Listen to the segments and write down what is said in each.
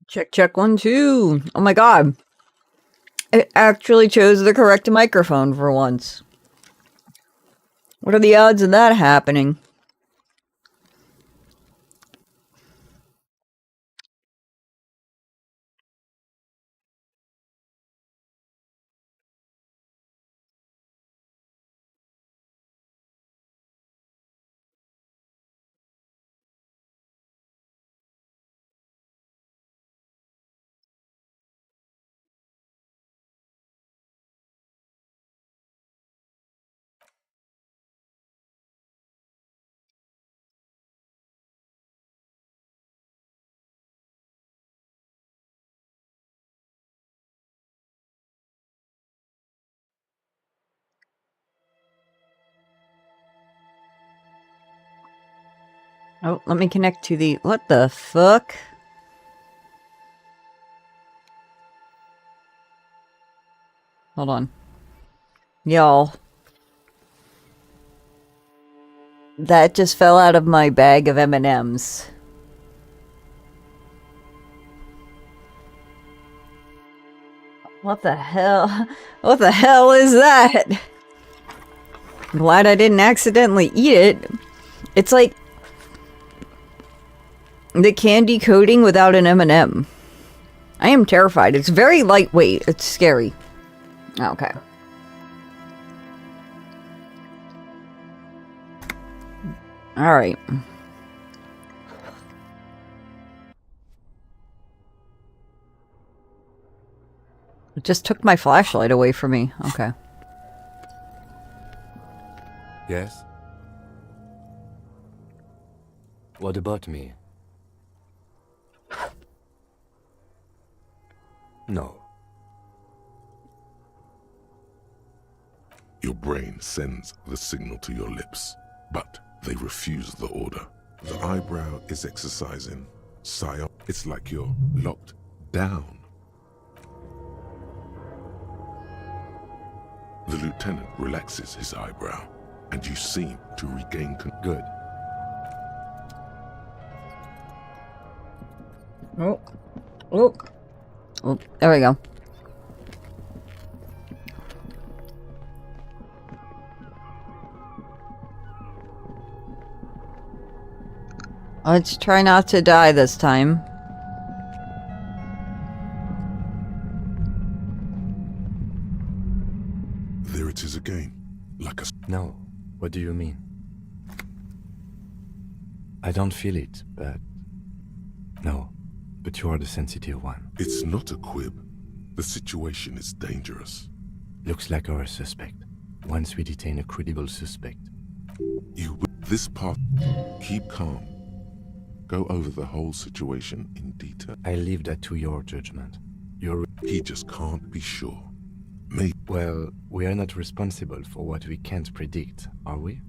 Check, check, 1, 2. Oh my god. It actually chose the correct microphone for once. What are the odds of that happening? Oh, let me connect to the... What the fuck? Hold on. Y'all. That just fell out of my bag of M&Ms. What the hell? What the hell is that? I'm glad I didn't accidentally eat it. It's like the candy coating without an M&M. I am terrified. It's very lightweight. It's scary. Okay. Alright. It just took my flashlight away from me. Okay. Yes? What about me? No. Your brain sends the signal to your lips, but they refuse the order. The eyebrow is exercising psyop. It's like you're locked down. The lieutenant relaxes his eyebrow, and you seem to regain Good. Oh. Oh. Oh, there we go. Let's try not to die this time. There it is again, like a... No. What do you mean? I don't feel it, but... No. But you are the sensitive one. It's not a quib. The situation is dangerous. Looks like our suspect. Once we detain a credible suspect. This part... Keep calm. Go over the whole situation in detail. I leave that to your judgment. He just can't be sure. Maybe... Well, we are not responsible for what we can't predict, are we?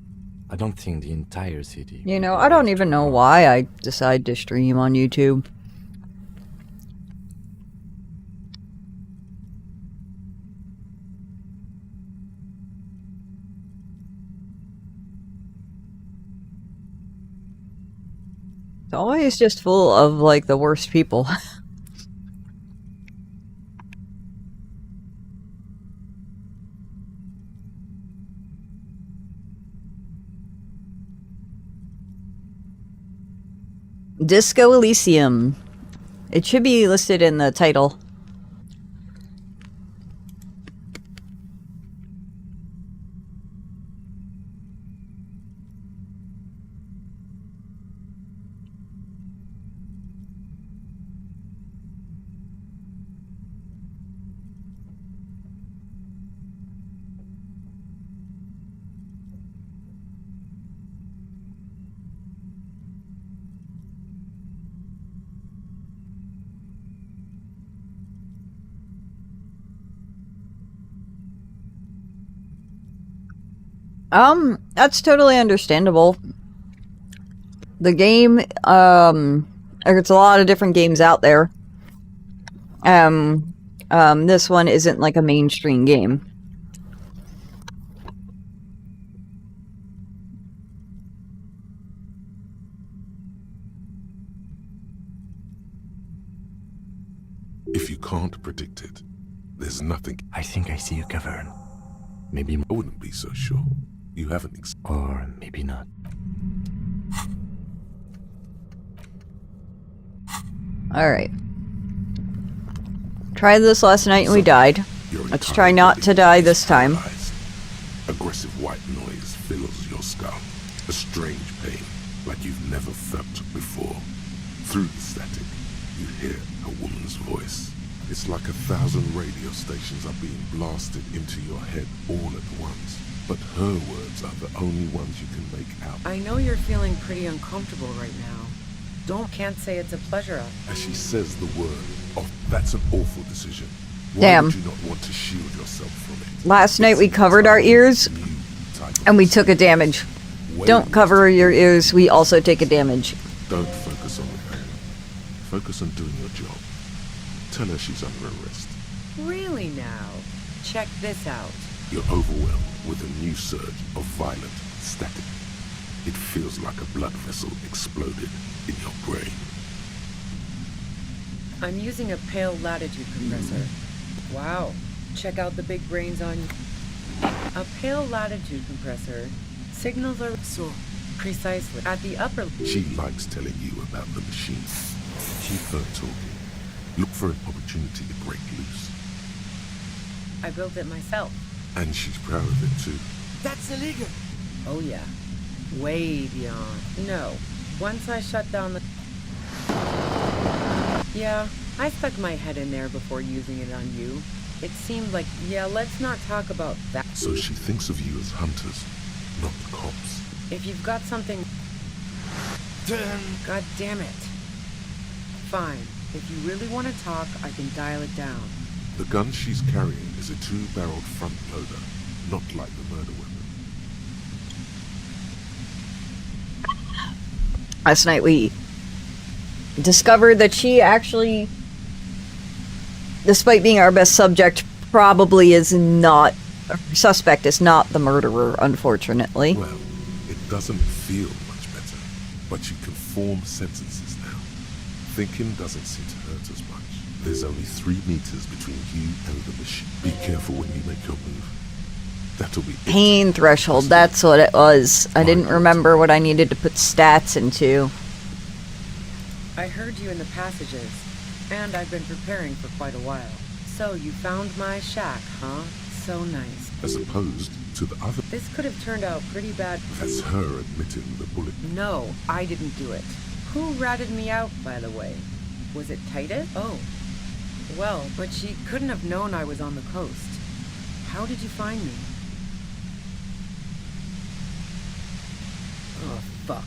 I don't think the entire city... You know, I don't even know why I decide to stream on YouTube. It's always just full of, like, the worst people. Disco Elysium. It should be listed in the title. That's totally understandable. The game, there's a lot of different games out there. This one isn't like a mainstream game. If you can't predict it, there's nothing. I think I see a cavern. Maybe I wouldn't be so sure. You haven't or maybe not. Alright. Tried this last night and we died. Your Let's entire try not body to die is this time. paralyzed. Aggressive white noise fills your skull. A strange pain, like you've never felt before. Through the static, you hear a woman's voice. It's like 1,000 radio stations are being blasted into your head all at once. But her words are the only ones you can make out. I know you're feeling pretty uncomfortable right now. Can't say it's a pleasure. As she says the word, oh, that's an awful decision. Why Damn. would you not want to shield yourself from it? Last night we covered our ears and we took a damage. Don't cover your ears, we also take a damage. Don't focus on the pain. Focus on doing your job. Tell her she's under arrest. Really now? Check this out. You're overwhelmed with a new surge of violent static. It feels like a blood vessel exploded in your brain. I'm using a pale latitude compressor. Wow. Check out the big brains on you. A pale latitude compressor. Signals are so precisely at the upper. She likes telling you about the machine. Keep her talking. Look for an opportunity to break loose. I built it myself. And she's proud of it too. That's illegal. Oh yeah. Way beyond. No. Once I shut down the... Yeah, I stuck my head in there before using it on you. It seemed like, yeah, let's not talk about that. So she thinks of you as hunters, not the cops. If you've got something... God damn it. Fine. If you really want to talk, I can dial it down. The gun she's carrying is a 2-barreled front loader, not like the murder weapon. Last night we discovered that she actually, despite being our best subject, probably is not, suspect is not the murderer, unfortunately. Well, it doesn't feel much better, but you can form sentences now. Thinking doesn't seem to hurt as much. There's only 3 meters between you and the machine. Be careful when you make your move. That'll be it. Pain threshold, that's what it was. I didn't remember what I needed to put stats into. I heard you in the passages, and I've been preparing for quite a while. So you found my shack, huh? So nice. As opposed to the other. This could have turned out pretty bad. That's her admitting the bullet. No, I didn't do it. Who ratted me out, by the way? Was it Titus? Oh. Well, but she couldn't have known I was on the coast. How did you find me? Oh, fuck.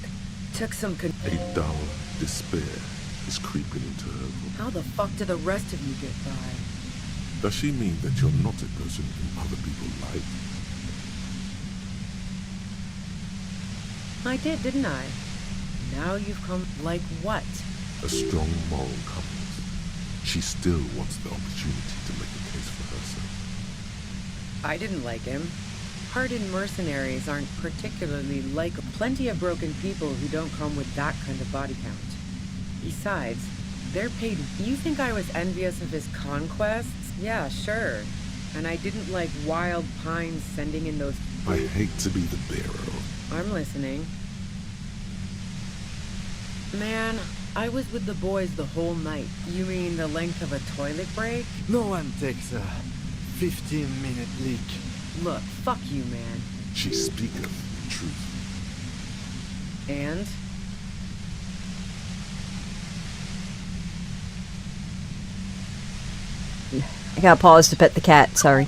Took some A dull despair is creeping into her voice. How the fuck do the rest of you get by? Does she mean that you're not a person who other people like? I did, didn't I? Now you've come... Like what? A strong moral compass. She still wants the opportunity to make a case for herself. I didn't like him. Hardened mercenaries aren't particularly likable. Plenty of broken people who don't come with that kind of body count. Besides, they're paid. You think I was envious of his conquests? Yeah, sure. And I didn't like Wild Pines sending in those... I hate to be the bearer of... I'm listening. Man, I was with the boys the whole night. You mean the length of a toilet break? No one takes a 15-minute leak. Look, fuck you, man. She speaketh truth. And? I gotta pause to pet the cat, sorry.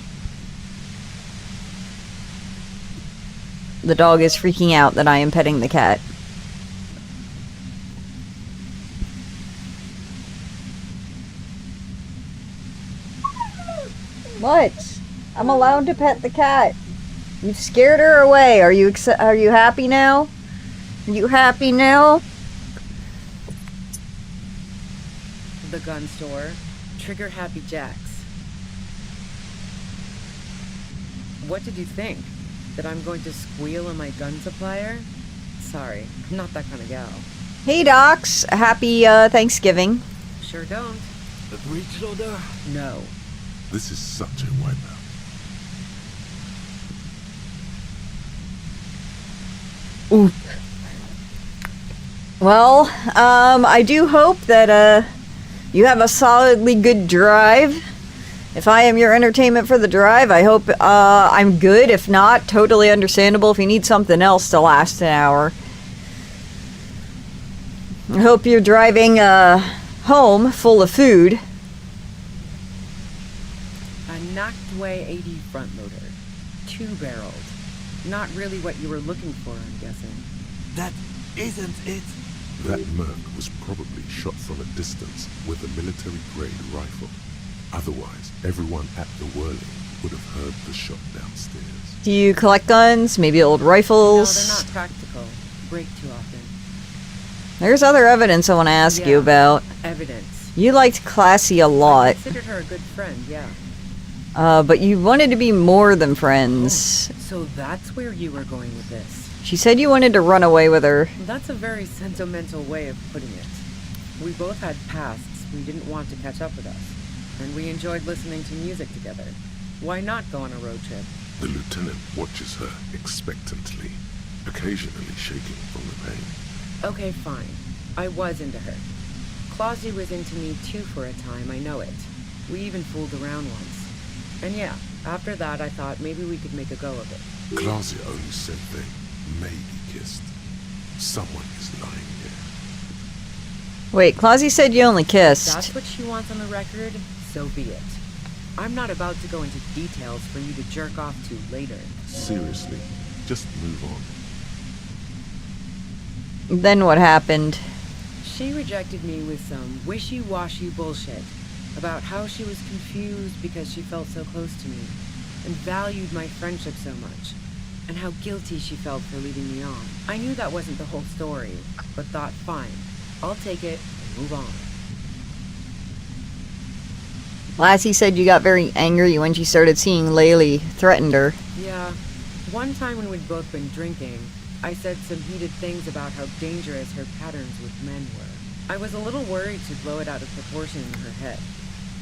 The dog is freaking out that I am petting the cat. What? I'm allowed to pet the cat. You've scared her away. Are you happy now? Are you happy now? The gun store. Trigger Happy Jacks. What did you think? That I'm going to squeal on my gun supplier? Sorry, I'm not that kind of gal. Hey, Docs. Happy Thanksgiving. Sure don't. A breech loader? No. This is such a wipeout. Ooh. Well, I do hope that, you have a solidly good drive. If I am your entertainment for the drive, I hope, I'm good. If not, totally understandable if you need something else to last an hour. I hope you're driving, home full of food. A Nachtway 80 front loader. 2-barreled. Not really what you were looking for, I'm guessing. That isn't it. That Merc was probably shot from a distance with a military-grade rifle. Otherwise, everyone at the whirling would have heard the shot downstairs. Do you collect guns? Maybe old No, rifles? they're not practical. Break too often. There's other evidence I want to ask you Yeah. about. Evidence. You liked Classy a I lot, considered her a good friend, yeah. but you wanted to be more than friends. So that's where you were going with this. She said you wanted to run away with her. That's a very sentimental way of putting it. We both had pasts we didn't want to catch up with us, and we enjoyed listening to music together. Why not go on a road trip? The lieutenant watches her expectantly, occasionally shaking from the pain. Okay, fine. I was into her. Clausy was into me too for a time, I know it. We even fooled around once. And yeah, after that I thought maybe we could make a go of it. Claudia only said they maybe kissed. Someone is lying here. Wait, Clausy said you only If kissed. that's what she wants on the record, so be it. I'm not about to go into details for you to jerk off to later. Seriously, just move on. Then what happened? She rejected me with some wishy-washy bullshit about how she was confused because she felt so close to me and valued my friendship so much, and how guilty she felt for leading me on. I knew that wasn't the whole story, but thought, fine, I'll take it and move on. Lassie said you got very angry when she started seeing Laylee threatened her. Yeah, one time when we'd both been drinking, I said some heated things about how dangerous her patterns with men were. I was a little worried she'd blow it out of proportion in her head.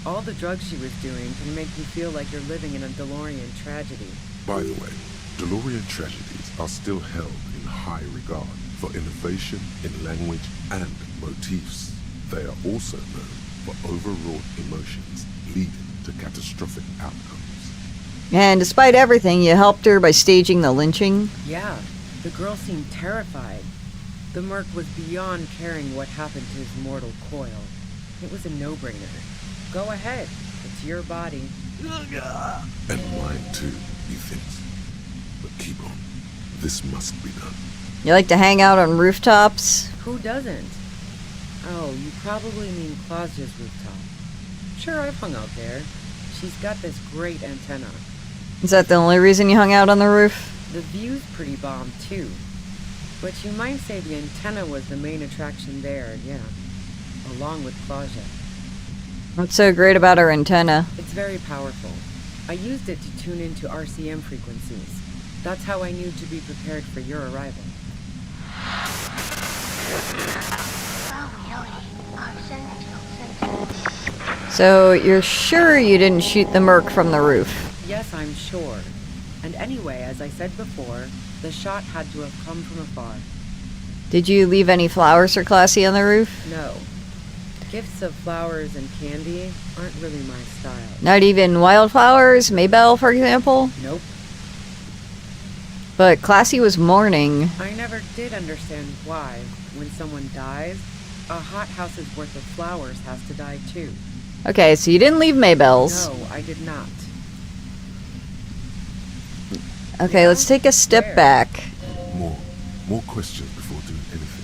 All the drugs she was doing can make you feel like you're living in a DeLorean tragedy. By the way, DeLorean tragedies are still held in high regard for innovation in language and motifs. They are also known for overwrought emotions leading to catastrophic outcomes. And despite everything, you helped her by staging the lynching. Yeah, the girl seemed terrified. The Merc was beyond caring what happened to his mortal coil. It was a no-brainer. Go ahead. It's your body. And mine too, he thinks. But keep on. This must be done. You like to hang out on rooftops? Who doesn't? Oh, you probably mean Claudia's rooftop. Sure, I've hung out there. She's got this great antenna. Is that the only reason you hung out on the roof? The view's pretty bomb, too. But you might say the antenna was the main attraction there, yeah. Along with Claudia. What's so great about her antenna? It's very powerful. I used it to tune into RCM frequencies. That's how I knew to be prepared for your arrival. So you're sure you didn't shoot the Merc from the roof? Yes, I'm sure. And anyway, as I said before, the shot had to have come from afar. Did you leave any flowers for Classy on the roof? No. Gifts of flowers and candy aren't really my style. Not even wildflowers? Maybelle, for example? Nope. But Classy was mourning. I never did understand why, when someone dies, a hothouse's worth of flowers has to die too. Okay, so you didn't leave Maybelle's. No, I did not. Okay, Yeah? let's take a step Where? back. More questions before doing anything.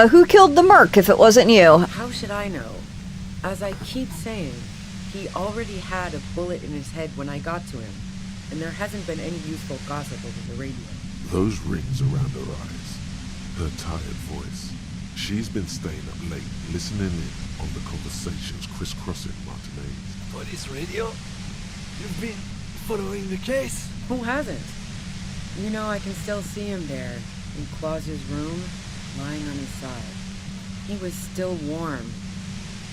Who killed the Merc if it wasn't you? How should I know? As I keep saying, he already had a bullet in his head when I got to him, and there hasn't been any useful gossip over the radio. Those rings around her eyes. Her tired voice. She's been staying up late, listening in on the conversations crisscrossing Martinez. Police radio? You've been following the case? Who hasn't? You know, I can still see him there, in Clausia's room, lying on his side. He was still warm,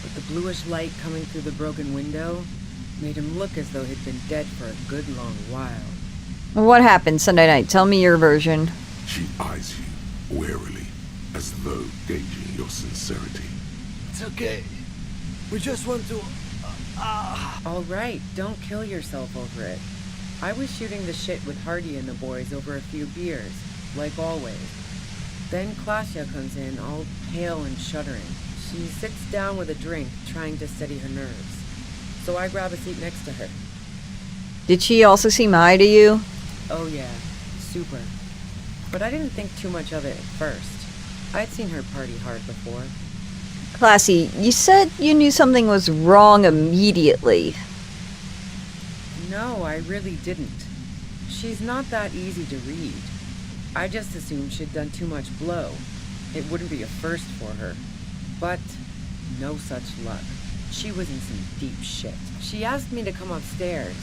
but the bluish light coming through the broken window made him look as though he'd been dead for a good long while. What happened Sunday night? Tell me your version. She eyes you warily, as though gauging your sincerity. It's okay. We just want to... All right, don't kill yourself over it. I was shooting the shit with Hardy and the boys over a few beers, like always. Then Klasha comes in, all pale and shuddering. She sits down with a drink, trying to steady her nerves. So I grab a seat next to her. Did she also seem high to you? Oh yeah, super. But I didn't think too much of it at first. I'd seen her party hard before. Classy, you said you knew something was wrong immediately. No, I really didn't. She's not that easy to read. I just assumed she'd done too much blow. It wouldn't be a first for her. But no such luck. She was in some deep shit. She asked me to come upstairs.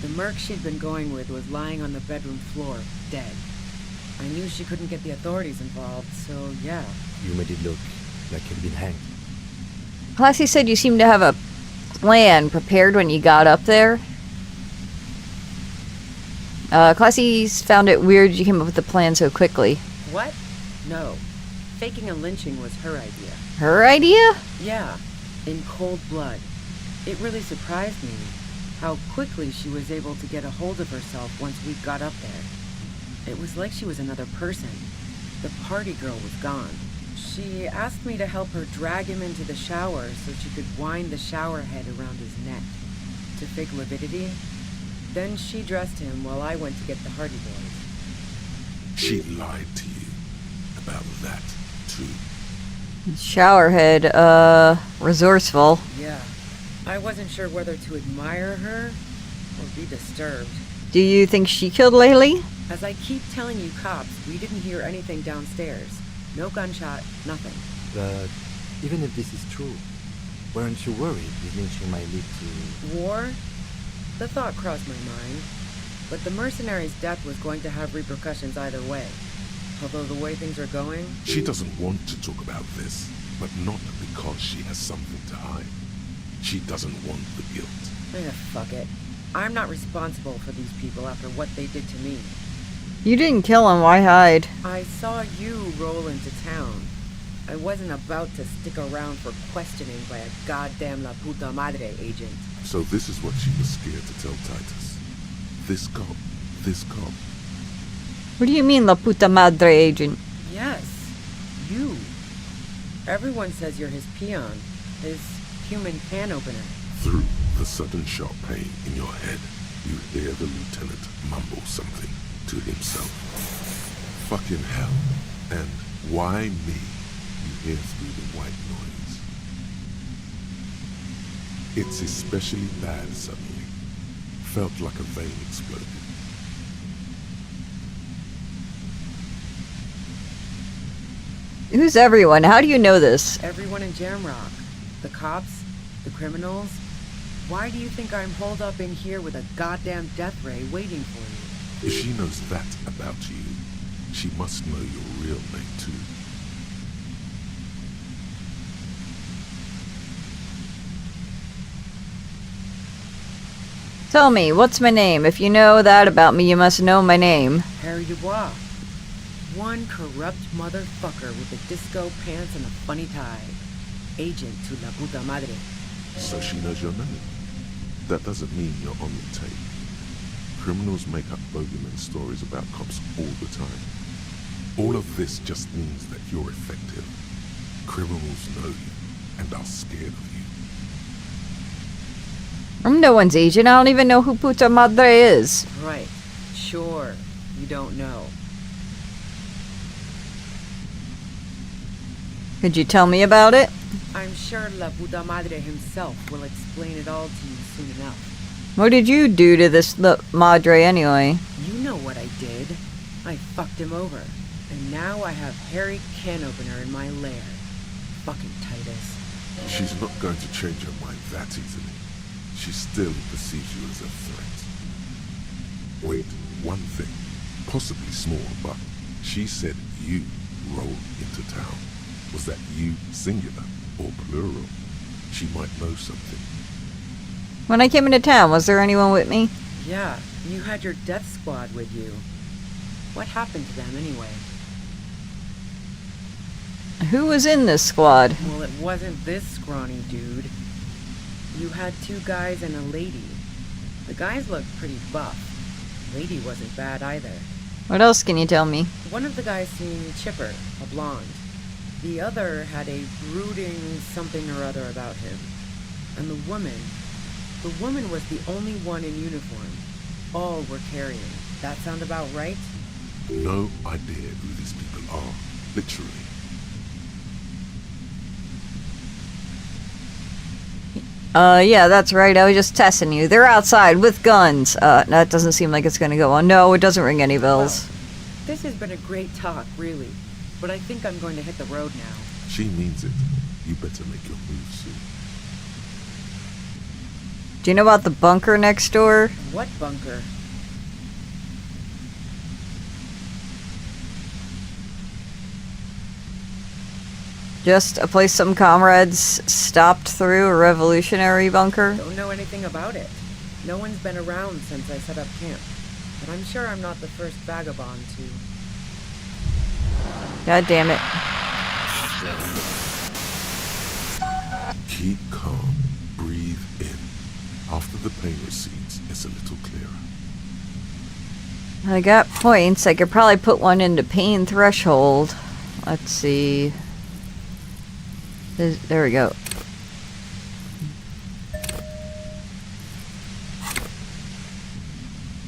The merc she'd been going with was lying on the bedroom floor, dead. I knew she couldn't get the authorities involved, so yeah. You made it look like you'd been hanged. Classy said you seemed to have a plan prepared when you got up there. Classy's found it weird you came up with the plan so quickly. What? No. Faking a lynching was her idea. Her idea? Yeah, in cold blood. It really surprised me how quickly she was able to get a hold of herself once we got up there. It was like she was another person. The party girl was gone. She asked me to help her drag him into the shower so she could wind the shower head around his neck to fake lividity. Then she dressed him while I went to get the Hardy Boys. She lied to you about that, too. Showerhead, resourceful. Yeah. I wasn't sure whether to admire her or be disturbed. Do you think she killed Laylee? As I keep telling you cops, we didn't hear anything downstairs. No gunshot, nothing. But even if this is true, weren't you worried the lynching might lead to... War? The thought crossed my mind. But the mercenary's death was going to have repercussions either way. Although the way things are going... She doesn't want to talk about this, but not because she has something to hide. She doesn't want the guilt. Fuck it. I'm not responsible for these people after what they did to me. You didn't kill him, why hide? I saw you roll into town. I wasn't about to stick around for questioning by a goddamn La Puta Madre agent. So this is what she was scared to tell Titus. This cop. What do you mean, La Puta Madre agent? Yes, you. Everyone says you're his peon, his human can opener. Through the sudden sharp pain in your head, you hear the lieutenant mumble something to himself. Fucking hell. And why me? You hear through the white noise. It's especially bad suddenly. Felt like a vein exploded. Who's everyone? How do you know this? Everyone in Jamrock. The cops, the criminals. Why do you think I'm holed up in here with a goddamn death ray waiting for you? If she knows that about you, she must know your real name too. Tell me, what's my name? If you know that about me, you must know my name. Harry Dubois. One corrupt motherfucker with the disco pants and a funny tie. Agent to La Puta Madre. So she knows your name. That doesn't mean you're on the tape. Criminals make up bogeyman stories about cops all the time. All of this just means that you're effective. Criminals know you and are scared of you. I'm no one's agent. I don't even know who Puta Madre is. Right. Sure. You don't know. Could you tell me about it? I'm sure La Puta Madre himself will explain it all to you soon enough. What did you do to this Madre anyway? You know what I did. I fucked him over. And now I have Harry Can Opener in my lair. Fucking Titus. She's not going to change her mind that easily. She still perceives you as a threat. Wait, one thing, possibly small, but she said you rolled into town. Was that you singular or plural? She might know something. When I came into town, was there anyone with me? Yeah, you had your death squad with you. What happened to them anyway? Who was in this squad? Well, it wasn't this scrawny dude. You had 2 guys and a lady. The guys looked pretty buff. Lady wasn't bad either. What else can you tell me? One of the guys seemed chipper, a blonde. The other had a brooding something or other about him. And the woman was the only one in uniform. All were carrying. That sound about right? No idea who these people are, literally. Yeah, that's right. I was just testing you. They're outside with guns. That doesn't seem like it's gonna go on. No, it doesn't ring any bells. Well, this has been a great talk, really. But I think I'm going to hit the road now. She means it. You better make your move soon. Do you know about the bunker next door? What bunker? Just a place some comrades stopped through, a revolutionary bunker? Don't know anything about it. No one's been around since I set up camp. But I'm sure I'm not the first vagabond to... God damn it. Keep calm. Breathe in. After the pain recedes, it's a little clearer. I got points. I could probably put one into pain threshold. Let's see. There we go.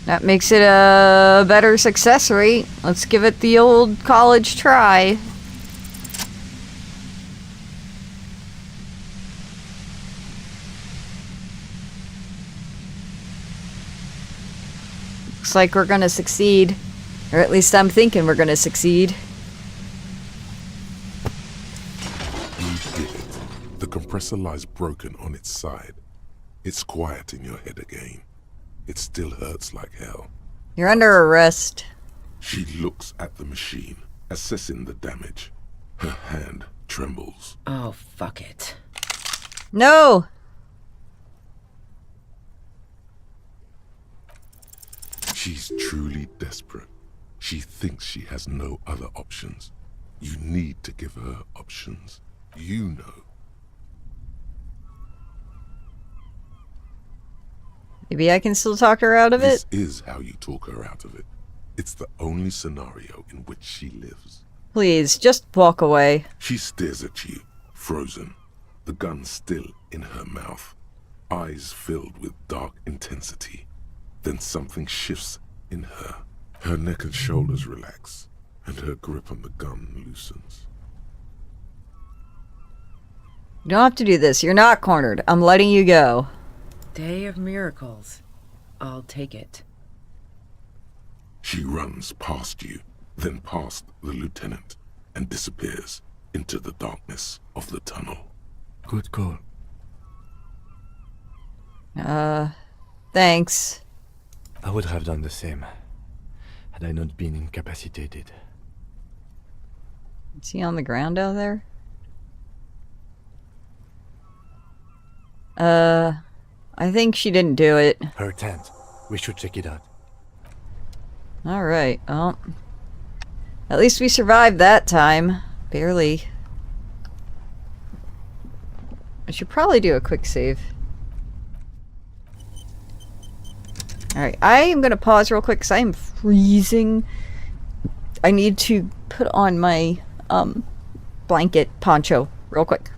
That makes it a better success rate. Let's give it the old college try. Looks like we're gonna succeed. Or at least I'm thinking we're gonna succeed. You did it. The compressor lies broken on its side. It's quiet in your head again. It still hurts like hell. You're under arrest. She looks at the machine, assessing the damage. Her hand trembles. Oh, fuck it. No! She's truly desperate. She thinks she has no other options. You need to give her options. You know. Maybe I can still talk her out of This it? is how you talk her out of it. It's the only scenario in which she lives. Please, just walk away. She stares at you, frozen, the gun still in her mouth, eyes filled with dark intensity. Then something shifts in her. Her neck and shoulders relax, and her grip on the gun loosens. You don't have to do this. You're not cornered. I'm letting you go. Day of miracles. I'll take it. She runs past you, then past the lieutenant, and disappears into the darkness of the tunnel. Good call. Thanks. I would have done the same, had I not been incapacitated. Is he on the ground out there? I think she didn't do it. Her tent. We should check it out. Alright, well. At least we survived that time. Barely. I should probably do a quick save. Alright, I am gonna pause real quick because I am freezing. I need to put on my, blanket poncho real quick.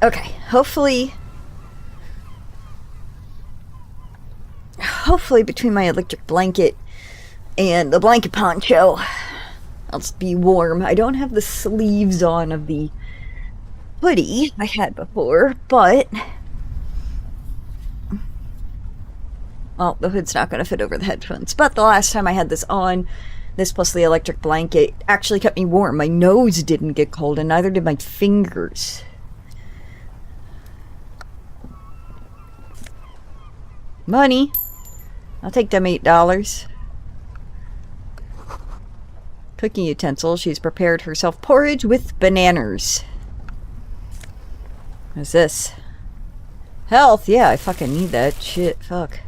Okay, hopefully between my electric blanket and the blanket poncho, I'll just be warm. I don't have the sleeves on of the hoodie I had before, but... well, the hood's not going to fit over the headphones. But the last time I had this on, this plus the electric blanket actually kept me warm. My nose didn't get cold, and neither did my fingers. Money. I'll take them $8. Cooking utensil. She's prepared herself porridge with bananas. What's this? Health. Yeah, I fucking need that shit. Fuck.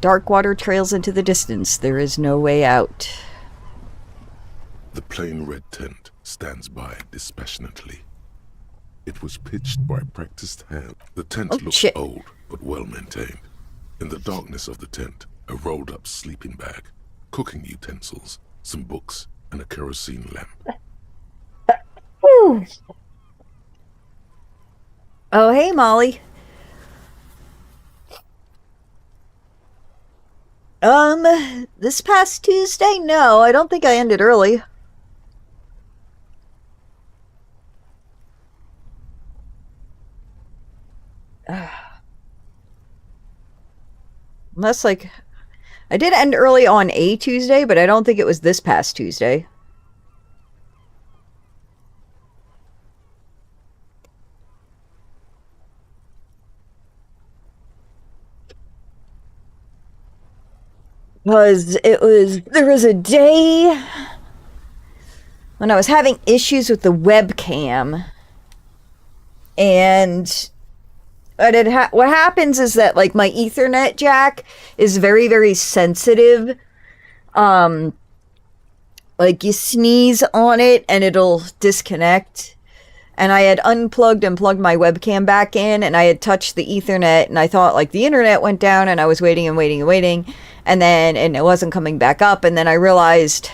Dark water trails into the distance. There is no way out. The plain red tent stands by dispassionately. It was pitched by practiced hand. The tent looks shit. old, but well maintained. In the darkness of the tent, a rolled up sleeping bag, cooking utensils, some books, and a kerosene lamp. Whew. Oh, hey, Molly. This past Tuesday? No, I don't think I ended early. Unless, like, I did end early on a Tuesday, but I don't think it was this past Tuesday. Because there was a day when I was having issues with the webcam, and what happens is that, like, my Ethernet jack is very, very sensitive. Like, you sneeze on it and it'll disconnect. And I had unplugged and plugged my webcam back in, and I had touched the Ethernet, and I thought, like, the internet went down, and I was waiting and waiting and waiting, and it wasn't coming back up, and then I realized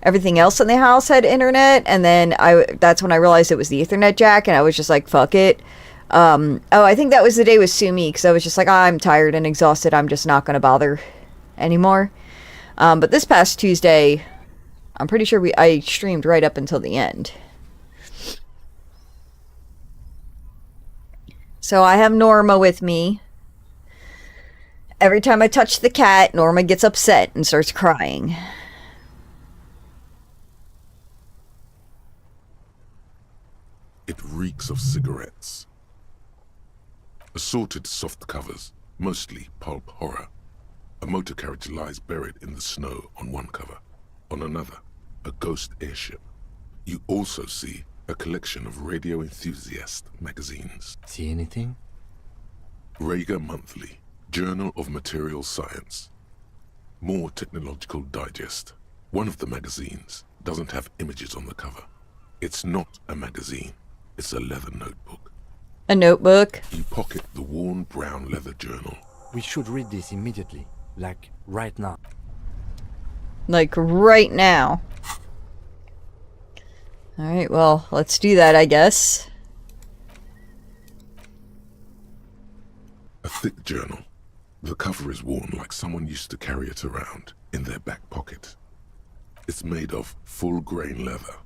everything else in the house had internet, and then that's when I realized it was the Ethernet jack, and I was just like, fuck it. I think that was the day with Sumi, because I was just like, I'm tired and exhausted, I'm just not going to bother anymore. But this past Tuesday, I'm pretty sure I streamed right up until the end. So I have Norma with me. Every time I touch the cat, Norma gets upset and starts crying. It reeks of cigarettes. Assorted soft covers, mostly pulp horror. A motor carriage lies buried in the snow on one cover. On another, a ghost airship. You also see a collection of radio enthusiast magazines. See anything? Rager Monthly, Journal of Material Science. More Technological Digest. One of the magazines doesn't have images on the cover. It's not a magazine. It's a leather notebook. A notebook? You pocket the worn brown leather journal. We should read this immediately. Like, right now. Like, right now. Alright, well, let's do that, I guess. A thick journal. The cover is worn like someone used to carry it around in their back pocket. It's made of full-grain leather.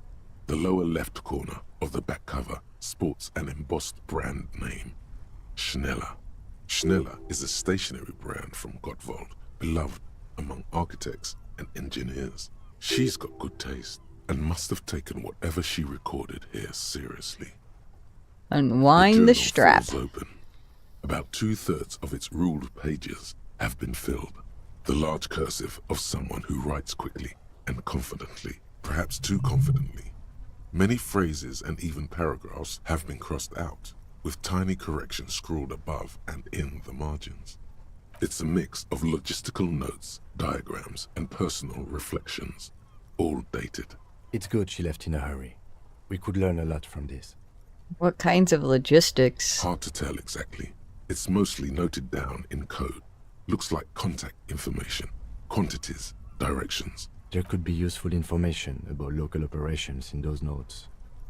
The lower left corner of the back cover sports an embossed brand name, Schneller. Schneller is a stationery brand from Gottwald, beloved among architects and engineers. She's got good taste and must have taken whatever she recorded here seriously. Unwind the strap. Falls open. About 2/3 of its ruled pages have been filled. The large cursive of someone who writes quickly and confidently, perhaps too confidently. Many phrases and even paragraphs have been crossed out, with tiny corrections scrawled above and in the margins. It's a mix of logistical notes, diagrams, and personal reflections, all dated. It's good she left in a hurry. We could learn a lot from this. What kinds of logistics? Hard to tell exactly. It's mostly noted down in code. Looks like contact information, quantities, directions. There could be useful information about local operations in those notes.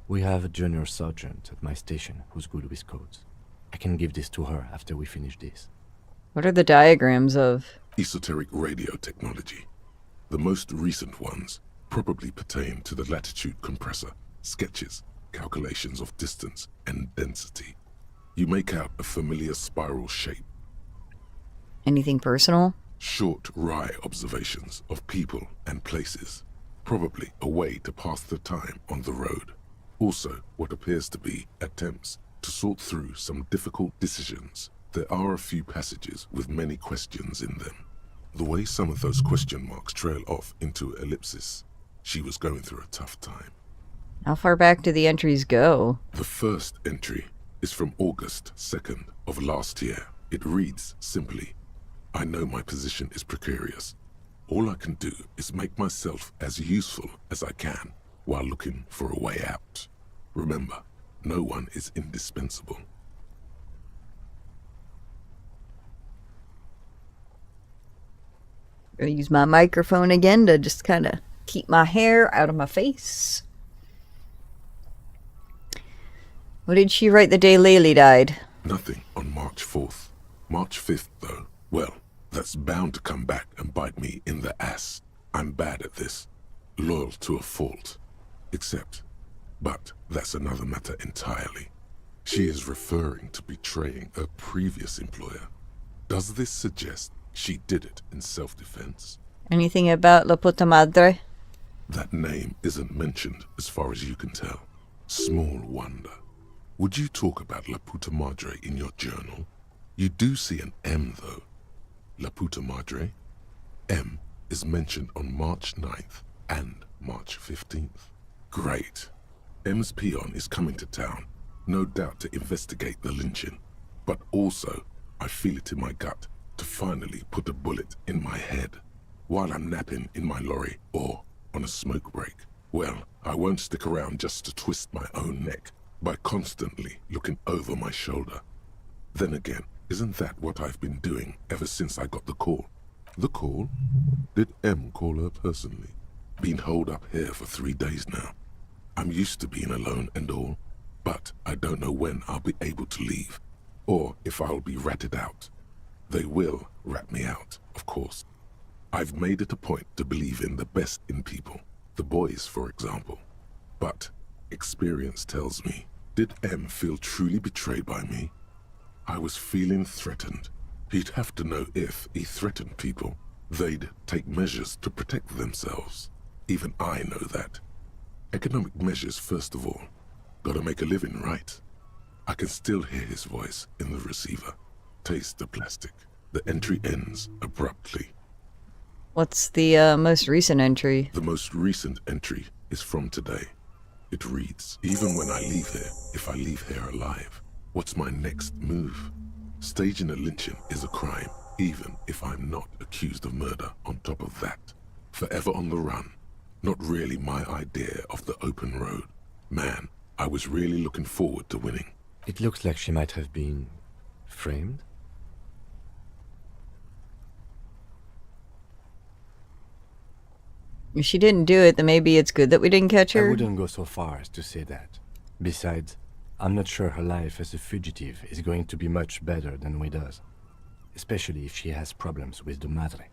We have a junior sergeant at my station who's good with codes. I can give this to her after we finish this. What are the diagrams of? Esoteric radio technology. The most recent ones probably pertain to the latitude compressor, sketches, calculations of distance and density. You make out a familiar spiral shape. Anything personal? Short, wry observations of people and places. Probably a way to pass the time on the road. Also, what appears to be attempts to sort through some difficult decisions. There are a few passages with many questions in them. The way some of those question marks trail off into ellipsis, she was going through a tough time. How far back do the entries go? The first entry is from August 2nd of last year. It reads simply, I know my position is precarious. All I can do is make myself as useful as I can while looking for a way out. Remember, no one is indispensable. I'm gonna use my microphone again to just kind of keep my hair out of my face. What did she write the day Laylee died? Nothing on March 4th. March 5th, though, well, that's bound to come back and bite me in the ass. I'm bad at this. Loyal to a fault. But that's another matter entirely. She is referring to betraying her previous employer. Does this suggest she did it in self-defense? Anything about La Puta Madre? That name isn't mentioned as far as you can tell. Small wonder. Would you talk about La Puta Madre in your journal? You do see an M, though. La Puta Madre. M is mentioned on March 9th and March 15th. Great. M's peon is coming to town, no doubt to investigate the lynching. But also, I feel it in my gut to finally put a bullet in my head while I'm napping in my lorry or on a smoke break. Well, I won't stick around just to twist my own neck by constantly looking over my shoulder. Then again, isn't that what I've been doing ever since I got the call? The call? Did M call her personally? Been holed up here for 3 days now. I'm used to being alone and all, but I don't know when I'll be able to leave, or if I'll be ratted out. They will rat me out, of course. I've made it a point to believe in the best in people, the boys, for example. But experience tells me, did M feel truly betrayed by me? I was feeling threatened. He'd have to know if he threatened people, they'd take measures to protect themselves. Even I know that. Economic measures first of all. Gotta make a living, right? I can still hear his voice in the receiver. Taste the plastic. The entry ends abruptly. What's the most recent entry? The most recent entry is from today. It reads, even when I leave here, if I leave here alive, what's my next move? Staging a lynching is a crime, even if I'm not accused of murder on top of that. Forever on the run. Not really my idea of the open road. Man, I was really looking forward to winning. It looks like she might have been framed. If she didn't do it, then maybe it's good that we didn't catch I her. wouldn't go so far as to say that. Besides, I'm not sure her life as a fugitive is going to be much better than Weda's. Especially if she has problems with the Madre.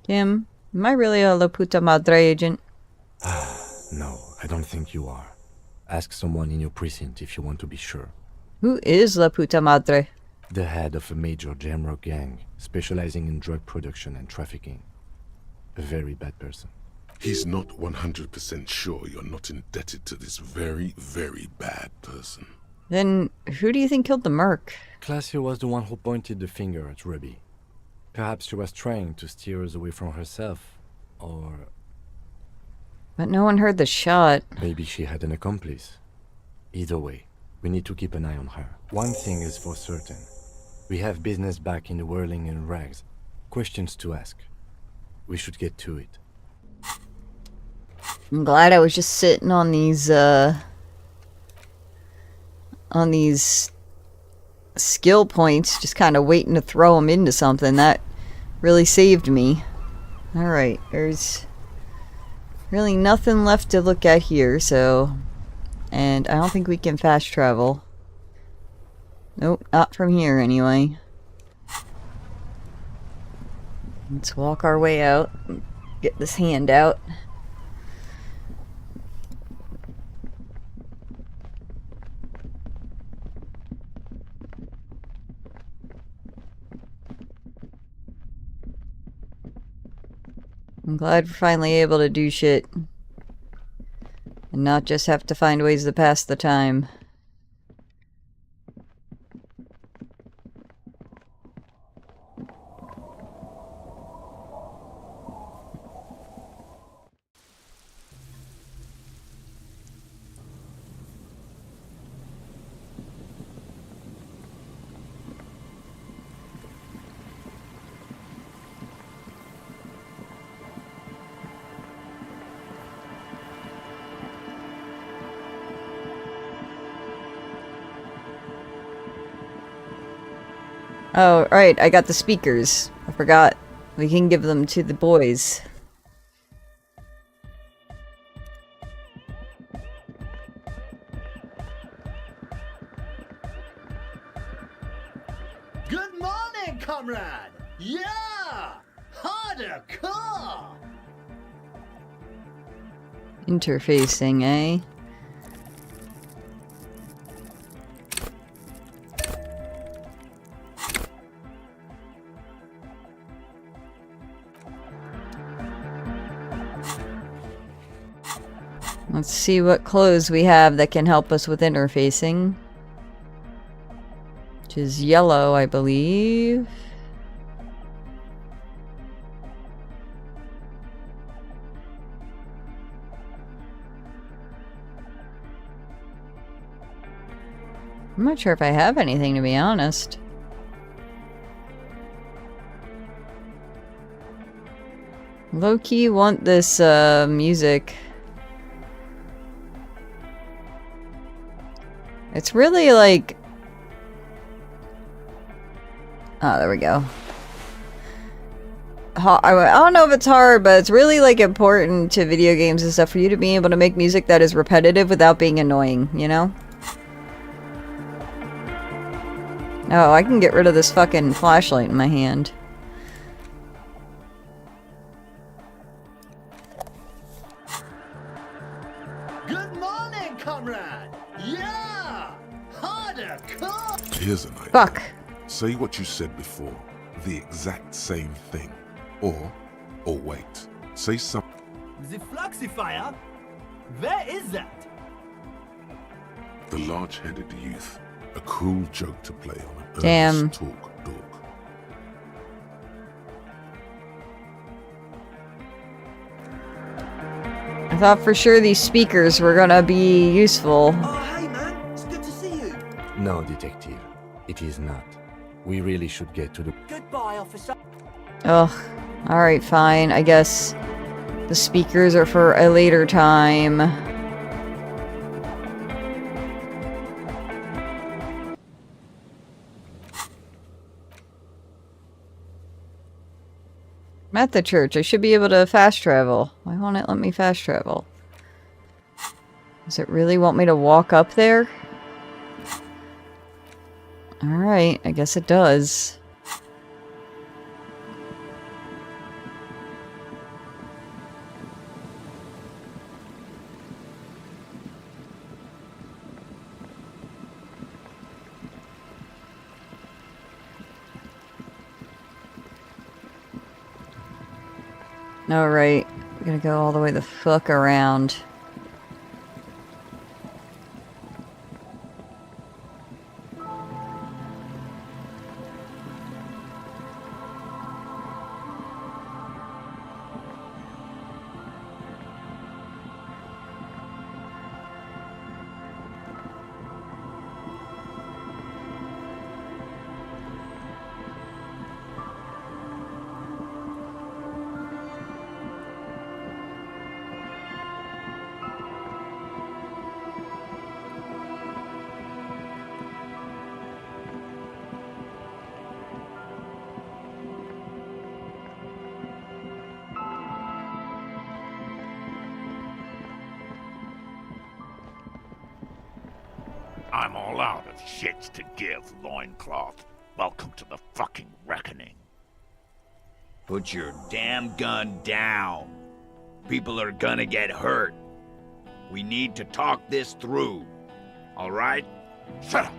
Tim, am I really a La Puta Madre agent? No, I don't think you are. Ask someone in your precinct if you want to be sure. Who is La Puta Madre? The head of a major Jamrock gang, specializing in drug production and trafficking. A very bad person. He's not 100% sure you're not indebted to this very, very bad person. Then who do you think killed the merc? Clausia was the one who pointed the finger at Ruby. Perhaps she was trying to steer us away from herself, or But no one heard the shot. maybe she had an accomplice. Either way, we need to keep an eye on her. One thing is for certain. We have business back in the whirling and rags. Questions to ask. We should get to it. I'm glad I was just sitting on these skill points, just kind of waiting to throw them into something. That really saved me. Alright, there's Really nothing left to look at here, so... And I don't think we can fast travel. Nope, not from here anyway. Let's walk our way out. Get this hand out. I'm glad we're finally able to do shit. And not just have to find ways to pass the time. Oh, right, I got the speakers. I forgot. We can give them to the boys. Good morning, comrade! Yeah! Harder car! Interfacing, eh? Let's see what clothes we have that can help us with interfacing. Which is yellow, I believe. I'm not sure if I have anything, to be honest. Low-key want this music. It's really like... Oh, there we go. I don't know if it's hard, but it's really like important to video games and stuff for you to be able to make music that is repetitive without being annoying, you know? Oh, I can get rid of this fucking flashlight in my hand. Good morning, comrade! Yeah! Harder car! Here's an idea. Fuck. Say what you said before. The exact same thing. Or wait. Say something. The Fluxifier? Where is that? The large-headed youth. A cruel joke to play on an Damn. earnest talk dog. I thought for sure these speakers were gonna be useful. Oh, hey man, it's good to see you. No, detective. It is not. We really should get to the... Goodbye, officer. Ugh. Alright, fine. I guess the speakers are for a later time. I'm at the church. I should be able to fast travel. Why won't it let me fast travel? Does it really want me to walk up there? Alright, I guess it does. Alright, we're gonna go all the way the fuck around. I'm all out of shits to give, loincloth. Welcome to the fucking reckoning. Put your damn gun down. People are gonna get hurt. We need to talk this through. All right? Shut up!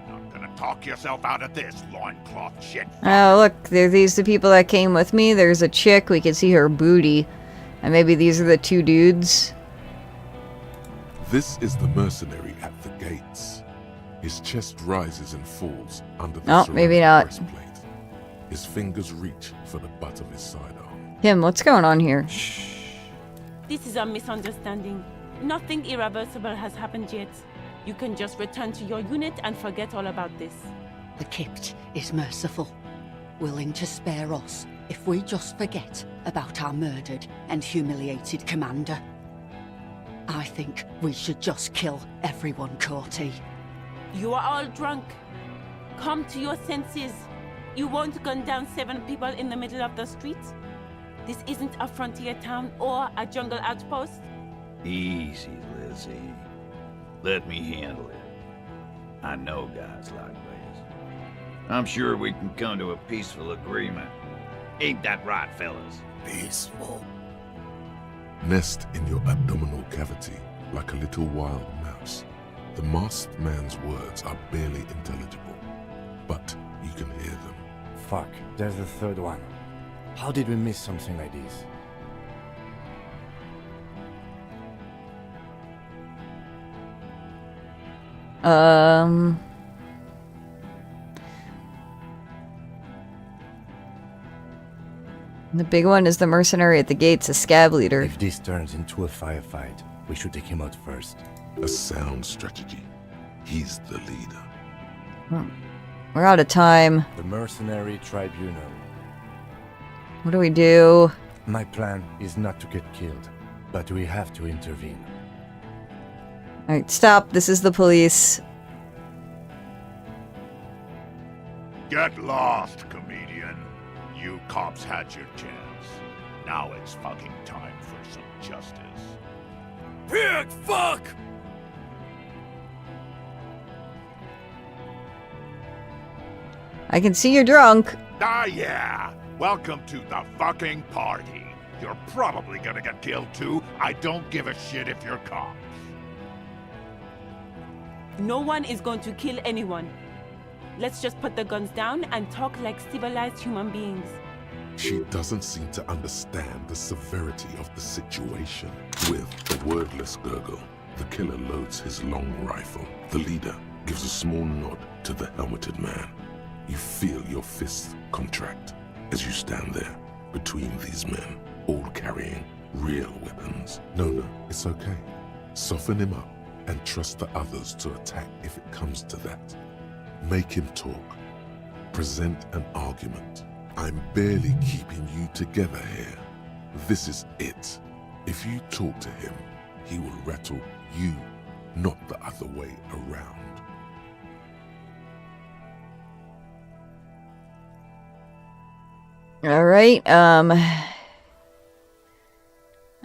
You're not gonna talk yourself out of this, loincloth shit. Oh, look, these the people that came with me. There's a chick, we can see her booty. And maybe these are the two dudes. This is the mercenary at the gates. His chest rises and falls under the Oh, maybe not. breastplate. His fingers reach for the butt of his sidearm. Him, what's going on here? This is a misunderstanding. Nothing irreversible has happened yet. You can just return to your unit and forget all about this. The Kypt is merciful, willing to spare us if we just forget about our murdered and humiliated commander. I think we should just kill everyone, Corty. You are all drunk. Come to your senses. You won't gun down 7 people in the middle of the street. This isn't a frontier town or a jungle outpost. Easy, Lizzie. Let me handle it. I know guys like this. I'm sure we can come to a peaceful agreement. Ain't that right, fellas? Peaceful. Nest in your abdominal cavity like a little wild mouse. The masked man's words are barely intelligible, but you can hear them. Fuck, there's the third one. How did we miss something like this? The big one is the mercenary at the gates, a scab leader. If this turns into a firefight, we should take him out first. A sound strategy. He's the leader. We're out of time. The mercenary tribunal. What do we do? My plan is not to get killed, but we have to intervene. Alright, stop. This is the police. Get lost, comedian. You cops had your chance. Now it's fucking time for some justice. Pig fuck! I can see you're drunk. Ah, yeah. Welcome to the fucking party. You're probably gonna get killed too. I don't give a shit if you're cops. No one is going to kill anyone. Let's just put the guns down and talk like civilized human beings. She doesn't seem to understand the severity of the situation. With a wordless gurgle, the killer loads his long rifle. The leader gives a small nod to the helmeted man. You feel your fists contract as you stand there between these men, all carrying real weapons. No, it's okay. Soften him up and trust the others to attack if it comes to that. Make him talk. Present an argument. I'm barely keeping you together here. This is it. If you talk to him, he will rattle you, not the other way around. Alright,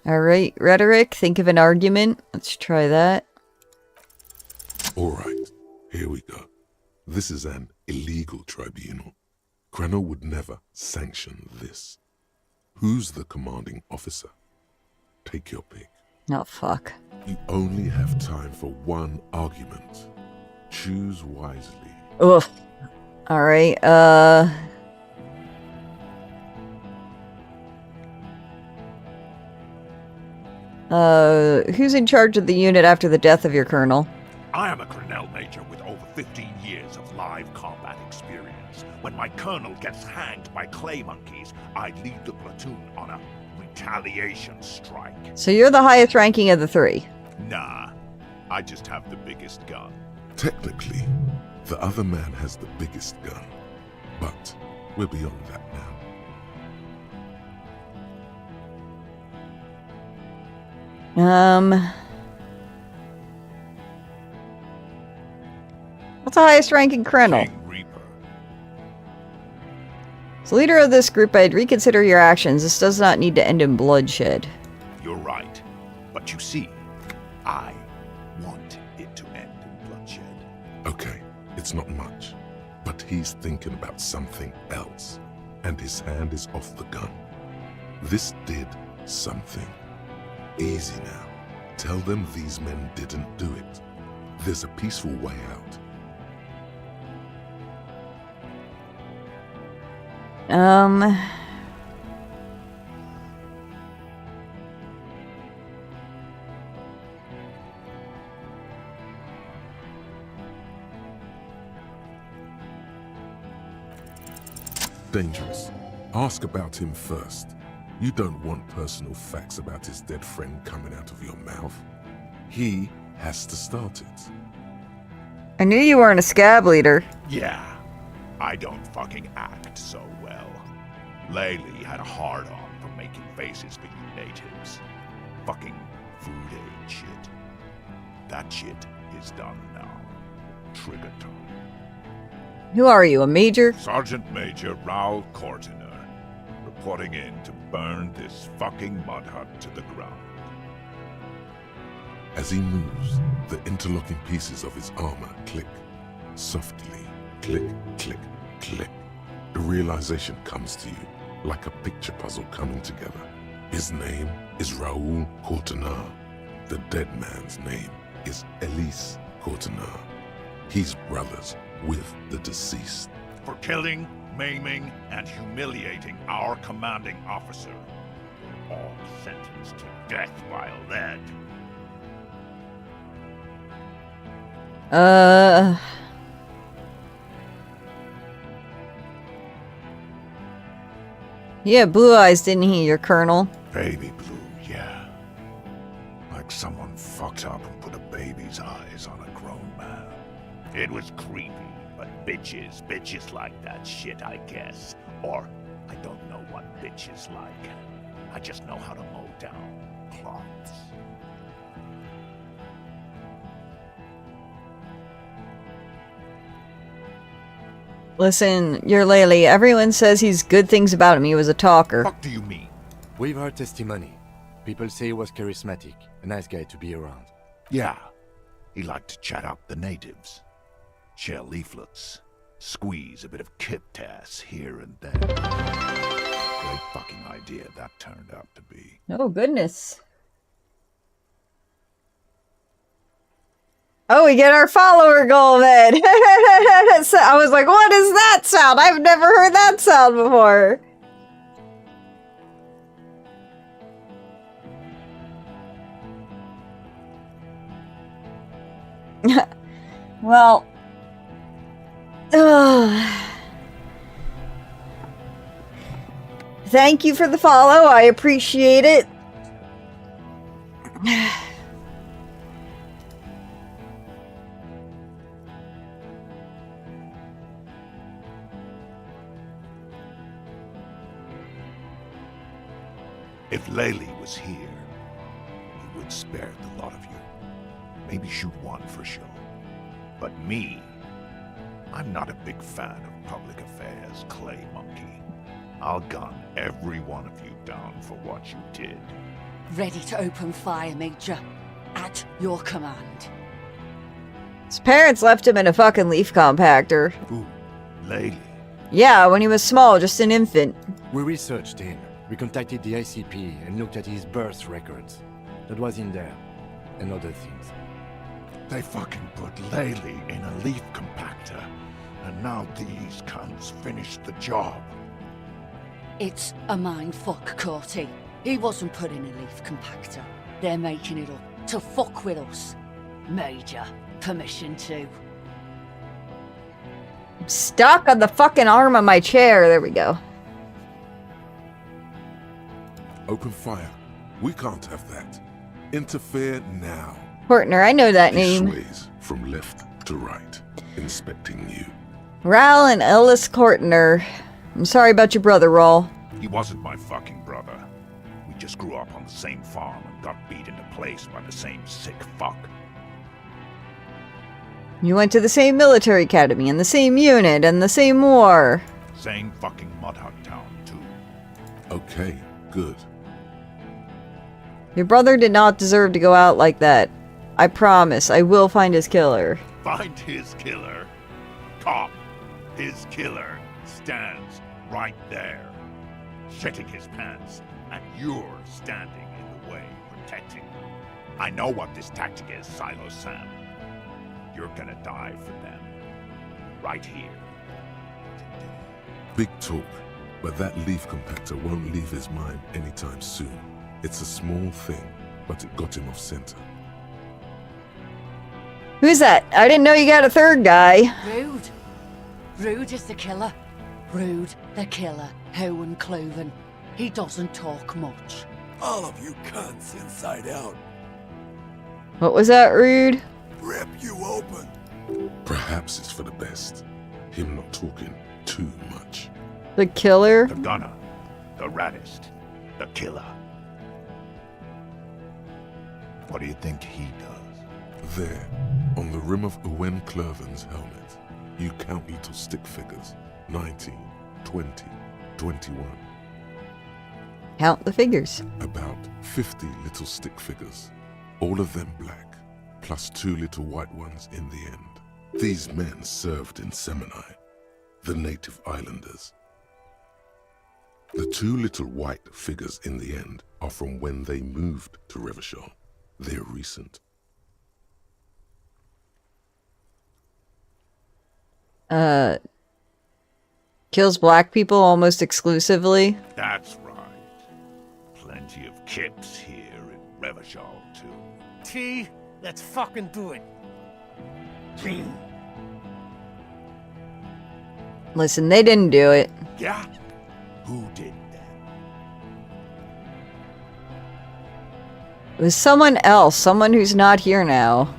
Alright, rhetoric. Think of an argument. Let's try that. Alright, here we go. This is an illegal tribunal. Krenner would never sanction this. Who's the commanding officer? Take your pick. Oh, fuck. You only have time for one argument. Choose wisely. Ugh. Alright, who's in charge of the unit after the death of your colonel? I am a Cornell major with over 15 years of live combat experience. When my colonel gets hanged by clay monkeys, I lead the platoon on a retaliation strike. So you're the highest ranking of the three. Nah, I just have the biggest gun. Technically, the other man has the biggest gun. But we're beyond that now. What's the highest ranking colonel? King Reaper. As leader of this group, I'd reconsider your actions. This does not need to end in bloodshed. You're right. But you see, I want it to end in bloodshed. Okay, it's not much, but he's thinking about something else, and his hand is off the gun. This did something. Easy now. Tell them these men didn't do it. There's a peaceful way out. Dangerous. Ask about him first. You don't want personal facts about his dead friend coming out of your mouth. He has to start it. I knew you weren't a scab leader. Yeah, I don't fucking act so well. Laylee had a hard-on for making faces for you natives. Fucking food aid shit. That shit is done now. Trigger time. Who are you, a major? Sergeant Major Raoul Cortiner, reporting in to burn this fucking mud hut to the ground. As he moves, the interlocking pieces of his armor click. Softly, click, click, click. The realization comes to you, like a picture puzzle coming together. His name is Raoul Cortiner. The dead man's name is Elise Cortiner. He's brothers with the deceased. For killing, maiming, and humiliating our commanding officer. All sentenced to death by lead. Yeah, blue eyes, didn't he, your colonel? Baby blue, yeah. Like someone fucked up and put a baby's eyes on a grown man. It was creepy, but bitches like that shit, I guess. Or, I don't know what bitches like. I just know how to mow down cloths. Listen, you're Laylee. Everyone says he's good things about him. He was a talker. What do you mean? We've heard testimony. People say he was charismatic, a nice guy to be around. Yeah, he liked to chat up the natives. Share leaflets. Squeeze a bit of kip-tass here and there. Great fucking idea that turned out to be. Oh, goodness. Oh, we get our follower goal then. So I was like, what is that sound? I've never heard that sound before. Well. Thank you for the follow. I appreciate it. If Laylee was here, he would spare the lot of you. Maybe shoot one for show. But me, I'm not a big fan of public affairs, Clay Monkey. I'll gun every one of you down for what you did. Ready to open fire, Major. At your command. His parents left him in a fucking leaf compactor. Ooh, Laylee. Yeah, when he was small, just an infant. We researched him. We contacted the ICP and looked at his birth records. That was in there. And other things. They fucking put Laylee in a leaf compactor. And now these cunts finished the job. It's a mindfuck, Corty. He wasn't put in a leaf compactor. They're making it up to fuck with us. Major, permission to. I'm stuck on the fucking arm of my chair. There we go. Open fire. We can't have that. Interfere now. Portner, I know that He name. sways from left to right, inspecting you. Raoul and Ellis Cortner. I'm sorry about your brother, Raoul. He wasn't my fucking brother. We just grew up on the same farm and got beat into place by the same sick fuck. You went to the same military academy and the same unit and the same war. Same fucking mud hut town, too. Okay, good. Your brother did not deserve to go out like that. I promise, I will find his killer. find his killer. Cop, his killer stands right there, shitting his pants, and you're standing in the way, protecting him. I know what this tactic is, Silo Sam. You're gonna die for them. Right here. Big talk, but that leaf compactor won't leave his mind anytime soon. It's a small thing, but it got him off center. Who's that? I didn't know you got a third guy. Rude. Rude is the killer. Rude, the killer. Howen Cloven. He doesn't talk much. All of you cunts inside out. What was that, Rude? Rip you open. Perhaps it's for the best. Him not talking too much. The killer? The gunner, the raddest, the killer. What do you think he does? There, on the rim of Owen Cloven's helmet, you count little stick figures. 19, 20, 21. Count the figures. About 50 little stick figures. All of them black, plus 2 little white ones in the end. These men served in Seminai, the native islanders. The 2 little white figures in the end are from when they moved to Revachol. They're recent. Kills black people almost exclusively. That's right. Plenty of kips here in Revachol, too. T, let's fucking do it. Listen, they didn't do it. Yeah? Who did that? It was someone else, someone who's not here now.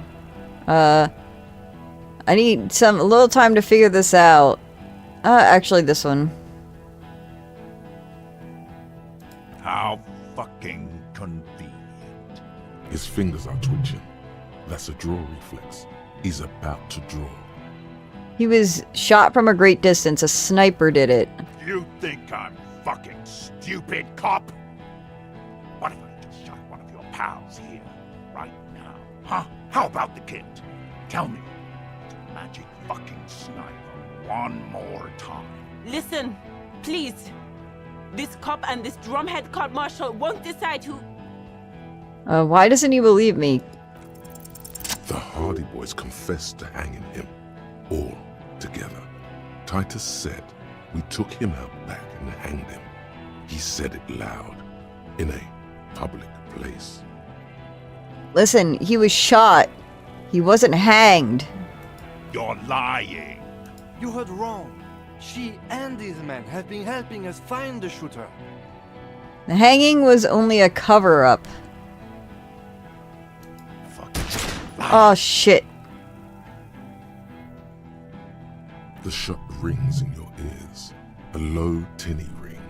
I need a little time to figure this out. Actually, this one. How fucking convenient. His fingers are twitching. That's a draw reflex. He's about to draw. He was shot from a great distance. A sniper did it. You think I'm fucking stupid, cop? What if I just shot one of your pals here, right now? Huh? How about the kid? Tell me. Magic fucking sniper one more time. Listen, please. This cop and this drumhead cop marshal won't decide who... Why doesn't he believe me? The Hardy Boys confessed to hanging him, all together. Titus said, we took him out back and hanged him. He said it loud, in a public place. Listen, he was shot. He wasn't hanged. You're lying. You heard wrong. She and these men have been helping us find the shooter. The hanging was only a cover-up. Oh, shit. The shot rings in your ears, a low, tinny ring.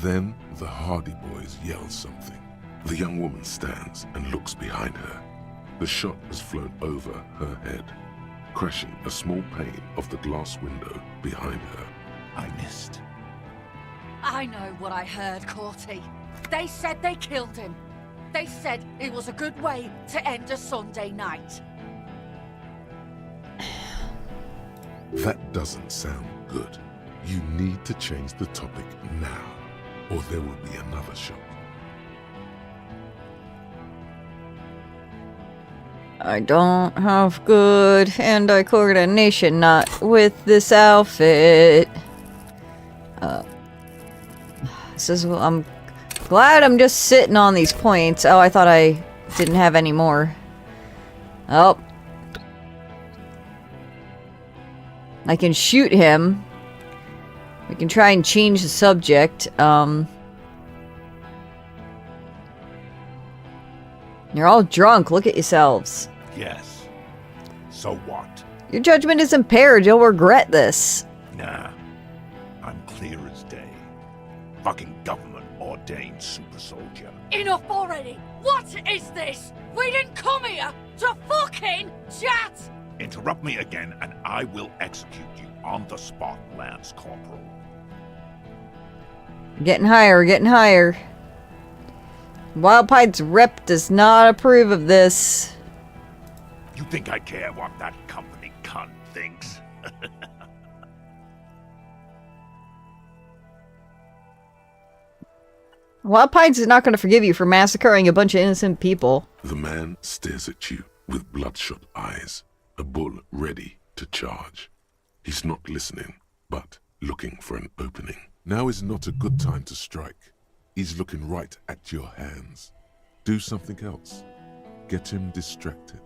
Then the Hardy Boys yell something. The young woman stands and looks behind her. The shot has flown over her head, crashing a small pane of the glass window behind her. I missed. I know what I heard, Corty. They said they killed him. They said it was a good way to end a Sunday night. That doesn't sound good. You need to change the topic now, or there will be another shot. I don't have good hand-eye coordination, not with this outfit. I'm glad I'm just sitting on these points. Oh, I thought I didn't have any more. Oh. I can shoot him. We can try and change the subject. You're all drunk. Look at yourselves. Yes. So what? Your judgment is impaired. You'll regret this. Nah. I'm clear as day. Fucking government-ordained super soldier. Enough already! What is this? We didn't come here to fucking chat! Interrupt me again and I will execute you on the spot, Lance Corporal. Getting higher, getting higher. Wildpide's rep does not approve of this. You think I care what that company cunt thinks? Well, Pines is not going to forgive you for massacring a bunch of innocent people. The man stares at you with bloodshot eyes, a bull ready to charge. He's not listening, but looking for an opening. Now is not a good time to strike. He's looking right at your hands. Do something else. Get him distracted.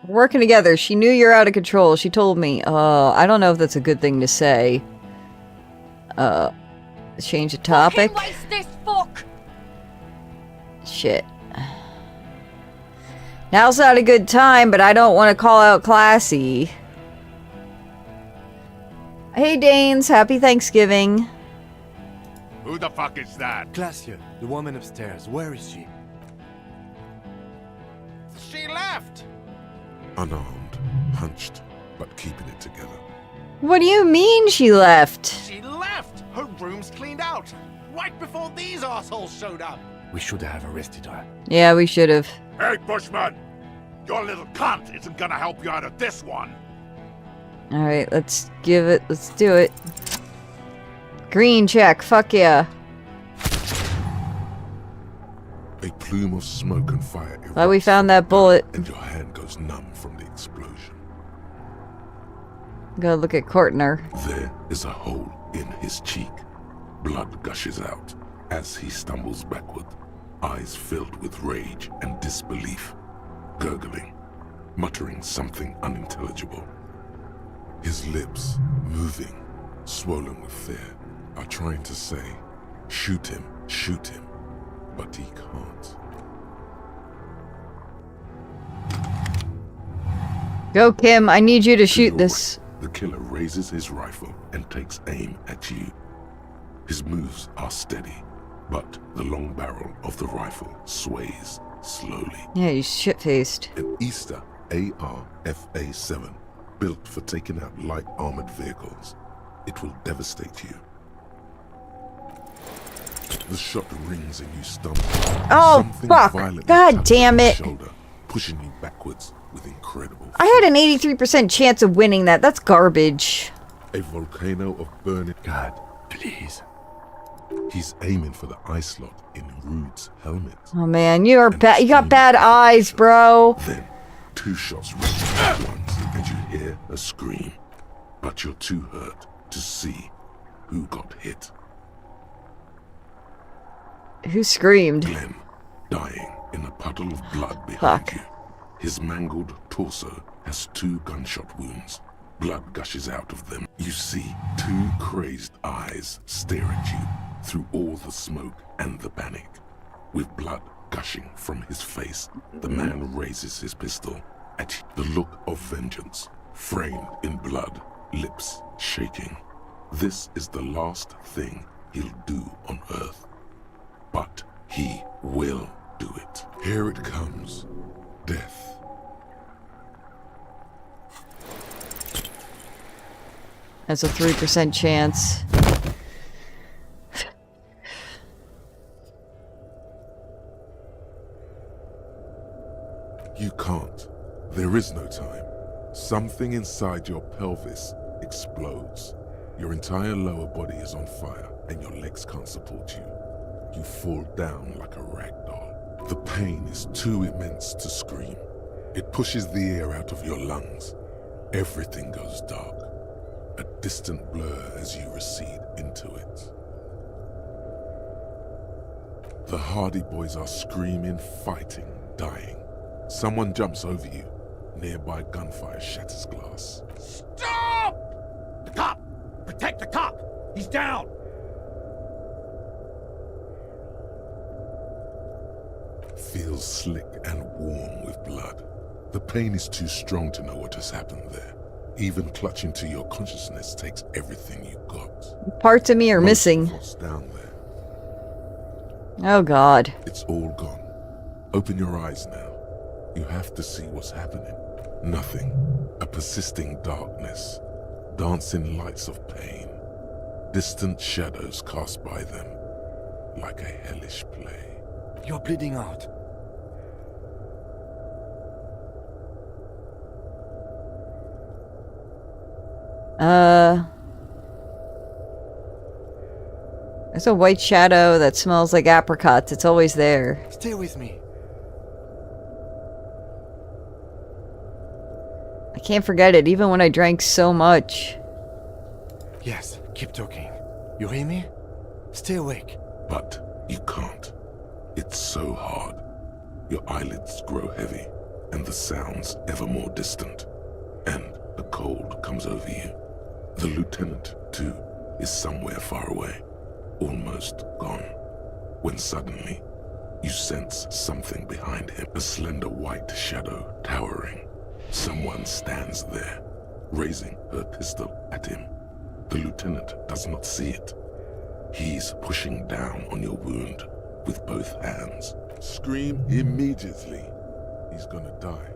We're working together. She knew you're out of control. She told me. I don't know if that's a good thing to say. Change the topic. Fucking waste this fuck! Shit. Now's not a good time, but I don't want to call out Classy. Hey, Danes. Happy Thanksgiving. Who the fuck is that? Glacia, the woman upstairs. Where is she? She left! Unarmed, hunched, but keeping it together. What do you mean she left? She left! Her room's cleaned out! Right before these assholes showed up! We should have arrested her. Yeah, we should have. Hey, Bushman! Your little cunt isn't gonna help you out of this one! Alright, let's do it. Green check, fuck yeah. A plume of smoke and fire erupts. Glad we found that bullet. And your hand goes numb from the explosion. Gotta look at Courtner. There is a hole in his cheek. Blood gushes out as he stumbles backward, eyes filled with rage and disbelief, gurgling, muttering something unintelligible. His lips, moving, swollen with fear, are trying to say, shoot him, but he can't. Go, Kim, I need you to shoot this. The killer raises his rifle and takes aim at you. His moves are steady, but the long barrel of the rifle sways slowly. Yeah, you shit-faced. An Easter AR-FA-7, built for taking out light armored vehicles. It will devastate you. The shot rings and you stumble. Oh, Something fuck. violently God taps damn your it. shoulder, pushing you backwards with incredible I had an 83% chance of winning that. That's garbage. a volcano of burning. God, please. He's aiming for the eye slot in Rude's helmet. Oh man, you got bad eyes, bro. Then, two shots ring at once, and you hear a scream. But you're too hurt to see who got hit. Who screamed? Glenn, dying in a puddle of blood behind Fuck. you. His mangled torso has 2 gunshot wounds. Blood gushes out of them. You see 2 crazed eyes stare at you through all the smoke and the panic. With blood gushing from his face, the man raises his pistol at you. The look of vengeance, framed in blood, lips shaking. This is the last thing he'll do on Earth. But he will do it. Here it comes. Death. That's a 3% chance. You can't. There is no time. Something inside your pelvis explodes. Your entire lower body is on fire, and your legs can't support you. You fall down like a rag doll. The pain is too immense to scream. It pushes the air out of your lungs. Everything goes dark. A distant blur as you recede into it. The Hardy Boys are screaming, fighting, dying. Someone jumps over you. Nearby gunfire shatters glass. Stop! The cop! Protect the cop! He's down! Feels slick and warm with blood. The pain is too strong to know what has happened there. Even clutching to your consciousness takes everything you got. Parts of me are Most missing. of what's down there. Oh god. It's all gone. Open your eyes now. You have to see what's happening. Nothing. A persisting darkness. Dancing lights of pain. Distant shadows cast by them. Like a hellish play. You're bleeding out. There's a white shadow that smells like apricots. It's always there. Stay with me. I can't forget it, even when I drank so much. Yes, keep talking. You hear me? Stay awake. But you can't. It's so hard. Your eyelids grow heavy, and the sounds ever more distant. And a cold comes over you. The lieutenant, too, is somewhere far away, almost gone, when suddenly you sense something behind him, a slender white shadow towering. Someone stands there, raising her pistol at him. The lieutenant does not see it. He's pushing down on your wound with both hands. Scream immediately. He's gonna die.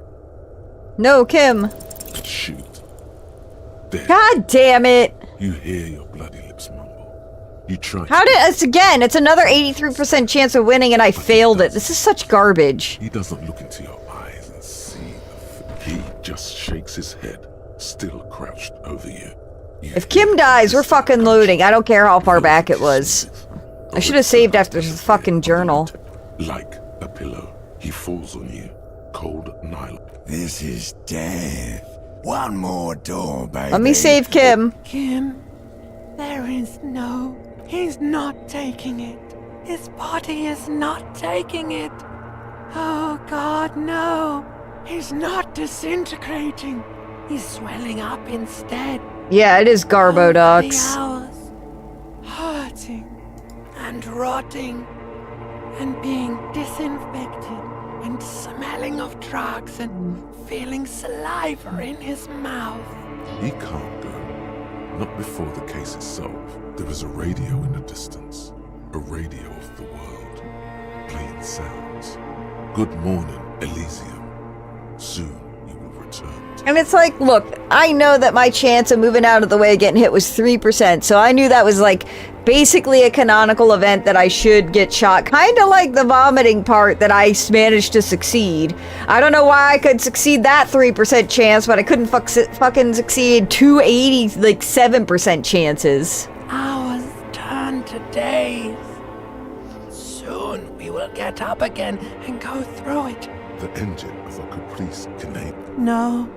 No, Kim. Shoot. Dead. God damn it. You hear your bloody lips mumble. You try. How did it's again? It's another 83% chance of winning, and I failed it. This is such garbage. He doesn't look into your eyes and see he just shakes his head, still crouched over you. If Kim dies, we're fucking loading. I don't care how far back it was. I should have saved after the fucking journal. Like a pillow, he falls on you, cold nylon. This is death. One more door, baby. Let me save Kim. Kim, there is no... He's not taking it. His body is not taking it. Oh God, no. He's not disintegrating. He's swelling up instead. Yeah, it is Garbo The Ducks. hours, hurting and rotting and being disinfected and smelling of drugs and feeling saliva in his mouth. He can't go. Not before the case is solved. There is a radio in the distance. A radio of the world. Playing sounds. Good morning, Elysium. Soon you will return. And it's like, look, I know that my chance of moving out of the way of getting hit was 3%, so I knew that was like basically a canonical event that I should get shot. Kind of like the vomiting part that I managed to succeed. I don't know why I could succeed that 3% chance, but I couldn't fucking succeed 280, like 7% chances. Hours turn to days. Soon we will get up again and go through it. The engine of a Caprice Canadian. No,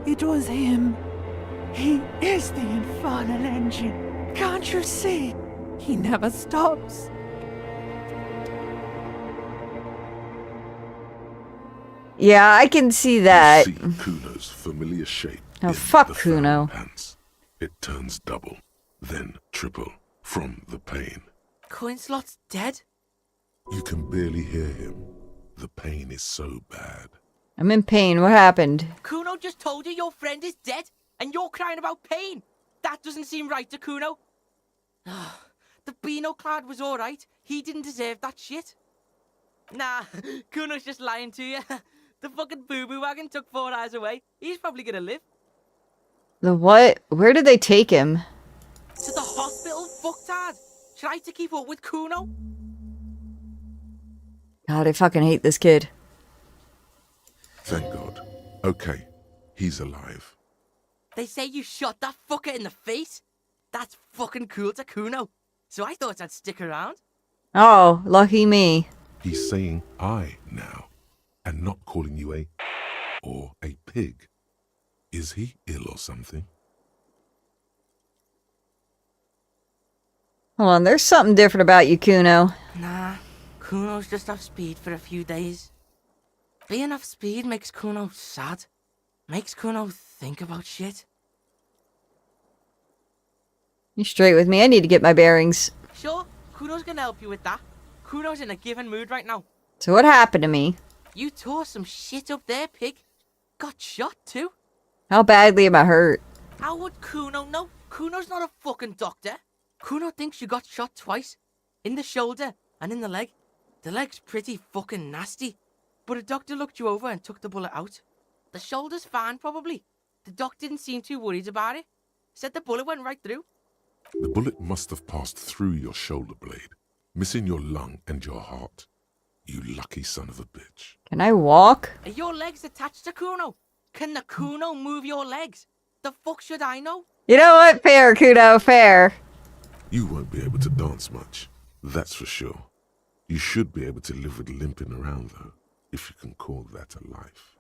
it was him. He is the infernal engine. Can't you see? He never stops. Yeah, I can see that. You see Kuno's familiar shape. Oh, in fuck the Kuno. pants. It turns double, then triple from the pain. Coinslot's dead? You can barely hear him. The pain is so bad. I'm in pain. What happened? Kuno just told you your friend is dead, and you're crying about pain. That doesn't seem right to Kuno. The Beano clad was alright. He didn't deserve that shit. Nah, Kuno's just lying to you. The fucking boo-boo wagon took 4 hours away. He's probably gonna live. The what? Where did they take him? To the hospital, fucktard. Try to keep up with Kuno. God, I fucking hate this kid. Thank God. Okay, he's alive. They say you shot that fucker in the face. That's fucking cool to Kuno. So I thought I'd stick around. Oh, lucky me. He's saying I now, and not calling you a or a pig. Is he ill or something? Hold on, there's something different about you, Kuno. Nah, Kuno's just off speed for a few days. Being off speed makes Kuno sad. Makes Kuno think about shit. You straight with me? I need to get my bearings. Sure, Kuno's gonna help you with that. Kuno's in a given mood right now. So what happened to me? You tore some shit up there, pig. Got shot too. How badly am I hurt? How would Kuno know? Kuno's not a fucking doctor. Kuno thinks you got shot twice. In the shoulder and in the leg. The leg's pretty fucking nasty. But a doctor looked you over and took the bullet out. The shoulder's fine, probably. The doc didn't seem too worried about it. Said the bullet went right through. The bullet must have passed through your shoulder blade, missing your lung and your heart. You lucky son of a bitch. Can I walk? Are your legs attached to Kuno? Can the Kuno move your legs? The fuck should I know? You know what? Fair, Kuno, fair. You won't be able to dance much, that's for sure. You should be able to live with limping around, though, if you can call that a life.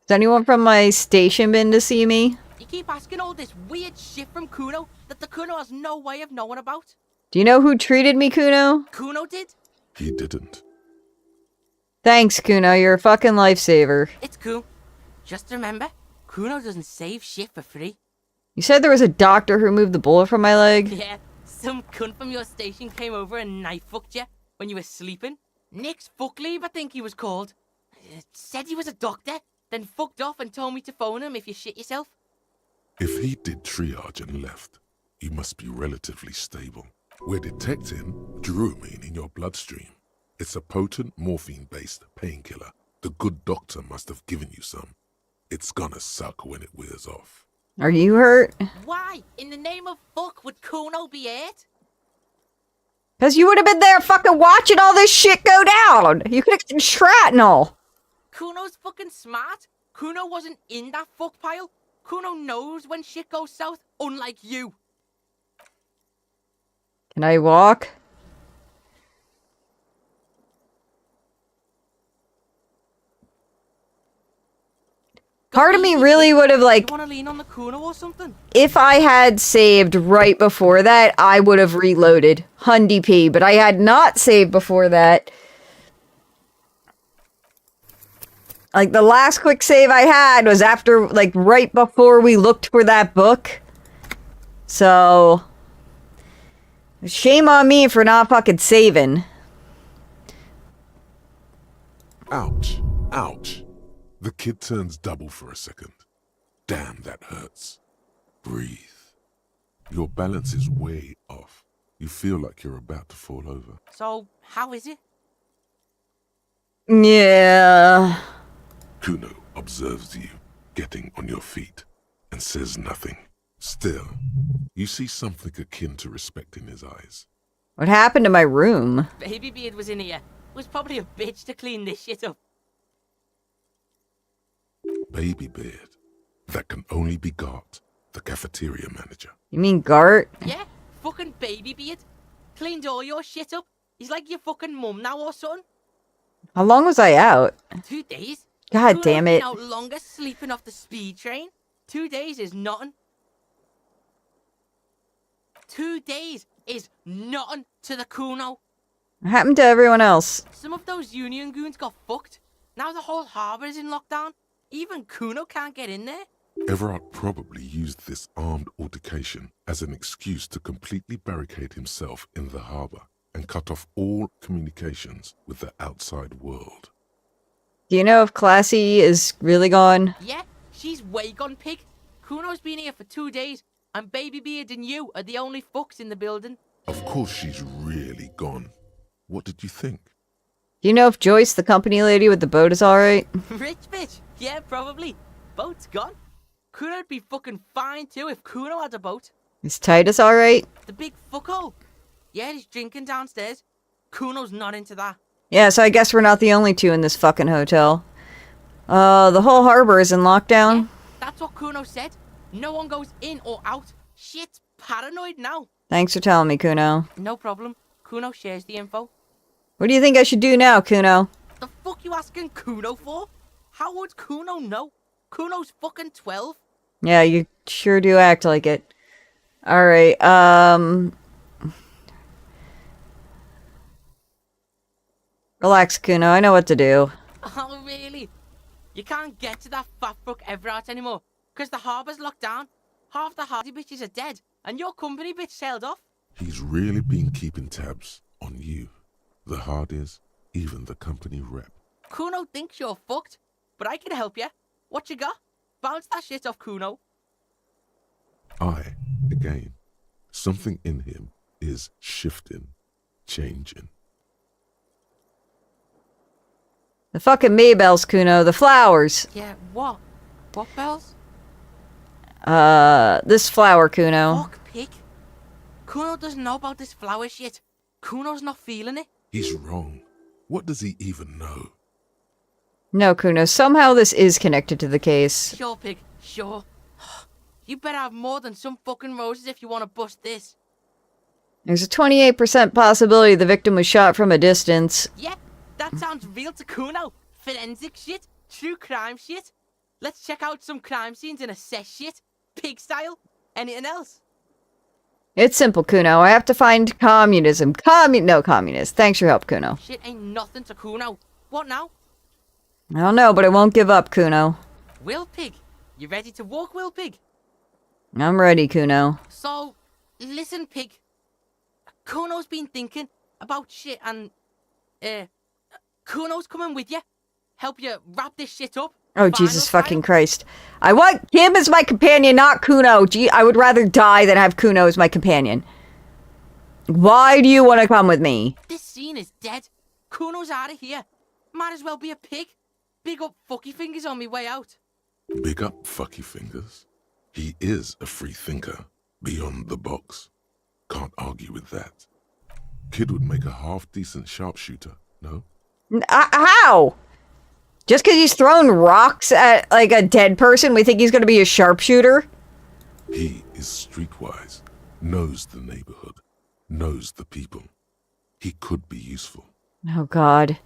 Has anyone from my station been to see me? You keep asking all this weird shit from Kuno that the Kuno has no way of knowing about. Do you know who treated me, Kuno? Kuno did? He didn't. Thanks, Kuno. You're a fucking lifesaver. It's cool. Just remember, Kuno doesn't save shit for free. You said there was a doctor who removed the bullet from my leg? Yeah, some cunt from your station came over and knife fucked you when you were sleeping. Nick's Fuckleave, I think he was called. Said he was a doctor, then fucked off and told me to phone him if you shit yourself. If he did triage and left, you must be relatively stable. We're detecting druamine in your bloodstream. It's a potent morphine-based painkiller. The good doctor must have given you some. It's gonna suck when it wears off. Are you hurt? Why, in the name of fuck, would Kuno be hurt? Because you would have been there fucking watching all this shit go down. You could have gotten shrapnel. Kuno's fucking smart. Kuno wasn't in that fuck pile. Kuno knows when shit goes south, unlike you. Can I walk? Part of me really would have, like, You wanna lean on the Kuno or something? if I had saved right before that, I would have reloaded. Hundy P, but I had not saved before that. Like, the last quick save I had was after, like, right before we looked for that book. So, shame on me for not fucking saving. Ouch. Ouch. The kid turns double for a second. Damn, that hurts. Breathe. Your balance is way off. You feel like you're about to fall over. So, how is it? Yeah. Kuno observes you, getting on your feet, and says nothing. Still, you see something akin to respect in his eyes. What happened to my room? Baby Beard was in here. Was probably a bitch to clean this shit up. Baby Beard. That can only be Gart, the cafeteria manager. You mean Gart? Yeah, fucking Baby Beard. Cleaned all your shit up. He's like your fucking mum now or something. How long was I out? 2 days. God Kuno's damn been it. out longer sleeping off the speed train. 2 days is nothing. 2 days is nothing to the Kuno. What happened to everyone else? Some of those Union goons got fucked. Now the whole harbour is in lockdown. Even Kuno can't get in there. Everard probably used this armed altercation as an excuse to completely barricade himself in the harbour and cut off all communications with the outside world. Do you know if Classy is really gone? Yeah, she's way gone pig. Kuno's been here for 2 days, and Baby Beard and you are the only fucks in the building. Of course she's really gone. What did you think? Do you know if Joyce, the company lady with the boat, is alright? Rich bitch. Yeah, probably. Boat's gone. Kuno'd be fucking fine too if Kuno had a boat. Is Titus alright? The big fuckhole. Yeah, he's drinking downstairs. Kuno's not into that. Yeah, so I guess we're not the only two in this fucking hotel. The whole harbor is in lockdown. Yeah, that's what Kuno said. No one goes in or out. Shit's paranoid now. Thanks for telling me, Kuno. No problem. Kuno shares the info. What do you think I should do now, Kuno? The fuck you asking Kuno for? How would Kuno know? Kuno's fucking 12. Yeah, you sure do act like it. Alright, relax, Kuno. I know what to do. Oh, really? You can't get to that fat fuck Everard anymore, because the harbour's locked down. Half the hardy bitches are dead, and your company bitch sailed off. He's really been keeping tabs on you, the Hardys, even the company rep. Kuno thinks you're fucked, but I can help you. What you got? Bounce that shit off Kuno. Again, something in him is shifting, changing. The fucking Maybells, Kuno. The flowers. Yeah, what? What bells? This flower, Kuno. Fuck, pig. Kuno doesn't know about this flower shit. Kuno's not feeling it. He's wrong. What does he even know? No, Kuno. Somehow this is connected to the case. Sure, pig. Sure. You better have more than some fucking roses if you want to bust this. There's a 28% possibility the victim was shot from a distance. Yeah, that sounds real to Kuno. Forensic shit, true crime shit. Let's check out some crime scenes and assess shit. Pig style. Anything else? It's simple, Kuno. I have to find communism. No, communist. Thanks for your help, Kuno. Shit ain't nothing to Kuno. What now? I don't know, but I won't give up, Kuno. Will Pig. You ready to walk, Will Pig? I'm ready, Kuno. So, listen, Pig. Kuno's been thinking about shit and, Kuno's coming with you. Help you wrap this shit up. Oh, Jesus fucking Christ. I want him as my companion, not Kuno. Gee, I would rather die than have Kuno as my companion. Why do you want to come with me? This scene is dead. Kuno's out of here. Might as well be a pig. Big up fucky fingers on me way out. Big up fucky fingers. He is a free thinker, beyond the box. Can't argue with that. Kid would make a half-decent sharpshooter, no? How? Just because he's throwing rocks at, like, a dead person, we think he's going to be a sharpshooter? He is streetwise, knows the neighborhood, knows the people. He could be useful. Oh, God.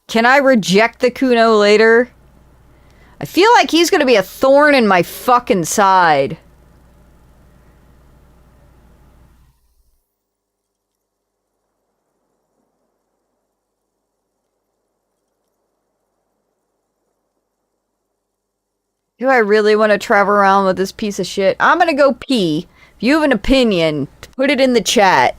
Can I reject the Kuno later? I feel like he's going to be a thorn in my fucking side. Do I really want to travel around with this piece of shit? I'm gonna go pee. If you have an opinion, put it in the chat.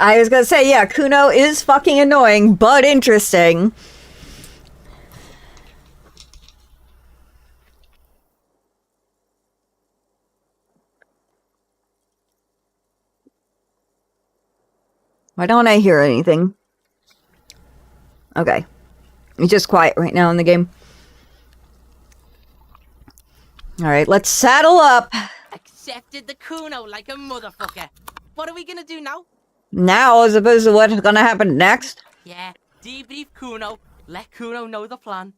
I was gonna say, yeah, Kuno is fucking annoying, but interesting. Why don't I hear anything? Okay. It's just quiet right now in the game. Alright, let's saddle up. Accepted the Kuno like a motherfucker. What are we gonna do now? Now, as opposed to what's gonna happen next? Yeah, debrief Kuno. Let Kuno know the plan.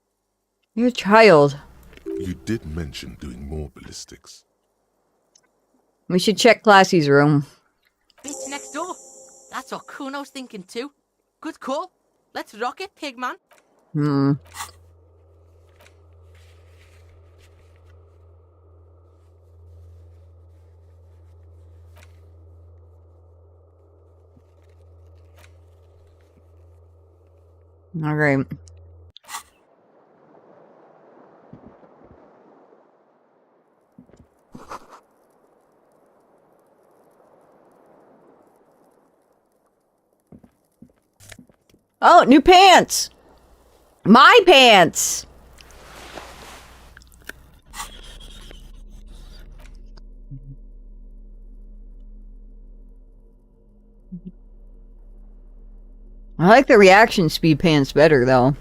You're a child. You did mention doing more ballistics. We should check Classy's room. Bitch next door. That's what Kuno's thinking too. Good call. Let's rock it, pigman. Alright. Oh, new pants! My pants! I like the reaction speed pants better, though.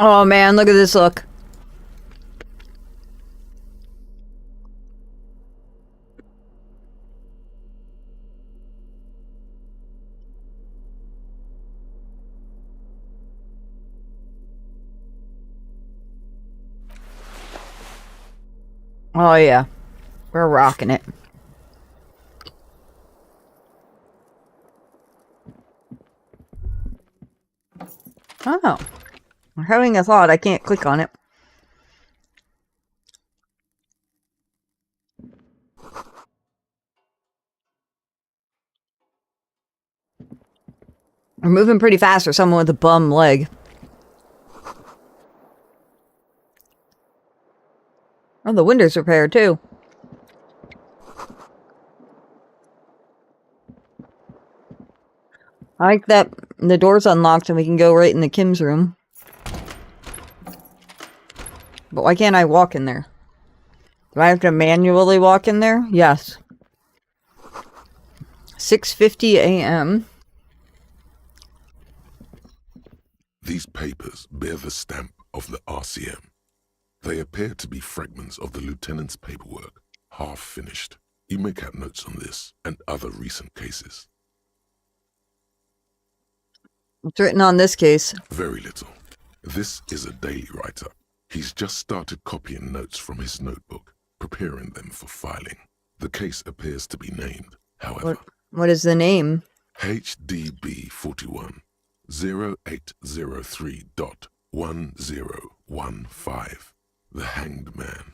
Oh man, look at this look. Oh yeah, we're rocking it. Oh, I'm having a thought. I can't click on it. We're moving pretty fast for someone with a bum leg. Oh, the window's repaired too. I like that the door's unlocked and we can go right into Kim's room. But why can't I walk in there? Do I have to manually walk in there? Yes. 6:50 a.m. These papers bear the stamp of the RCM. They appear to be fragments of the lieutenant's paperwork, half finished. You make out notes on this and other recent cases. What's written on this case? Very little. This is a daily write-up. He's just started copying notes from his notebook, preparing them for filing. The case appears to be named, however. What is the name? HDB 41 0803.1015. The Hanged Man.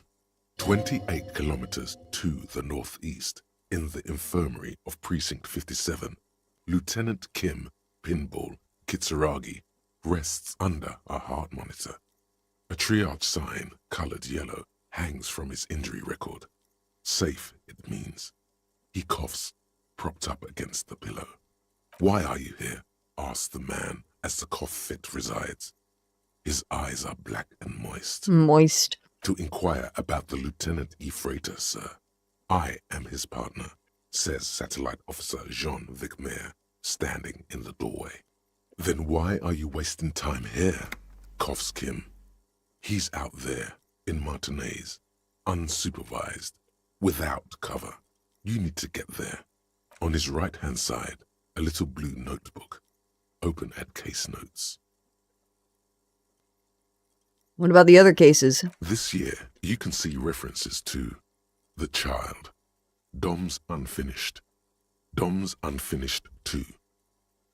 28 kilometers to the northeast, in the infirmary of Precinct 57, Lieutenant Kim Pinball Kitsuragi rests under a heart monitor. A triage sign, colored yellow, hangs from his injury record. Safe, it means. He coughs, propped up against the pillow. "Why are you here?" asks the man as the cough fit resides. His eyes are black and moist. Moist. "To inquire about the Lieutenant E. Freighter, sir. I am his partner," says Satellite Officer Jean Vicmer, standing in the doorway. "Then why are you wasting time here?" coughs Kim. "He's out there, in Martinez, unsupervised, without cover. You need to get there." On his right-hand side, a little blue notebook, open at case notes. What about the other cases? This year, you can see references to The Child, Dom's Unfinished 2,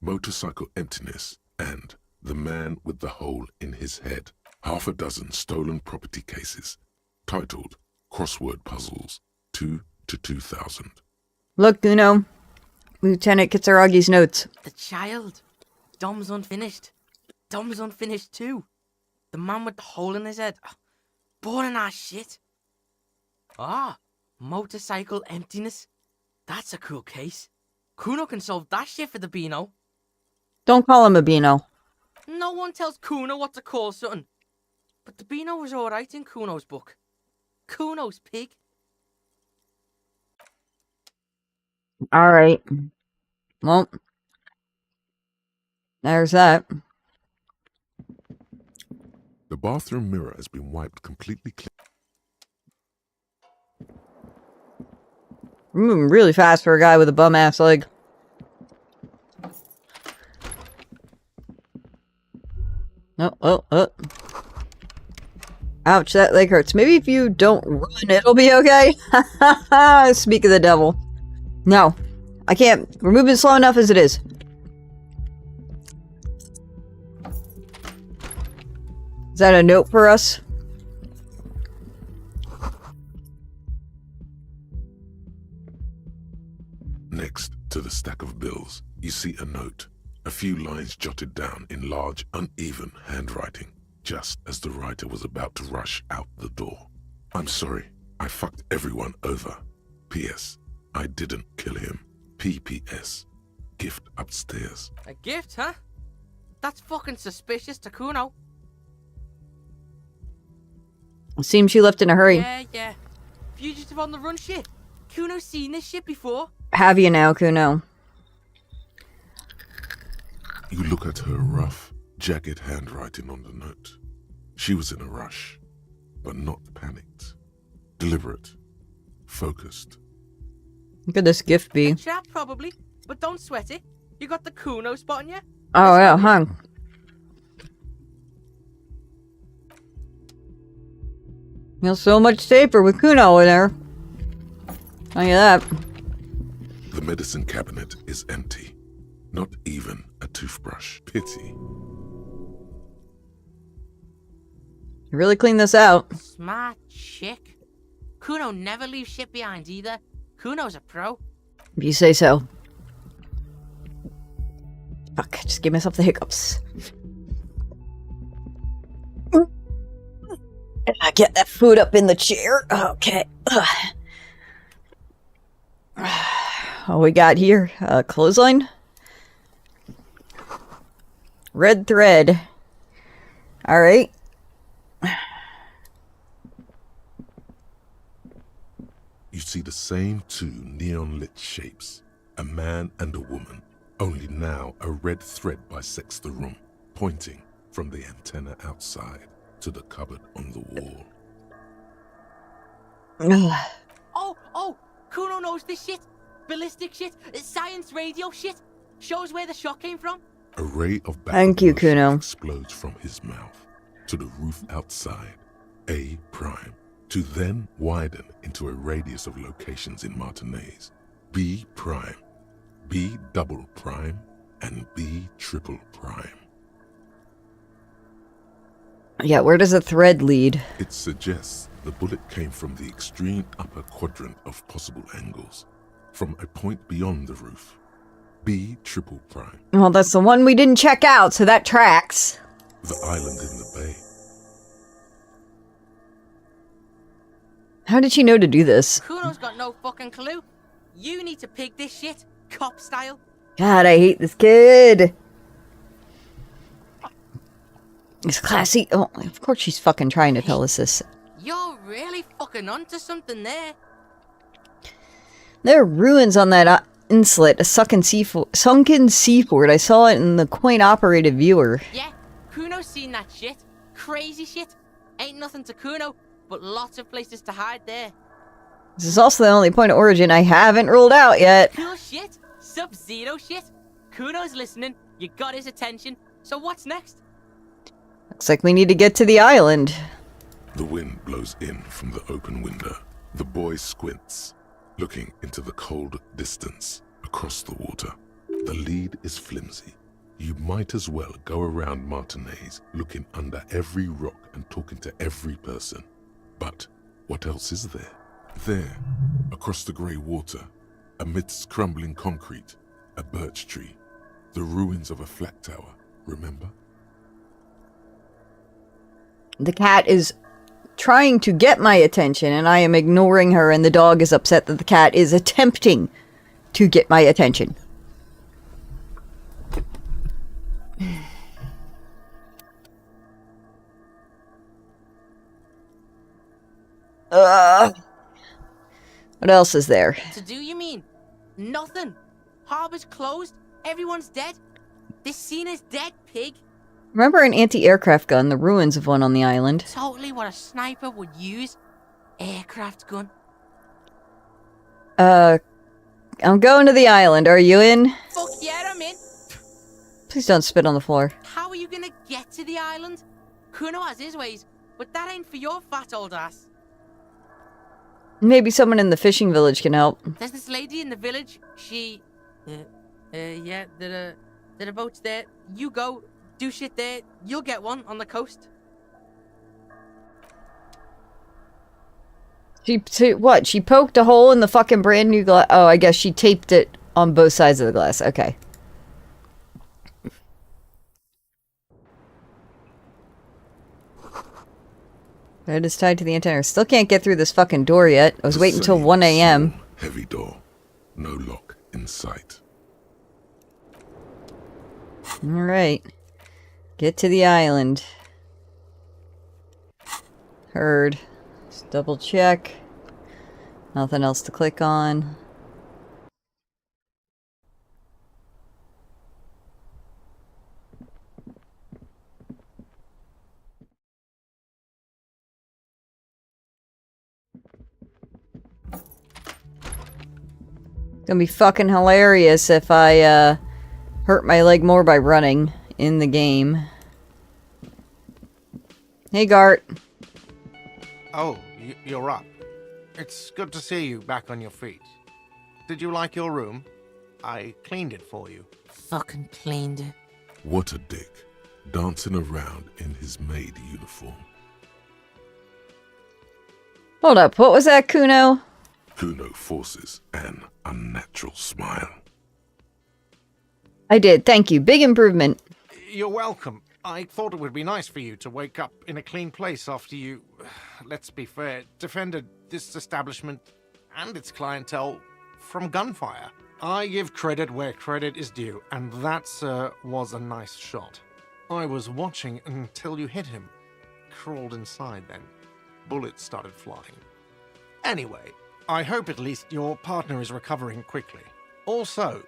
Motorcycle Emptiness, and The Man with the Hole in His Head. Half a dozen stolen property cases, titled Crossword Puzzles 2 to 2,000. Look, Kuno. Lieutenant Kitsuragi's notes. The child. Dom's unfinished. Dom's unfinished too. The man with the hole in his head. Boring ass shit. Motorcycle emptiness. That's a cool case. Kuno can solve that shit for the Beano. Don't call him a Beano. No one tells Kuno what to call something. But the Beano was alright in Kuno's book. Kuno's pig. Alright. Well, there's that. The bathroom mirror has been wiped completely clean. We're moving really fast for a guy with a bum-ass leg. Oh. Ouch, that leg hurts. Maybe if you don't run, it'll be okay. Speak of the devil. No, I can't. We're moving slow enough as it is. Is that a note for us? Next to the stack of bills, you see a note. A few lines jotted down in large, uneven handwriting, just as the writer was about to rush out the door. I'm sorry, I fucked everyone over. P.S. I didn't kill him. P.P.S. Gift upstairs. A gift, huh? That's fucking suspicious to Kuno. Seems she left in a hurry. Yeah. Fugitive on the run shit. Kuno's seen this shit before. Have you now, Kuno? You look at her rough, jagged handwriting on the note. She was in a rush, but not panicked. Deliberate. Focused. What could this gift be? A chap, probably. But don't sweat it. You got the Kuno spot on you. Oh, yeah, huh? Feels so much safer with Kuno in there. Tell you that. The medicine cabinet is empty. Not even a toothbrush. Pity. You really clean this out. Smart chick. Kuno never leaves shit behind either. Kuno's a pro. If you say so. Fuck, just give myself the hiccups. I get that food up in the chair. Okay. What we got here? Clothesline? Red thread. Alright. You see the same two neon-lit shapes. A man and a woman. Only now a red thread bisects the room, pointing from the antenna outside to the cupboard on the wall. Oh, Kuno knows this shit. Ballistic shit. Science radio shit. Shows where the shot came from. A ray of Thank you, Kuno. explodes from his mouth to the roof outside, A prime, to then widen into a radius of locations in Martinez, B prime, B double prime, and B triple prime. Yeah, where does the thread lead? It suggests the bullet came from the extreme upper quadrant of possible angles, from a point beyond the roof, B triple prime. Well, that's the one we didn't check out, so that tracks. The island in the bay. How did she know to do this? Kuno's got no fucking clue. You need to pig this shit, cop style. God, I hate this kid. It's classy. Oh, of course she's fucking trying to tell us this. You're really fucking onto something there. There are ruins on that insulet, a sunken seaport. I saw it in the coin-operated viewer. Yeah, Kuno's seen that shit. Crazy shit. Ain't nothing to Kuno, but lots of places to hide there. This is also the only point of origin I haven't ruled out yet. Cool shit. Sub-Zero shit. Kuno's listening. You got his attention. So what's next? Looks like we need to get to the island. The wind blows in from the open window. The boy squints, looking into the cold distance across the water. The lead is flimsy. You might as well go around Martinez, looking under every rock and talking to every person. But what else is there? There, Across the grey water, amidst crumbling concrete, a birch tree. The ruins of a flat tower, remember? The cat is trying to get my attention, and I am ignoring her, and the dog is upset that the cat is attempting to get my attention. What else is there? To do, you mean? Nothing. Harbor's closed. Everyone's dead. This scene is dead, pig. Remember an anti-aircraft gun, the ruins of one on the island. Totally what a sniper would use. Aircraft gun. I'm going to the island. Are you in? Fuck yeah, I'm in. Please don't spit on the floor. How are you gonna get to the island? Kuno has his ways, but that ain't for your fat old ass. Maybe someone in the fishing village can help. There's this lady in the village. She... yeah, there are boats there. You go, do shit there. You'll get one on the coast. What? She poked a hole in the fucking brand new glass. Oh, I guess she taped it on both sides of the glass. Okay. It is tied to the antenna. Still can't get through this fucking door yet. I was waiting until 1 a.m. Heavy door. No lock in sight. Alright. Get to the island. Heard. Just double check. Nothing else to click on. It's gonna be fucking hilarious if I, hurt my leg more by running in the game. Hey, Gart. Oh, you're up. It's good to see you back on your feet. Did you like your room? I cleaned it for you. Fucking cleaned it. What a dick. Dancing around in his maid uniform. Hold up, what was that, Kuno? Kuno forces an unnatural smile. I did, thank you. Big improvement. You're welcome. I thought it would be nice for you to wake up in a clean place after you, let's be fair, defended this establishment and its clientele from gunfire. I give credit where credit is due, and that, sir, was a nice shot. I was watching until you hit him. Crawled inside then. Bullets started flying. Anyway, I hope at least your partner is recovering quickly. Also,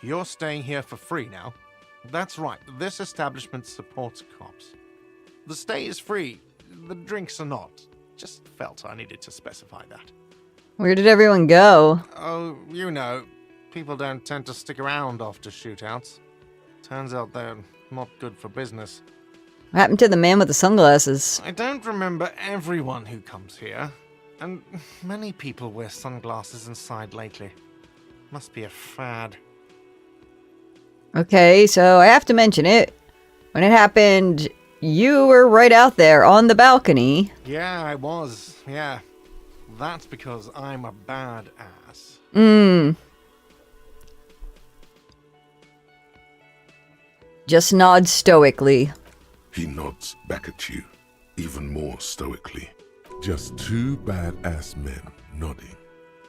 you're staying here for free now. That's right, this establishment supports cops. The stay is free, the drinks are not. Just felt I needed to specify that. Where did everyone go? Oh, you know, people don't tend to stick around after shootouts. Turns out they're not good for business. What happened to the man with the sunglasses? I don't remember everyone who comes here, and many people wear sunglasses inside lately. Must be a fad. Okay, so I have to mention it. When it happened, you were right out there on the balcony. Yeah, I was. Yeah. That's because I'm a badass. Just nod stoically. He nods back at you, even more stoically. Just two badass men nodding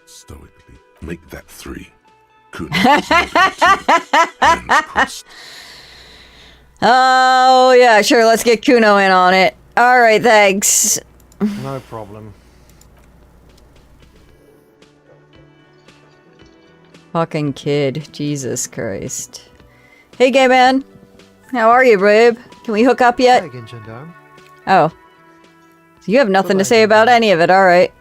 stoically. Make that three. Kuno is nodding too, hands crossed. Oh, yeah, sure, let's get Kuno in on it. Alright, thanks. No problem. Fucking kid. Jesus Christ. Hey, gay man. How are you, babe? Can we hook up yet? Oh. So you have nothing to say about any of it, alright.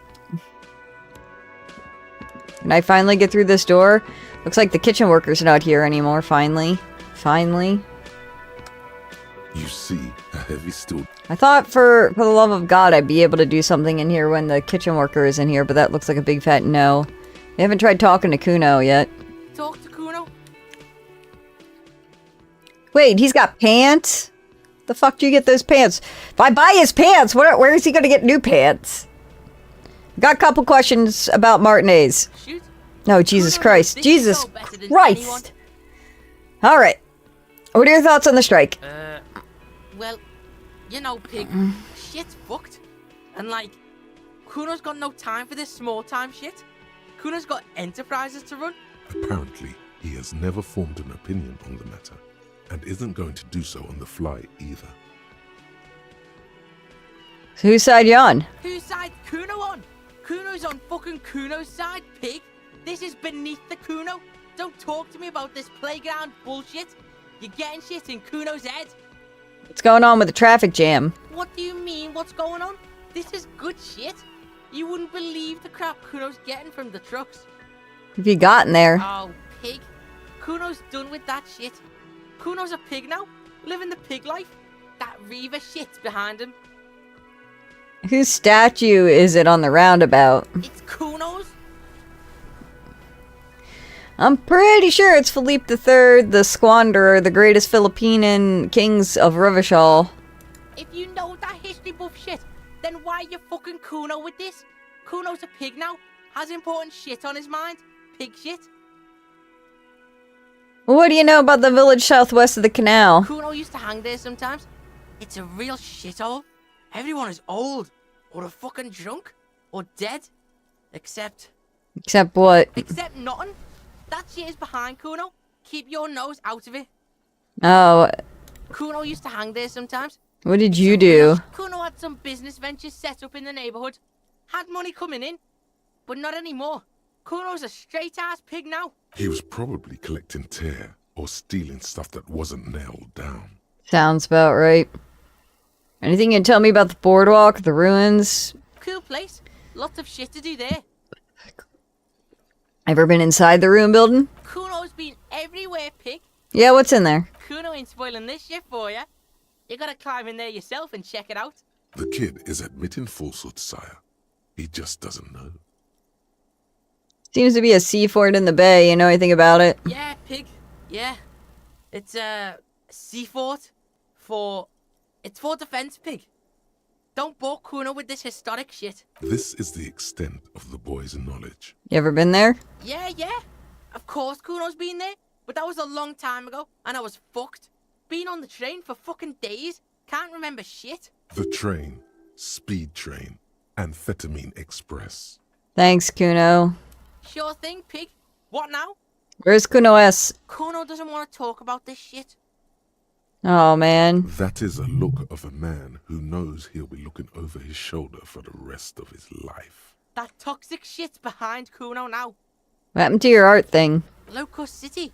Can I finally get through this door? Looks like the kitchen worker's not here anymore, finally. Finally. You see a heavy steel. I thought for the love of God I'd be able to do something in here when the kitchen worker is in here, but that looks like a big fat no. They haven't tried talking to Kuno yet. Talk to Kuno? Wait, he's got pants? The fuck do you get those pants? If I buy his pants, where is he gonna get new pants? Got a couple questions about Martinez. Shoot. No, Jesus Kuno Christ. knows this Jesus show better than Christ. Alright. What are your thoughts on the strike? Well, you know, Pig, shit's fucked. And like, Kuno's got no time for this small time shit. Kuno's got enterprises to run. Apparently, he has never formed an opinion on the matter, and isn't going to do so on the fly either. So whose side you on? Whose side Kuno on? Kuno's on fucking Kuno's side, Pig. This is beneath the Kuno. Don't talk to me about this playground bullshit. You're getting shit in Kuno's head. What's going on with the traffic jam? What do you mean, what's going on? This is good shit. You wouldn't believe the crap Kuno's getting from the trucks. Have you gotten there? Oh, Pig. Kuno's done with that shit. Kuno's a pig now, living the pig life. That Reaver shit's behind him. Whose statue is it on the roundabout? It's Kuno's. I'm pretty sure it's Philippe III, the Squanderer, the greatest Philippine kings of Rivashal. If you know that history buff shit, then why you fucking Kuno with this? Kuno's a pig now, has important shit on his mind. Pig shit. What do you know about the village southwest of the canal? Kuno used to hang there sometimes. It's a real shithole. Everyone is old, or a fucking drunk, or dead. Except what? Except nothing. That shit is behind Kuno. Keep your nose out of it. Oh. Kuno used to hang there sometimes. What did you do? Kuno had some business ventures set up in the neighborhood. Had money coming in, but not anymore. Kuno's a straight-ass pig now. He was probably collecting tear or stealing stuff that wasn't nailed down. Sounds about right. Anything you can tell me about the boardwalk, the ruins? Cool place. Lots of shit to do there. Ever been inside the ruin building? Kuno's been everywhere, Pig. Yeah, what's in there? Kuno ain't spoiling this shit for you. You gotta climb in there yourself and check it out. The kid is admitting falsehood, sire. He just doesn't know. Seems to be a sea fort in the bay. You know anything about it? Yeah, Pig. Yeah. It's a sea fort for... It's for defense, Pig. Don't bore Kuno with this historic shit. This is the extent of the boy's knowledge. You ever been there? Yeah. Of course Kuno's been there. But that was a long time ago, and I was fucked. Been on the train for fucking days. Can't remember shit. The train, speed train, amphetamine express. Thanks, Kuno. Sure thing, Pig. What now? Where's Kuno S? Kuno doesn't want to talk about this shit. Oh, man. That is a look of a man who knows he'll be looking over his shoulder for the rest of his life. That toxic shit's behind Kuno now. What happened to your art thing? Locust City.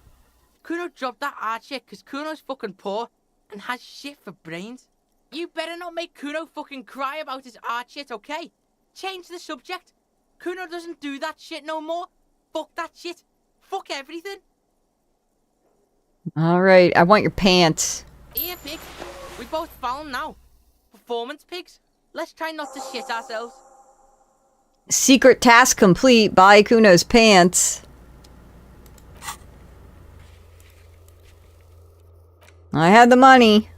Kuno dropped that art shit because Kuno's fucking poor and has shit for brains. You better not make Kuno fucking cry about his art shit, okay? Change the subject. Kuno doesn't do that shit no more. Fuck that shit. Fuck everything. Alright, I want your pants. Here, Pig. We both found now. Performance pigs. Let's try not to shit ourselves. Secret task complete. Buy Kuno's pants. I had the money.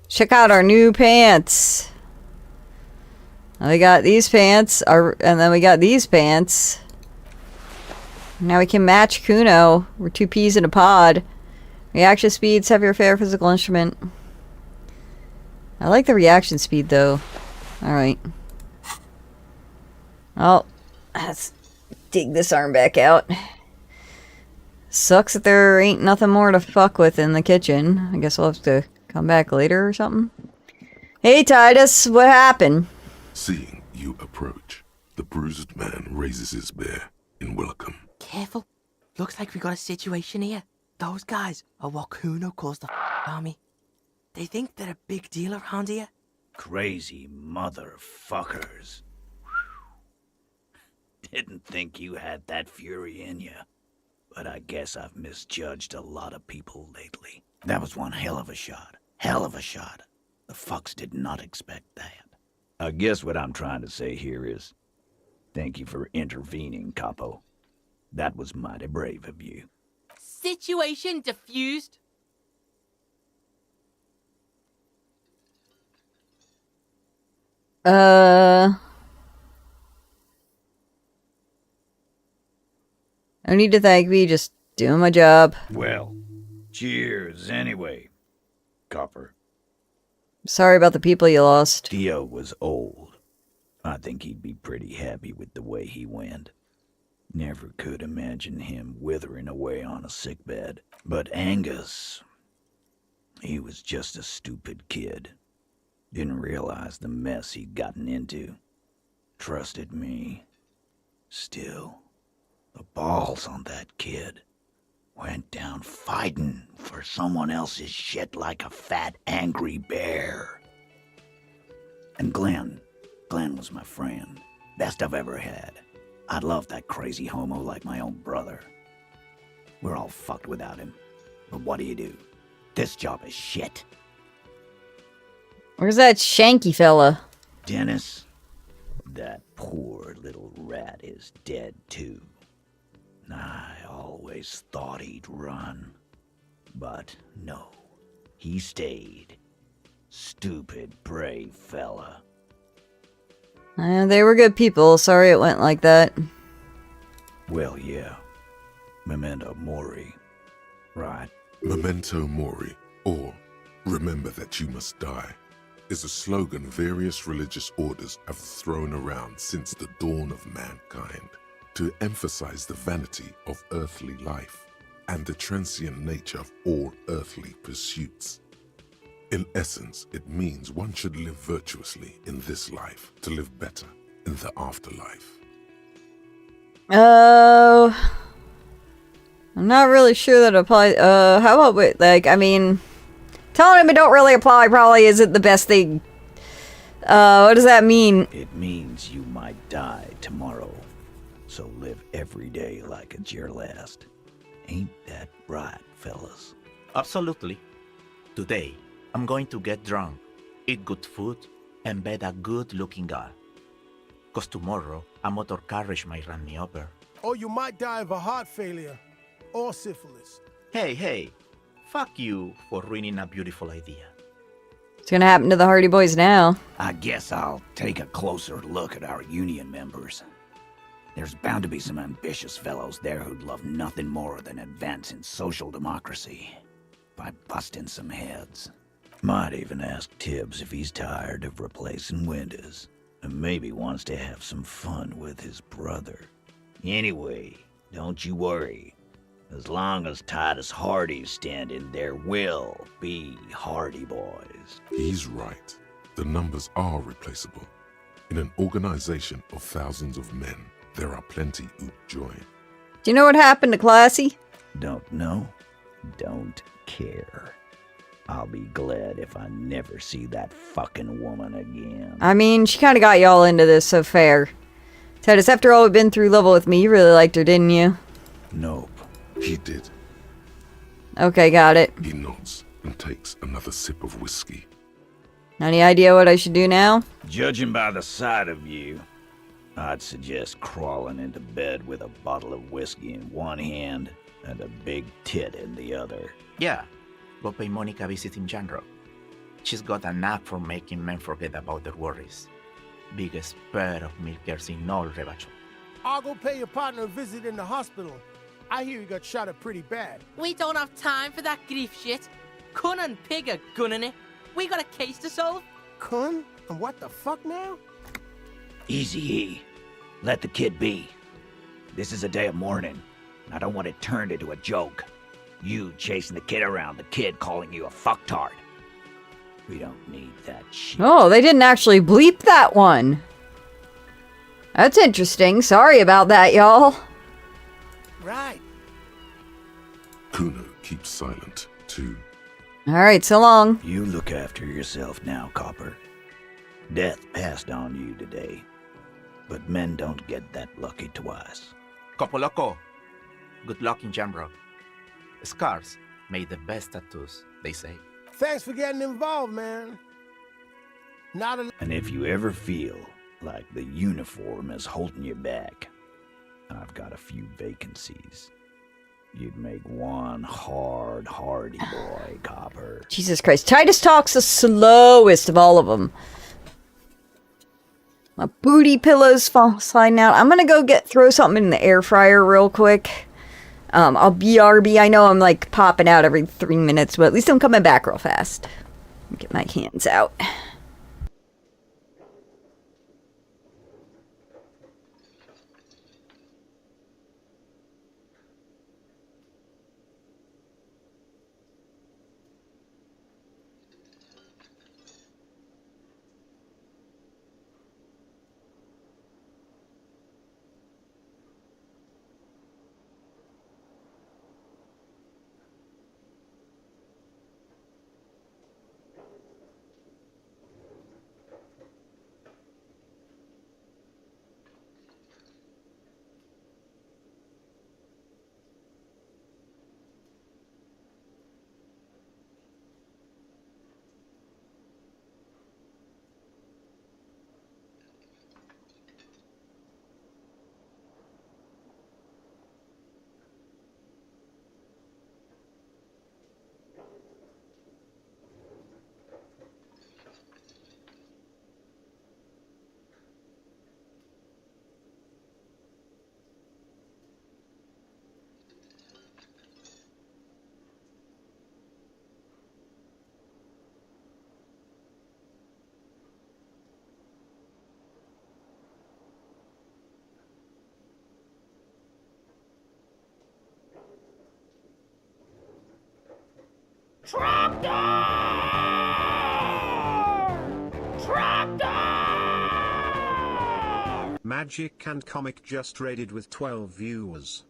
Check out our new pants. We got these pants, and then we got these pants. Now we can match Kuno. We're two peas in a pod. Reaction speeds, heavier fair physical instrument. I like the reaction speed though. Alright. Oh, let's dig this arm back out. Sucks that there ain't nothing more to fuck with in the kitchen. I guess we'll have to come back later or something. Hey Titus, what happened? Seeing you approach, the bruised man raises his bear in welcome. Careful. Looks like we got a situation here. Those guys are what Kuno calls the army. They think they're a big deal around here. Crazy motherfuckers. Didn't think you had that fury in you. But I guess I've misjudged a lot of people lately. That was one hell of a shot. Hell of a shot. The fucks did not expect that. I guess what I'm trying to say here is, thank you for intervening, Capo. That was mighty brave of you. Situation diffused. No need to thank me, just doing my job. Well, cheers anyway, Copper. Sorry about the people you lost. Theo was old. I think he'd be pretty happy with the way he went. Never could imagine him withering away on a sickbed. But Angus, he was just a stupid kid. Didn't realize the mess he'd gotten into. Trusted me. Still, the balls on that kid. Went down fighting for someone else's shit like a fat, angry bear. And Glenn was my friend. Best I've ever had. I'd love that crazy homo like my own brother. We're all fucked without him. But what do? This job is shit. Where's that Shanky fella? Dennis, that poor little rat is dead too. I always thought he'd run. But no, he stayed. Stupid, brave fella. They were good people. Sorry it went like that. Well, yeah. Memento Mori. Right. Memento Mori, or remember that you must die, is a slogan various religious orders have thrown around since the dawn of mankind to emphasize the vanity of earthly life and the transient nature of all earthly pursuits. In essence, it means one should live virtuously in this life to live better in the afterlife. I'm not really sure that applies. How about with, like, I mean, telling him it don't really apply probably isn't the best thing. What does that mean? It means you might die tomorrow. So live every day like it's your last. Ain't that right, fellas? Absolutely. Today, I'm going to get drunk, eat good food, and bed a good-looking girl. 'Cause tomorrow, a motor carriage might run me over. Or you might die of a heart failure. Or syphilis. Hey, fuck you for ruining a beautiful idea. It's gonna happen to the Hardy Boys now. I guess I'll take a closer look at our union members. There's bound to be some ambitious fellows there who'd love nothing more than advancing social democracy by busting some heads. Might even ask Tibbs if he's tired of replacing windows, and maybe wants to have some fun with his brother. Anyway, don't you worry. As long as Titus Hardy's standing, there will be Hardy Boys. He's right. The numbers are replaceable. In an organization of thousands of men, there are plenty who join. Do you know what happened to Classy? Don't know. Don't care. I'll be glad if I never see that fucking woman again. I mean, she kind of got y'all into this, so fair. Titus, after all we've been through level with me, you really liked her, didn't you? Nope. He did. Okay, got it. He nods and takes another sip of whiskey. Any idea what I should do now? Judging by the sight of you, I'd suggest crawling into bed with a bottle of whiskey in one hand and a big tit in the other. Yeah, go pay Monica a visit in Janrock. She's got a knack for making men forget about their worries. Biggest pair of milkers in all Rebacho. I'll go pay your partner a visit in the hospital. I hear he got shot up pretty bad. We don't have time for that grief shit. Kun and Pig are gunning it. We got a case to solve. Kun? And what the fuck now? Easy. Let the kid be. This is a day of mourning. I don't want it turned into a joke. You chasing the kid around, the kid calling you a fucktard. We don't need that shit. Oh, they didn't actually bleep that one. That's interesting. Sorry about that, y'all. Right. Kuno keeps silent, too. Alright, so long. You look after yourself now, Copper. Death passed on you today. But men don't get that lucky twice. Copoloco, good luck in Jamrock. Scars made the best tattoos, they say. Thanks for getting involved, man. Not a... And if you ever feel like the uniform is holding you back, I've got a few vacancies. You'd make one hardy boy, Copper. Jesus Christ. Titus talks the slowest of all of them. My booty pillow's sliding out. I'm gonna go throw something in the air fryer real quick. I'll BRB. I know I'm like popping out every 3 minutes, but at least I'm coming back real fast. Get my hands out. Magic and Comic just raided with 12 viewers.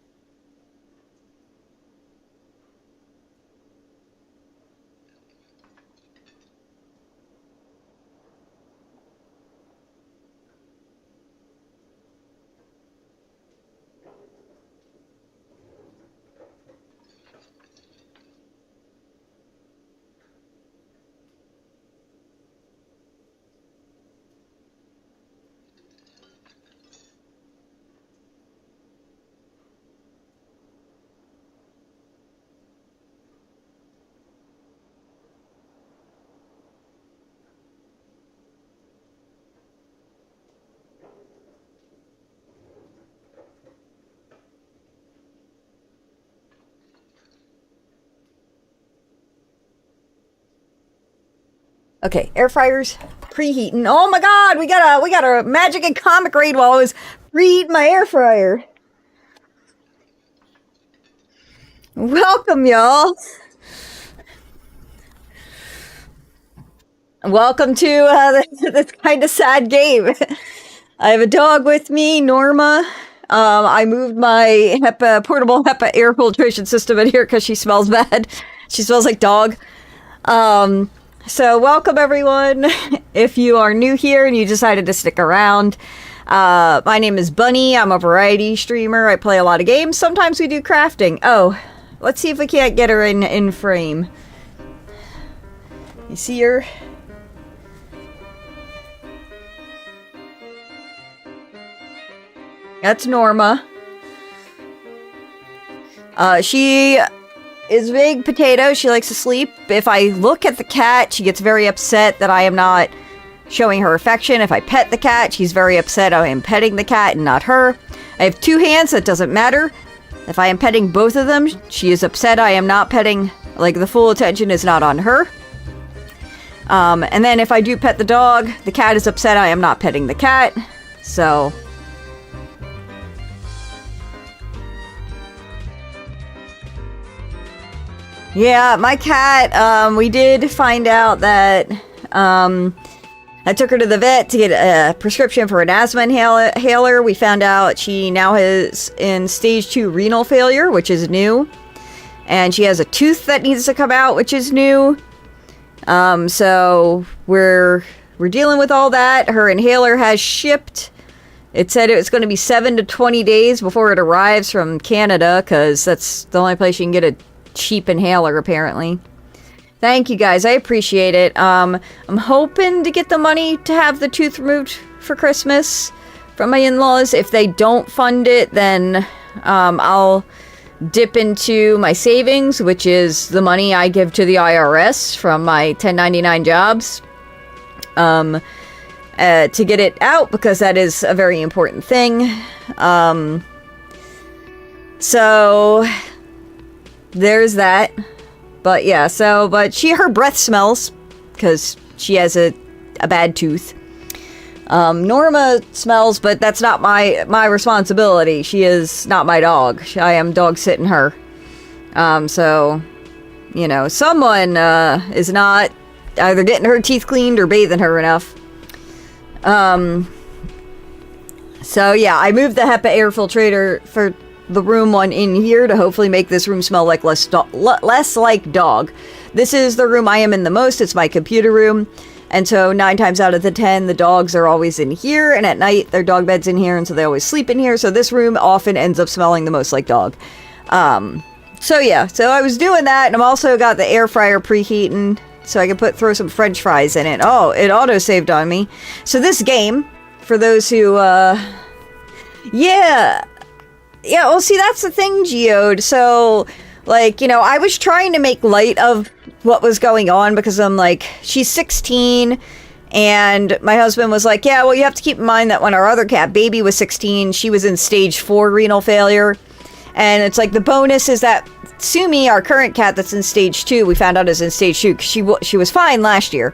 Okay, air fryer's preheating. Oh my god, we got a magic and comic raid while I was preheating my air fryer. Welcome, y'all. Welcome to this kind of sad game. I have a dog with me, Norma. I moved my portable HEPA air filtration system in here because she smells bad. She smells like dog. So welcome everyone. If you are new here and you decided to stick around, my name is Bunny. I'm a variety streamer. I play a lot of games. Sometimes we do crafting. Oh, let's see if we can't get her in frame. You see her? That's Norma. She is big potato. She likes to sleep. If I look at the cat, she gets very upset that I am not showing her affection. If I pet the cat, she's very upset I am petting the cat and not her. I have two hands. That doesn't matter. If I am petting both of them, she is upset I am not petting. Like, the full attention is not on her. And then if I do pet the dog, the cat is upset I am not petting the cat. So... yeah, my cat, we did find out that, I took her to the vet to get a prescription for an asthma inhaler. We found out she now is in stage 2 renal failure, which is new. And she has a tooth that needs to come out, which is new. So we're dealing with all that. Her inhaler has shipped. It said it was going to be 7 to 20 days before it arrives from Canada, because that's the only place you can get a cheap inhaler, apparently. Thank you guys, I appreciate it. I'm hoping to get the money to have the tooth removed for Christmas from my in-laws. If they don't fund it, then I'll dip into my savings, which is the money I give to the IRS from my 1099 jobs, to get it out, because that is a very important thing. So there's that. But yeah, so, but her breath smells, because she has a bad tooth. Norma smells, but that's not my responsibility. She is not my dog. I am dog sitting her. So, you know, someone, is not either getting her teeth cleaned or bathing her enough. So yeah, I moved the HEPA air filtrator for the room one in here to hopefully make this room smell like less like dog. This is the room I am in the most. It's my computer room. And so 9 times out of the 10, the dogs are always in here. And at night, their dog bed's in here. And so they always sleep in here. So this room often ends up smelling the most like dog. So yeah, so I was doing that. And I'm also got the air fryer preheating so I can throw some french fries in it. Oh, it auto-saved on me. So this game, for those who, yeah, well, see, that's the thing, Geode. So, like, you know, I was trying to make light of what was going on because I'm like, she's 16, and my husband was like, yeah, well, you have to keep in mind that when our other cat, Baby, was 16, she was in stage 4 renal failure. And it's like, the bonus is that Sumi, our current cat that's in stage 2, we found out is in stage 2 because she was fine last year.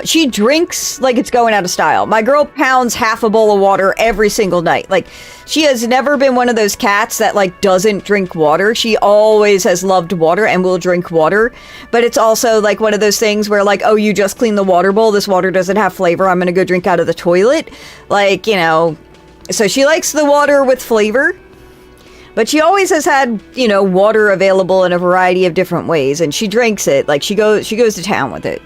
She drinks like it's going out of style. My girl pounds half a bowl of water every single night. Like, she has never been one of those cats that, like, doesn't drink water. She always has loved water and will drink water. But it's also, like, one of those things where, like, oh, you just cleaned the water bowl. This water doesn't have flavor. I'm gonna go drink out of the toilet. Like, you know, so she likes the water with flavor. But she always has had, you know, water available in a variety of different ways. And she drinks it. Like, she goes to town with it.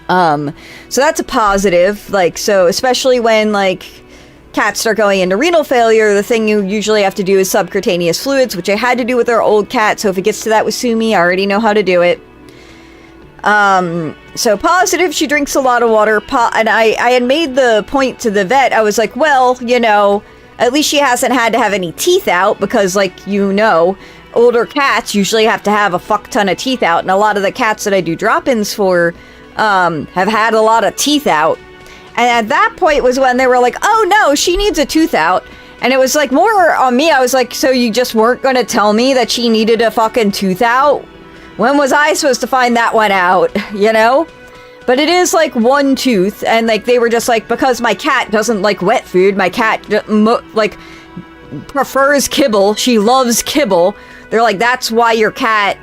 So that's a positive, like, so especially when, like, cats start going into renal failure, the thing you usually have to do is subcutaneous fluids, which I had to do with our old cat, so if it gets to that with Sumi, I already know how to do it. So positive, she drinks a lot of water, and I had made the point to the vet, I was like, well, you know, at least she hasn't had to have any teeth out, because, like, you know, older cats usually have to have a fuck ton of teeth out, and a lot of the cats that I do drop-ins for, have had a lot of teeth out. And at that point was when they were like, oh no, she needs a tooth out. And it was like more on me. I was like, so you just weren't going to tell me that she needed a fucking tooth out? When was I supposed to find that one out, you know? But it is like one tooth. And like, they were just like, because my cat doesn't like wet food. My cat like prefers kibble. She loves kibble. They're like, that's why your cat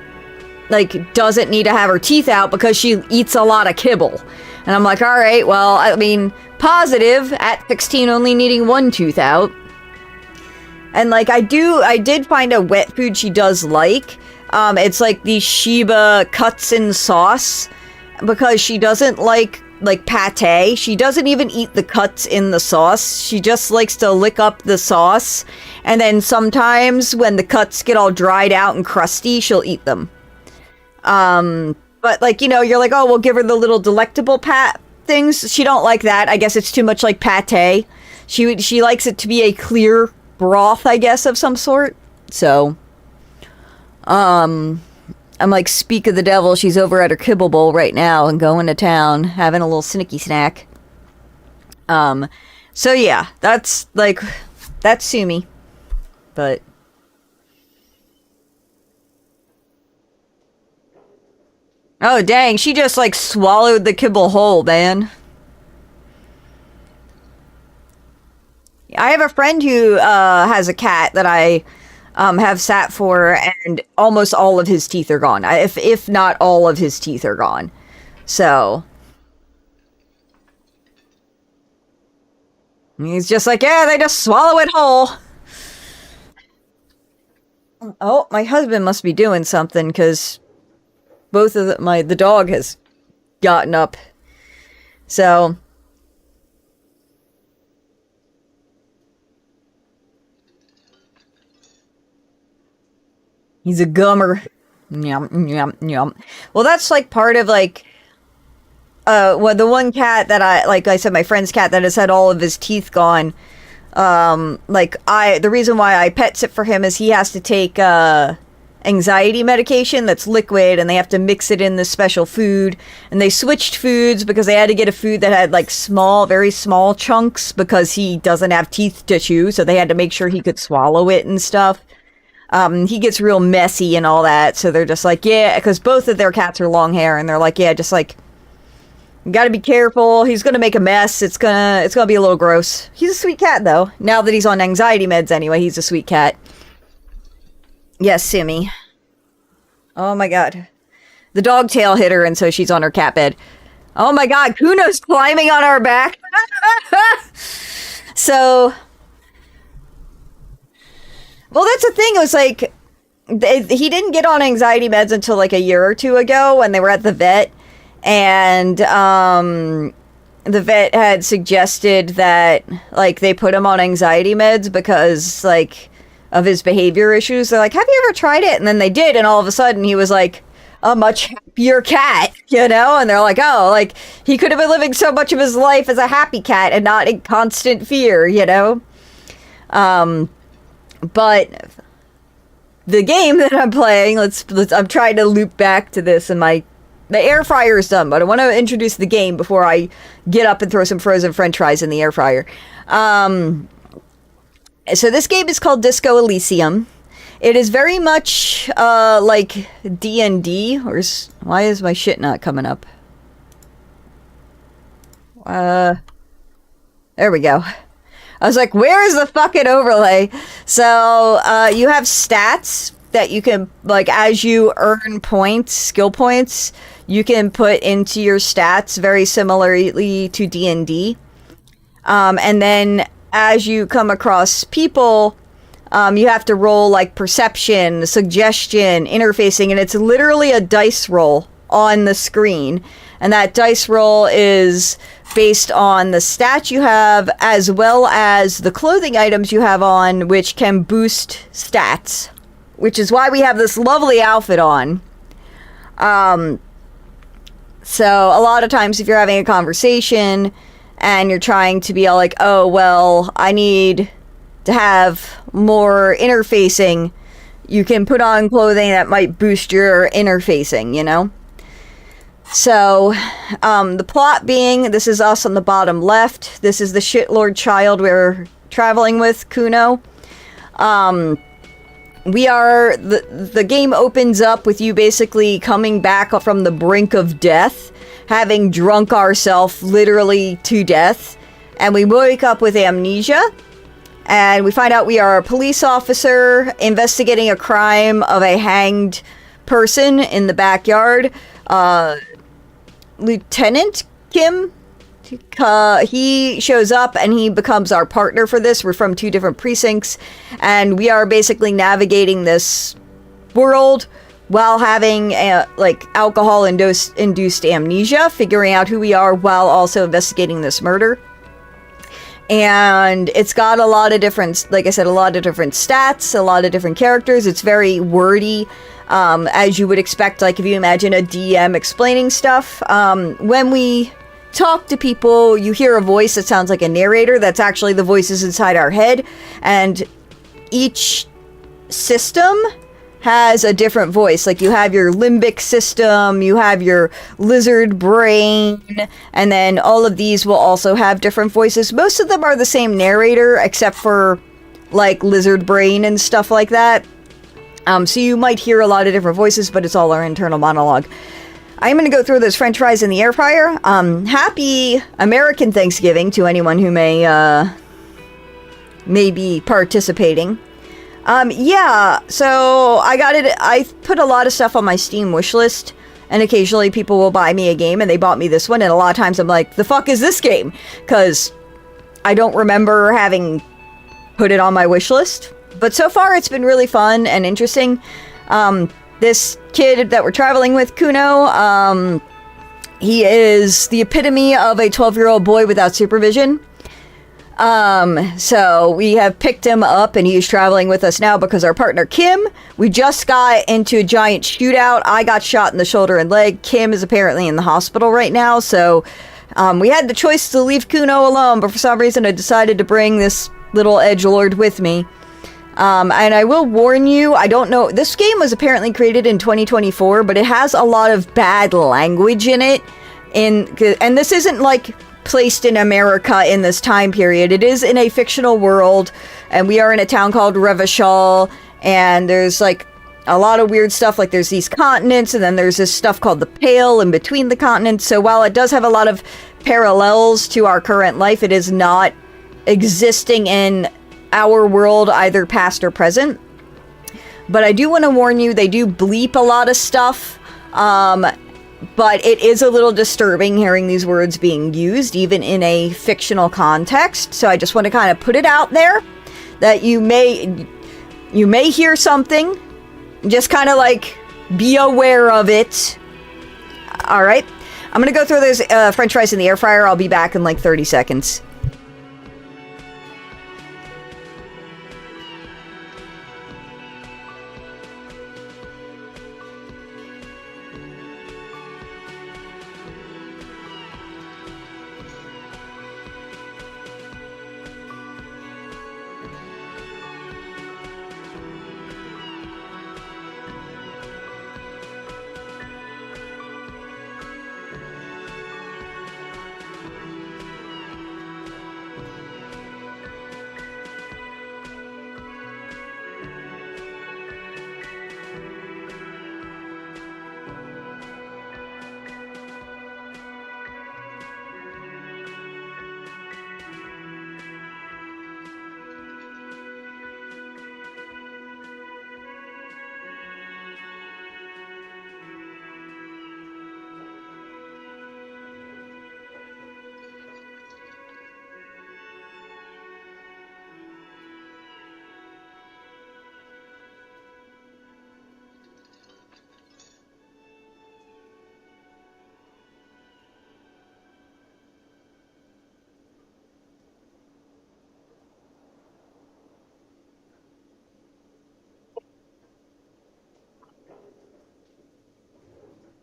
like doesn't need to have her teeth out, because she eats a lot of kibble. And I'm like, all right, well, I mean, positive at 16 only needing one tooth out. And like, I did find a wet food she does like. It's like the Shiba cuts in sauce, because she doesn't like pate. She doesn't even eat the cuts in the sauce. She just likes to lick up the sauce. And then sometimes when the cuts get all dried out and crusty, she'll eat them. But like, you know, you're like, oh, we'll give her the little delectable pat things. She don't like that. I guess it's too much like pate. She likes it to be a clear broth, I guess, of some sort. So, I'm like, speak of the devil, she's over at her kibble bowl right now and going to town, having a little snicky snack. So yeah, that's Sumi. But oh, dang, she just, like, swallowed the kibble whole, man. I have a friend who has a cat that I have sat for, and almost all of his teeth are gone. If not all of his teeth are gone. So he's just like, yeah, they just swallow it whole. Oh, my husband must be doing something, because both of the dog has gotten up. So he's a gummer. Yum, yum, yum. Well, that's like part of like well, the one cat that I said, my friend's cat that has had all of his teeth gone. The reason why I pet sit for him is he has to take anxiety medication that's liquid, and they have to mix it in this special food, and they switched foods because they had to get a food that had like very small chunks, because he doesn't have teeth to chew, so they had to make sure he could swallow it and stuff. He gets real messy and all that, so they're just like, yeah, because both of their cats are long hair, and they're like, yeah, just like, you gotta be careful. He's gonna make a mess. It's gonna be a little gross. He's a sweet cat, though. Now that he's on anxiety meds anyway, he's a sweet cat. Yes, Simmy. Oh my god. The dog tail hit her, and so she's on her cat bed. Oh my god, Kuno's climbing on our back. So, well, that's the thing. It was like, he didn't get on anxiety meds until like a year or two ago when they were at the vet. And the vet had suggested that, like, they put him on anxiety meds because, like, of his behavior issues. They're like, have you ever tried it? And then they did, and all of a sudden he was like a much happier cat, you know? And they're like, oh, like, he could have been living so much of his life as a happy cat and not in constant fear, you know? But the game that I'm playing, I'm trying to loop back to this, and the air fryer is done, but I want to introduce the game before I get up and throw some frozen french fries in the air fryer. So this game is called Disco Elysium. It is very much like DND, why is my shit not coming up? There we go. I was like, where is the fucking overlay? So you have stats that you can, like, as you earn points, skill points, you can put into your stats very similarly to D&D. And then as you come across people, you have to roll, like, perception, suggestion, interfacing, and it's literally a dice roll on the screen. And that dice roll is based on the stats you have as well as the clothing items you have on, which can boost stats. Which is why we have this lovely outfit on. So a lot of times if you're having a conversation and you're trying to be all like, oh, well, I need to have more interfacing, you can put on clothing that might boost your interfacing, you know? So, the plot being, this is us on the bottom left. This is the shitlord child we're traveling with, Kuno. The game opens up with you basically coming back from the brink of death, having drunk ourselves literally to death, and we wake up with amnesia, and we find out we are a police officer investigating a crime of a hanged person in the backyard. Lieutenant Kim, he shows up and he becomes our partner for this. We're from 2 different precincts, and we are basically navigating this world while having alcohol-induced amnesia, figuring out who we are while also investigating this murder. And it's got a lot of different, like I said, a lot of different stats, a lot of different characters. It's very wordy, as you would expect, like if you imagine a DM explaining stuff. When we talk to people, you hear a voice that sounds like a narrator. That's actually the voices inside our head. And each system has a different voice. Like you have your limbic system, you have your lizard brain, and then all of these will also have different voices. Most of them are the same narrator, except for like lizard brain and stuff like that. So you might hear a lot of different voices, but it's all our internal monologue. I'm going to go through those french fries in the air fryer. Happy American Thanksgiving to anyone who may be participating. Yeah, so I put a lot of stuff on my Steam wishlist, and occasionally people will buy me a game, and they bought me this one, and a lot of times I'm like, the fuck is this game? Because I don't remember having put it on my wishlist. But so far it's been really fun and interesting. This kid that we're traveling with, Kuno, he is the epitome of a 12-year-old boy without supervision. So we have picked him up and he's traveling with us now because our partner Kim, we just got into a giant shootout. I got shot in the shoulder and leg. Kim is apparently in the hospital right now. So, we had the choice to leave Kuno alone, but for some reason I decided to bring this little edgelord with me. And I will warn you, I don't know, this game was apparently created in 2024, but it has a lot of bad language in it. And this isn't like placed in America in this time period. It is in a fictional world, and we are in a town called Revachol, And there's like a lot of weird stuff, like there's these continents, and then there's this stuff called the Pale in between the continents. So while it does have a lot of parallels to our current life, it is not existing in our world, either past or present. But I do want to warn you, they do bleep a lot of stuff. But it is a little disturbing hearing these words being used, even in a fictional context. So I just want to kind of put it out there that you may hear something. Just kind of like be aware of it. All right. I'm going to go throw those French fries in the air fryer. I'll be back in like 30 seconds.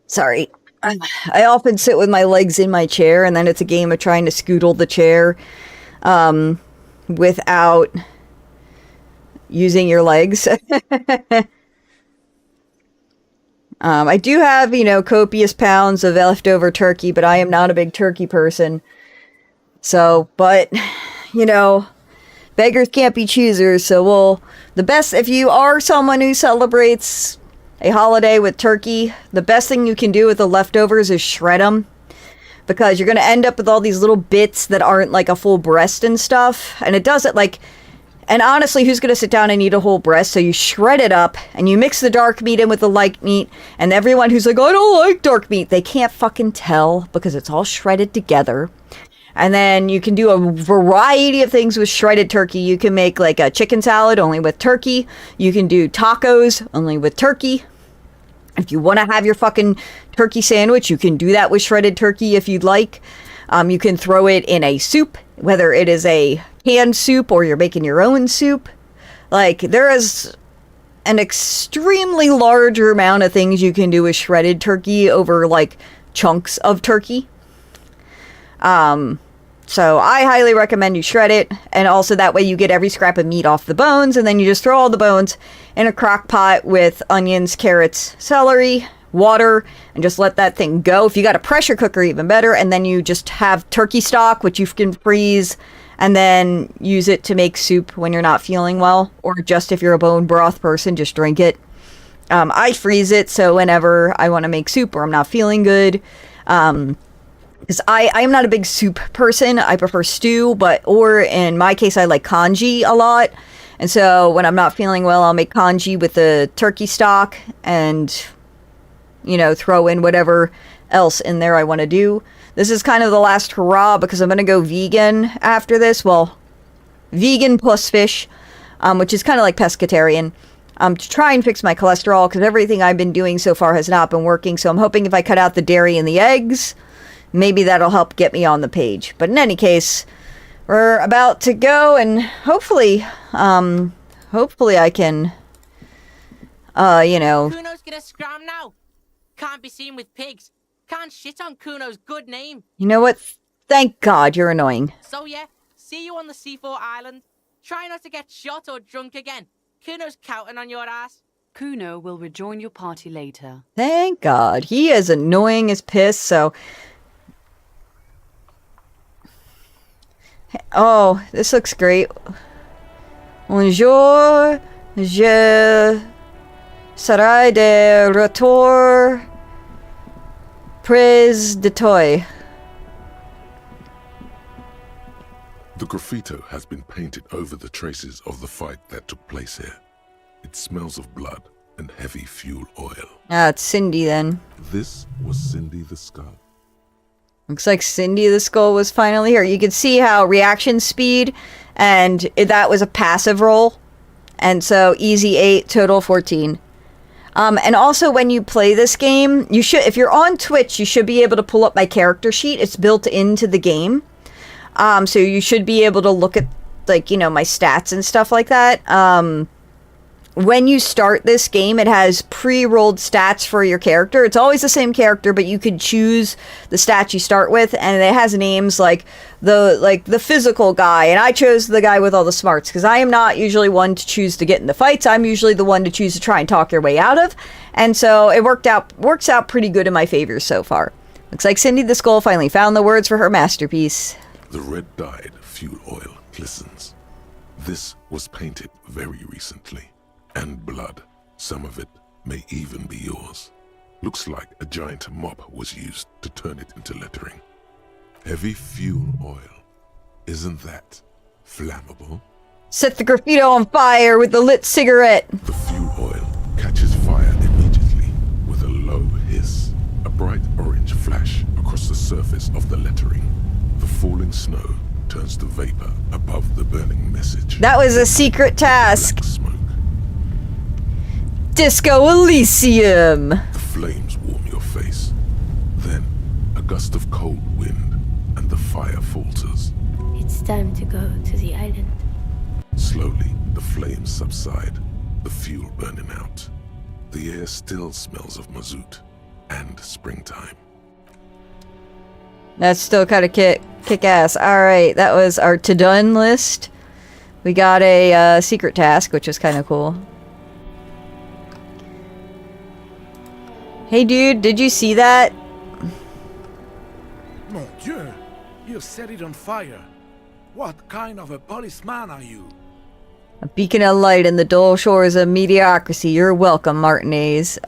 Sorry. I often sit with my legs in my chair, and then it's a game of trying to scoodle the chair without using your legs. I do have, copious pounds of leftover turkey, but I am not a big turkey person. So, but, beggars can't be choosers, so if you are someone who celebrates a holiday with turkey, the best thing you can do with the leftovers is shred them, because you're going to end up with all these little bits that aren't like a full breast and stuff, and it does it like, and honestly, who's going to sit down and eat a whole breast? So you shred it up, and you mix the dark meat in with the light meat, and everyone who's like, I don't like dark meat, they can't fucking tell, because it's all shredded together. And then you can do a variety of things with shredded turkey. You can make like a chicken salad only with turkey. You can do tacos only with turkey. If you want to have your fucking turkey sandwich, you can do that with shredded turkey if you'd like. You can throw it in a soup, whether it is a canned soup or you're making your own soup. Like, there is an extremely larger amount of things you can do with shredded turkey over, like, chunks of turkey. So I highly recommend you shred it, and also that way you get every scrap of meat off the bones, and then you just throw all the bones in a crock pot with onions, carrots, celery, water, and just let that thing go. If you got a pressure cooker, even better, and then you just have turkey stock, which you can freeze, and then use it to make soup when you're not feeling well, or just if you're a bone broth person, just drink it. I freeze it, so whenever I want to make soup or I'm not feeling good, because I'm not a big soup person. I prefer stew, or in my case, I like congee a lot. And so when I'm not feeling well, I'll make congee with the turkey stock and, throw in whatever else in there I want to do. This is kind of the last hurrah because I'm going to go vegan after this. Well, vegan plus fish, which is kind of like pescatarian. To try and fix my cholesterol, because everything I've been doing so far has not been working. So I'm hoping if I cut out the dairy and the eggs, maybe that'll help get me on the page. But in any case, we're about to go, and hopefully I can, Kuno's gonna scram now. Can't be seen with pigs. Can't shit on Kuno's good name. You know what? Thank God you're annoying. So yeah, see you on the C4 island. Try not to get shot or drunk again. Kuno's counting on your ass. Kuno will rejoin your party later. Thank God. He is annoying as piss, so... Oh, this looks great. Bonjour, Je serai de retour prise de toy. The graffito has been painted over the traces of the fight that took place here. It smells of blood and heavy fuel oil. Ah, it's Cindy then. This was Cindy the Skull. Looks like Cindy the Skull was finally here. You can see how reaction speed, and that was a passive roll. And so easy 8, total 14. And also when you play this game, you should, if you're on Twitch, you should be able to pull up my character sheet. It's built into the game. So you should be able to look at, like, you know, my stats and stuff like that. When you start this game, it has pre-rolled stats for your character. It's always the same character, but you could choose the stats you start with, and it has names like the physical guy, and I chose the guy with all the smarts, because I am not usually one to choose to get into fights. I'm usually the one to choose to try and talk your way out of, and so it works out pretty good in my favor so far. Looks like Cindy the Skull finally found the words for her masterpiece. The red-dyed fuel oil glistens. This was painted very recently. And blood. Some of it may even be yours. Looks like a giant mop was used to turn it into lettering. Heavy fuel oil. Isn't that flammable? Set the graffito on fire with the lit cigarette. The fuel oil catches fire immediately with a low hiss. A bright orange flash across the surface of the lettering. The falling snow turns to vapor above the burning message. That was a secret task. Black smoke. Disco Elysium! The flames warm your face. Then, a gust of cold wind, and the fire falters. It's time to go to the island. Slowly, the flames subside, the fuel burning out. The air still smells of mazout and springtime. That's still kind of kick-ass. Alright, that was our to-done list. We got a secret task, which was kind of cool. Hey dude, did you see that? Mon Dieu! You set it on fire. What kind of a policeman are you? A beacon of light in the dull shores of mediocrity. You're welcome, Martinez.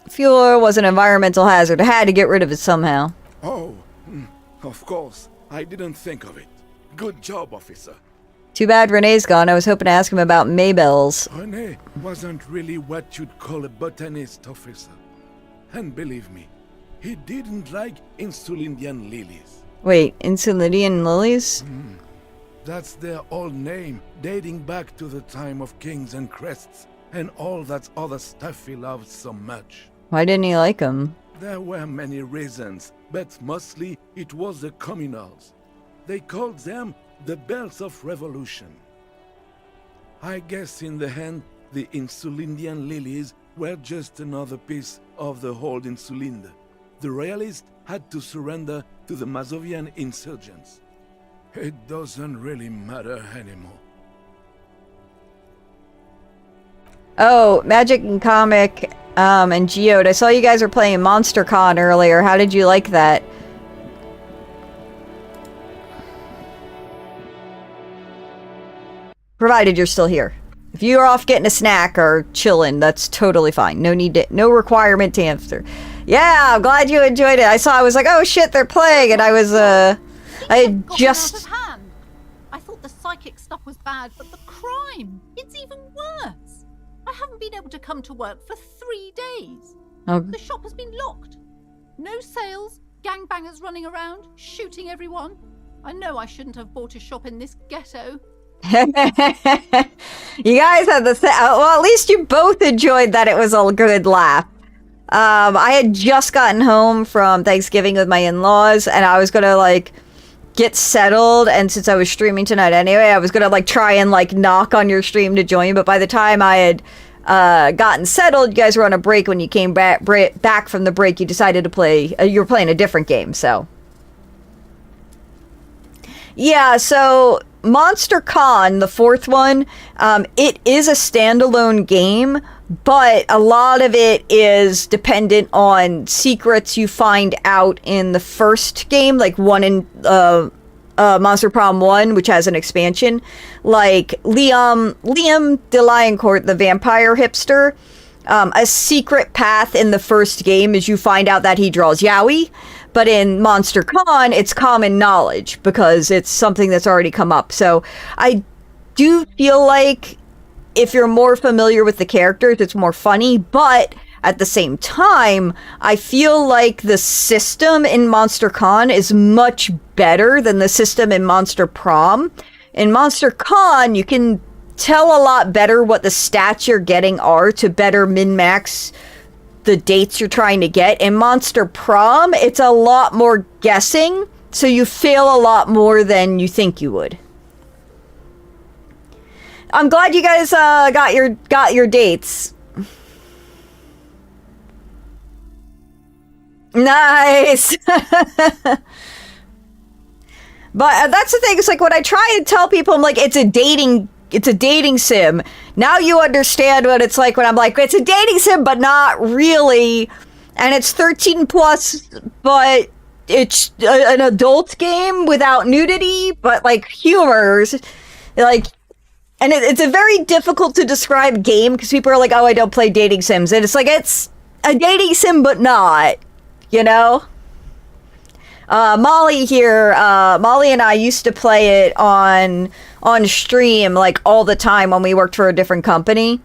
Fuel was an environmental hazard. I had to get rid of it somehow. Oh, of course. I didn't think of it. Good job, officer. Too bad Renee's gone. I was hoping to ask him about Maybells. Renee wasn't really what you'd call a botanist, officer. And believe me, he didn't like Insulindian lilies. Wait, Insulindian lilies? That's their old name, dating back to the time of kings and crests, and all that other stuff he loved so much. Why didn't he like them? There were many reasons, but mostly it was the communals. They called them the bells of revolution. I guess in the end, the Insulindian lilies were just another piece of the whole Insulinde. The royalists had to surrender to the Mazovian insurgents. It doesn't really matter anymore. Oh, Magic and Comic, and Geode. I saw you guys were playing Monster Con earlier. How did you like that? Provided you're still here. If you're off getting a snack or chilling, that's totally fine. No requirement to answer. Yeah, I'm glad you enjoyed it. I was like, oh shit, they're playing, and I had just... I thought the psychic stuff was bad, but the crime, it's even worse. I haven't been able to come to work for 3 days. Oh. The shop has been locked. No sales, gangbangers running around, shooting everyone. I know I shouldn't have bought a shop in this ghetto. You guys had well, at least you both enjoyed that. It was a good laugh. I had just gotten home from Thanksgiving with my in-laws, and I was gonna like get settled, and since I was streaming tonight anyway, I was gonna like try and like knock on your stream to join, but by the time I had gotten settled, you guys were on a break. When you came back from the break, you decided to play, you were playing a different game, so yeah. So Monster Con, the fourth one, it is a standalone game, but a lot of it is dependent on secrets you find out in the first game, like 1 and Monster Prom 1, which has an expansion. Like Liam de Lioncourt, the vampire hipster, a secret path in the first game is you find out that he draws yaoi. But in Monster Con, it's common knowledge because it's something that's already come up. So I do feel like if you're more familiar with the characters, it's more funny. But at the same time, I feel like the system in Monster Con is much better than the system in Monster Prom. In Monster Con, you can tell a lot better what the stats you're getting are to better min-max the dates you're trying to get. In Monster Prom, it's a lot more guessing, so you fail a lot more than you think you would. I'm glad you guys got your dates. Nice. But that's the thing. It's like when I try and tell people, I'm like, it's a dating sim. Now you understand what it's like when I'm like, it's a dating sim, but not really. And it's 13 plus, but it's an adult game without nudity, but like humors. Like, and it's a very difficult to describe game because people are like, oh, I don't play dating sims. And it's like, it's a dating sim, but not, you know? Molly here, Molly and I used to play it on stream like all the time when we worked for a different company,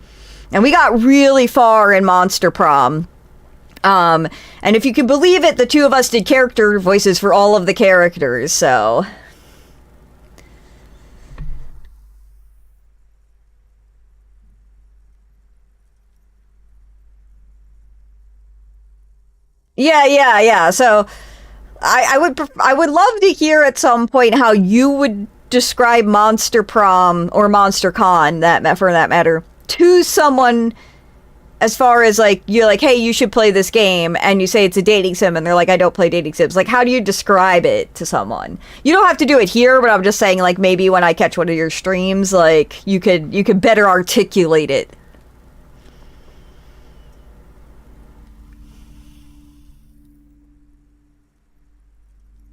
and we got really far in Monster Prom. And if you can believe it, the two of us did character voices for all of the characters, so. Yeah. So I would love to hear at some point how you would describe Monster Prom or Monster Con, for that matter, to someone, as far as like you're like, hey, you should play this game, and you say it's a dating sim, and they're like, I don't play dating sims. Like, how do you describe it to someone? You don't have to do it here, but I'm just saying, like, maybe when I catch one of your streams, like you could better articulate it.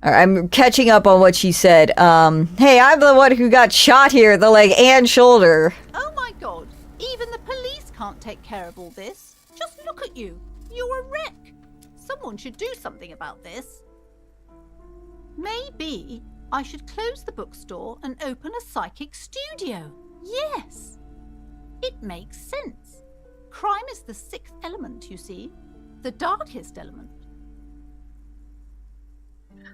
I'm catching up on what she said. Hey, I'm the one who got shot here, the leg and shoulder. Oh my god, even the police can't take care of all this. Just look at you. You're a wreck. Someone should do something about this. Maybe I should close the bookstore and open a psychic studio. Yes. It makes sense. Crime is the sixth element, you see. The darkest element.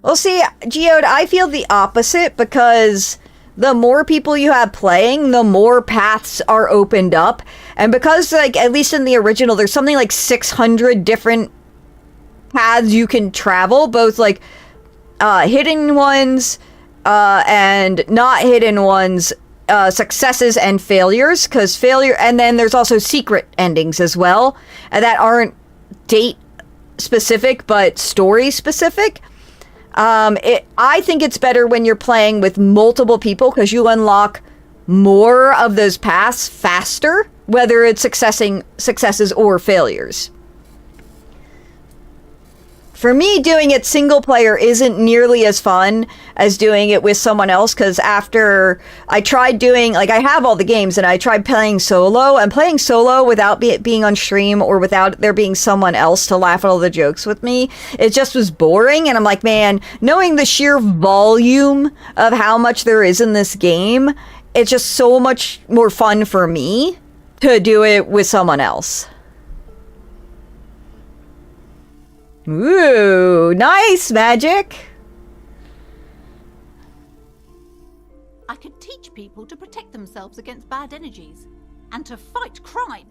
Well, see, Geode, I feel the opposite, because the more people you have playing, the more paths are opened up. And because, like, at least in the original, there's something like 600 different paths you can travel, both, like, hidden ones and not hidden ones, successes and failures, because and then there's also secret endings as well, and that aren't date specific, but story specific. I think it's better when you're playing with multiple people, because you unlock more of those paths faster, whether it's successes or failures. For me, doing it single player isn't nearly as fun as doing it with someone else, because after I tried doing, like, I have all the games, and I tried playing solo, and playing solo without being on stream or without there being someone else to laugh at all the jokes with me, it just was boring. And I'm like, man, knowing the sheer volume of how much there is in this game, it's just so much more fun for me to do it with someone else. Ooh, nice, Magic. I could teach people to protect themselves against bad energies and to fight crime.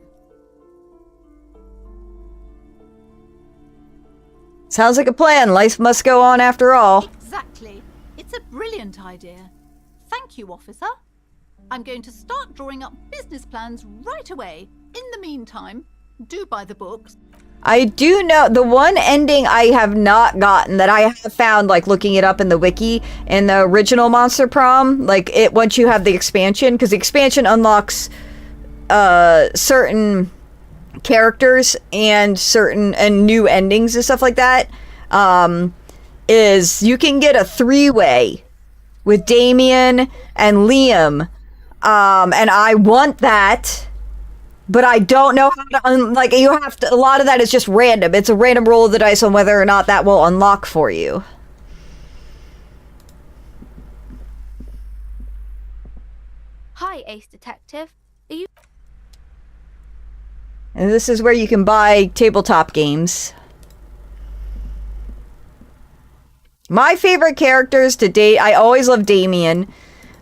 Sounds like a plan. Life must go on after all. Exactly. It's a brilliant idea. Thank you, officer. I'm going to start drawing up business plans right away. In the meantime, do buy the books. I do know the one ending I have not gotten that I have found, like, looking it up in the wiki, in the original Monster Prom, like, it once you have the expansion, because the expansion unlocks certain characters and new endings and stuff like that, is you can get a 3-way with Damien and Liam. And I want that, but I don't know how to, you have to, a lot of that is just random. It's a random roll of the dice on whether or not that will unlock for you. Hi, Ace Detective. Are you... And this is where you can buy tabletop games. My favorite characters to date, I always love Damien.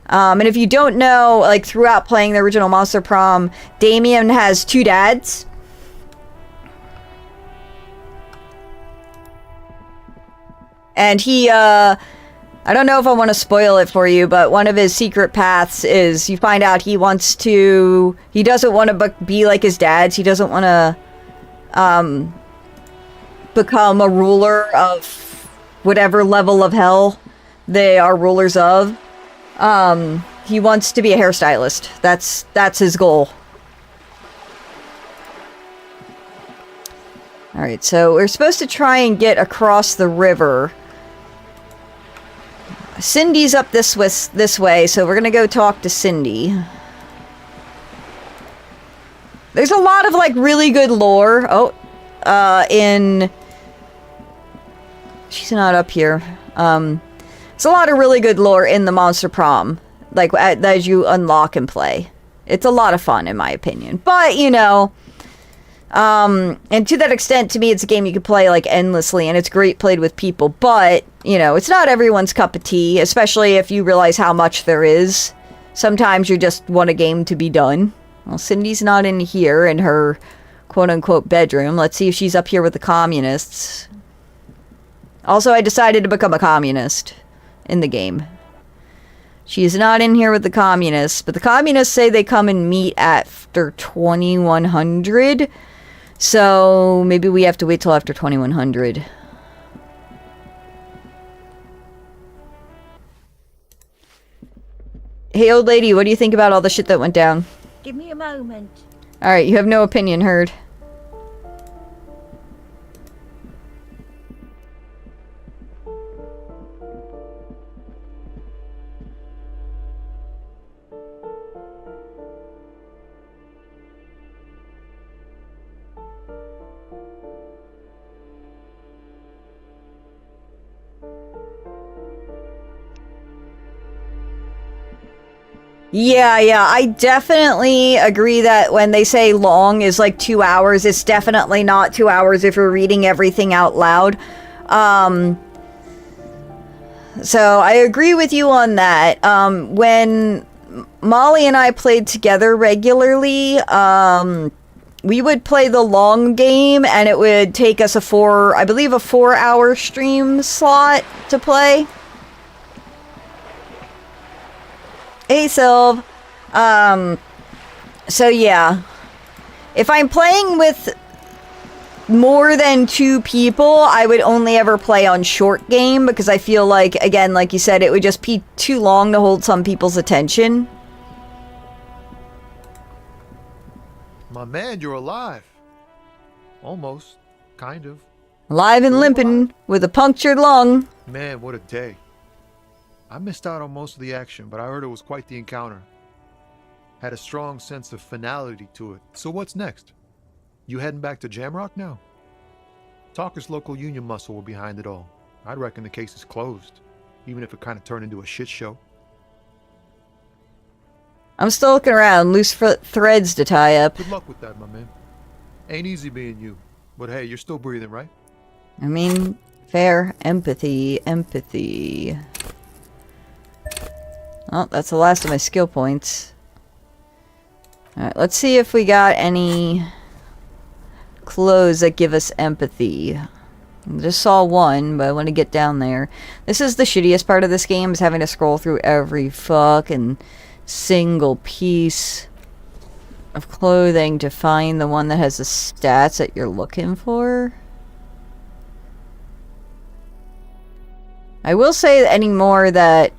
And if you don't know, like throughout playing the original Monster Prom, Damien has 2 dads. And he, I don't know if I want to spoil it for you, but one of his secret paths is you find out he doesn't want to be like his dads. He doesn't want to, become a ruler of whatever level of hell they are rulers of. He wants to be a hairstylist. That's his goal. Alright, so we're supposed to try and get across the river. Cindy's up this way, so we're gonna go talk to Cindy. There's a lot of, like, really good lore. She's not up here. There's a lot of really good lore in the Monster Prom, like, as you unlock and play. It's a lot of fun, in my opinion. But, you know, and to that extent, to me, it's a game you can play, like, endlessly, and it's great played with people. But, you know, it's not everyone's cup of tea, especially if you realize how much there is. Sometimes you just want a game to be done. Well, Cindy's not in here in her quote-unquote bedroom. Let's see if she's up here with the communists. Also, I decided to become a communist in the game. She's not in here with the communists, but the communists say they come and meet after 2100. So maybe we have to wait till after 2100. Hey, old lady, what do you think about all the shit that went down? Give me a moment. Alright, you have no opinion, heard. Yeah, I definitely agree that when they say long is like 2 hours, it's definitely not 2 hours if you're reading everything out loud. So I agree with you on that. When Molly and I played together regularly, we would play the long game and it would take us a 4-hour stream slot to play. Hey, Sylv. So yeah. If I'm playing with more than 2 people, I would only ever play on short game because I feel like, again, like you said, it would just be too long to hold some people's attention. My man, you're alive. Almost. Kind of. Alive and limping with a punctured lung. Man, what a day. I missed out on most of the action, but I heard it was quite the encounter. Had a strong sense of finality to it. So what's next? You heading back to Jamrock now? Talker's local union muscle were behind it all. I'd reckon the case is closed, even if it kind of turned into a shit show. I'm still looking around, loose threads to tie up. Good luck with that, my man. Ain't easy being you, but hey, you're still breathing, right? I mean, fair. Empathy. Oh, that's the last of my skill points. Alright, let's see if we got any clothes that give us empathy. I just saw one, but I want to get down there. This is the shittiest part of this game, is having to scroll through every fucking single piece of clothing to find the one that has the stats that you're looking for. I will say anymore that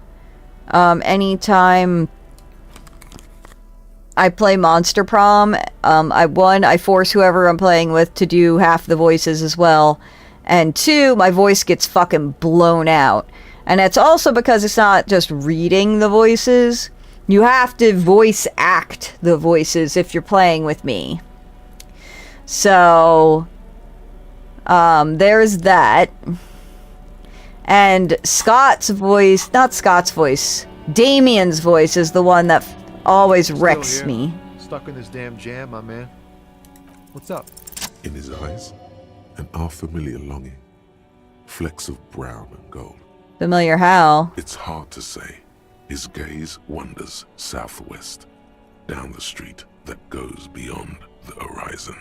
anytime I play Monster Prom, I force whoever I'm playing with to do half the voices as well, and 2, my voice gets fucking blown out. And it's also because it's not just reading the voices. You have to voice act the voices if you're playing with me. So, there's that. And Scott's voice, not Scott's voice, Damien's voice is the one that always wrecks me. Stuck in this damn jam, my man. What's up? In his eyes, an unfamiliar longing. Flecks of brown and gold. Familiar how? It's hard to say. His gaze wanders southwest, down the street that goes beyond the horizon.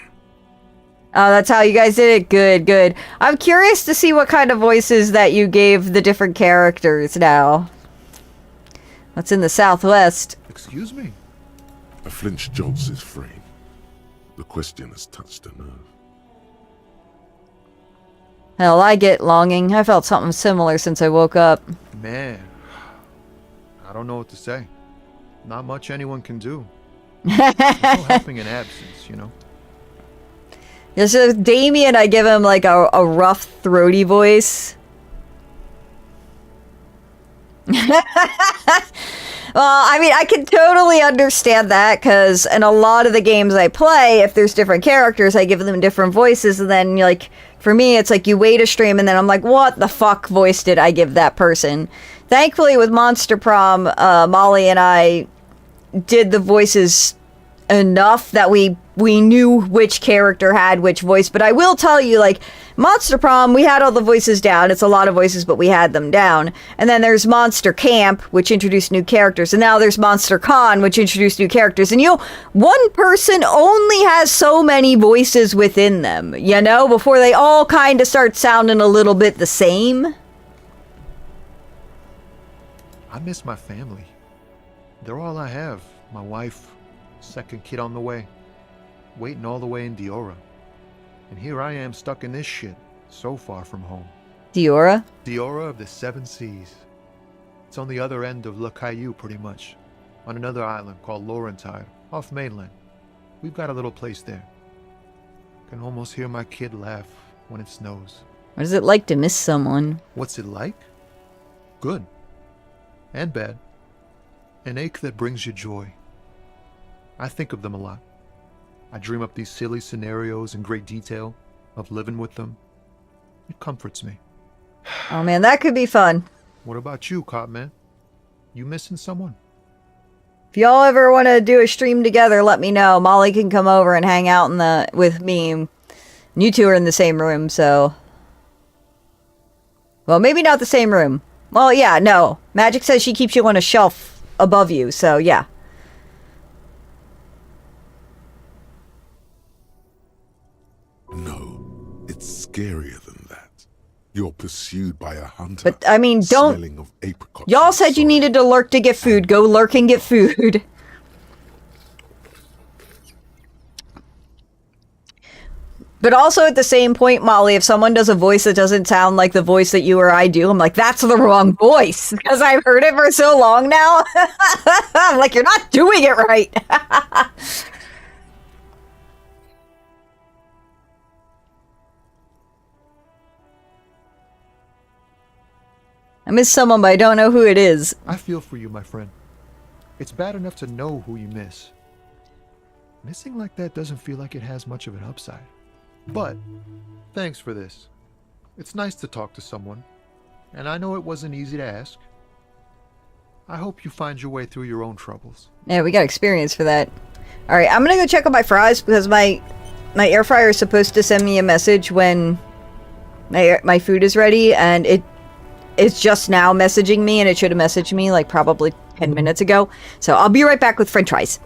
Oh, that's how you guys did it? Good, good. I'm curious to see what kind of voices that you gave the different characters now. What's in the southwest? Excuse me? A flinch jolts his frame. The question has touched a nerve. Hell, I get longing. I felt something similar since I woke up. Man, I don't know what to say. Not much anyone can do. There's no helping in absence, you know? Yeah, so Damien, I give him like a rough, throaty voice. Well, I mean, I can totally understand that, because in a lot of the games I play, if there's different characters, I give them different voices, and then, like, for me, it's like you wait a stream, and then I'm like, what the fuck voice did I give that person? Thankfully, with Monster Prom, Molly and I did the voices enough that we knew which character had which voice. But I will tell you, like, Monster Prom, we had all the voices down. It's a lot of voices, but we had them down. And then there's Monster Camp, which introduced new characters. And now there's Monster Con, which introduced new characters. And, you know, one person only has so many voices within them, you know, before they all kind of start sounding a little bit the same. I miss my family. They're all I have. My wife, second kid on the way, waiting all the way in Diora. And here I am stuck in this shit, so far from home. Diora? Diora of the Seven Seas. It's on the other end of Le Caillou, pretty much, on another island called Laurentide, off mainland. We've got a little place there. Can almost hear my kid laugh when it snows. What is it like to miss someone? What's it like? Good. And bad. An ache that brings you joy. I think of them a lot. I dream up these silly scenarios in great detail of living with them. It comforts me. Oh man, that could be fun. What about you, Cop Man? You missing someone? If y'all ever want to do a stream together, let me know. Molly can come over and hang out with me. You two are in the same room, so... Well, maybe not the same room. Well, yeah, no. Magic says she keeps you on a shelf above you, so yeah. No, it's scarier than that. You're pursued by a hunter. But, I mean, don't... smelling of apricots. Y'all said you needed to lurk to get food. Go lurk and get food. But also at the same point, Molly, if someone does a voice that doesn't sound like the voice that you or I do, I'm like, that's the wrong voice. Because I've heard it for so long now. I'm like, you're not doing it right. I miss someone, but I don't know who it is. I feel for you, my friend. It's bad enough to know who you miss. Missing like that doesn't feel like it has much of an upside. But, thanks for this. It's nice to talk to someone, and I know it wasn't easy to ask. I hope you find your way through your own troubles. Yeah, we got experience for that. Alright, I'm gonna go check on my fries, because my air fryer is supposed to send me a message when my food is ready, and it's just now messaging me, and it should have messaged me like probably 10 minutes ago. So I'll be right back with french fries.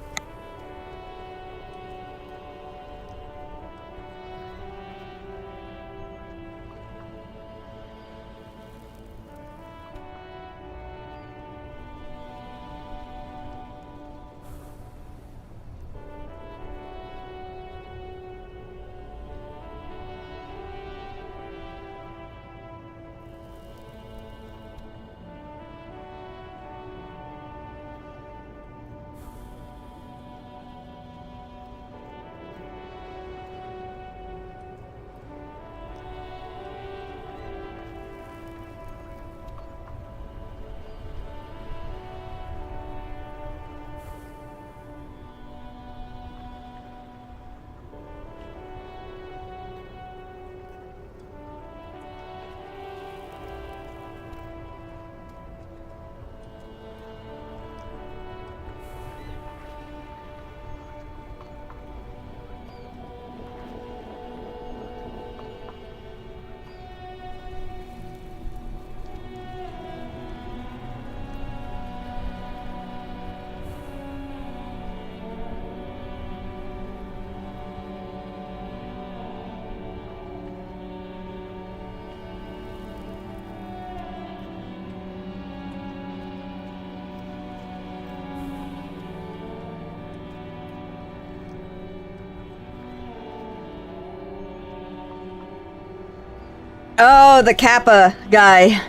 Oh, the Kappa guy.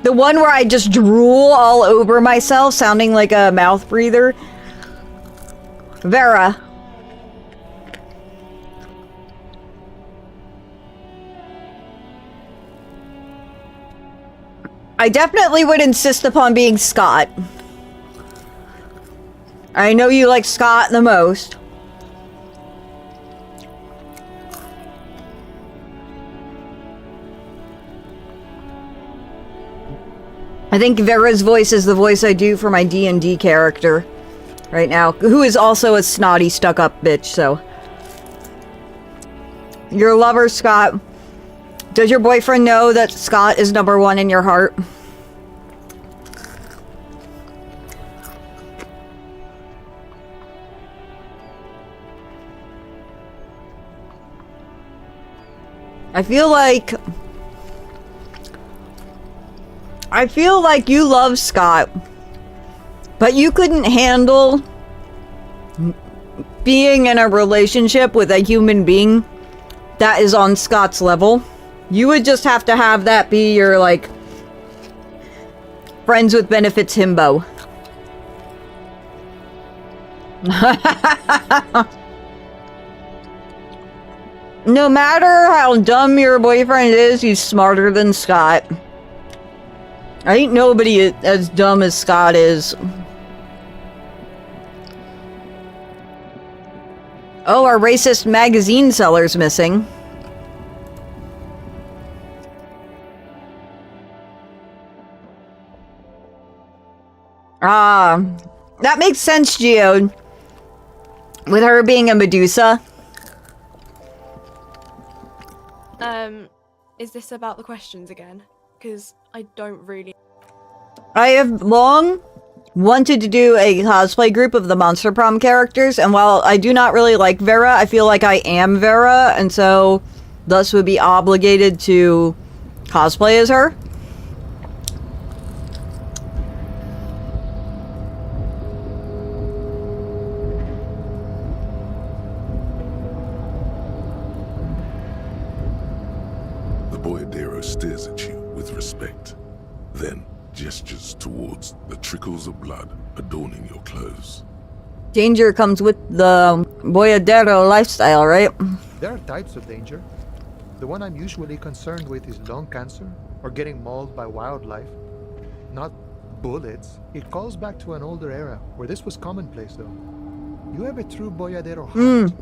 The one where I just drool all over myself, sounding like a mouth breather. Vera. I definitely would insist upon being Scott. I know you like Scott the most. I think Vera's voice is the voice I do for my D&D character right now, who is also a snotty, stuck-up bitch, so. Your lover, Scott. Does your boyfriend know that Scott is #1 in your heart? I feel like you love Scott, but you couldn't handle being in a relationship with a human being that is on Scott's level. You would just have to have that be your, like, friends with benefits himbo. No matter how dumb your boyfriend is, he's smarter than Scott. Ain't nobody as dumb as Scott is. Oh, our racist magazine seller's missing. That makes sense, Geode. With her being a Medusa. Is this about the questions again? Because I don't really... I have long wanted to do a cosplay group of the Monster Prom characters, and while I do not really like Vera, I feel like I am Vera, and so thus would be obligated to cosplay as her. Stares at you with respect, then gestures towards the trickles of blood adorning your clothes. Danger comes with the boyadero lifestyle, right? There are types of danger. The one I'm usually concerned with is lung cancer or getting mauled by wildlife. Not bullets. It calls back to an older era where this was commonplace, though. You have a true boyadero heart.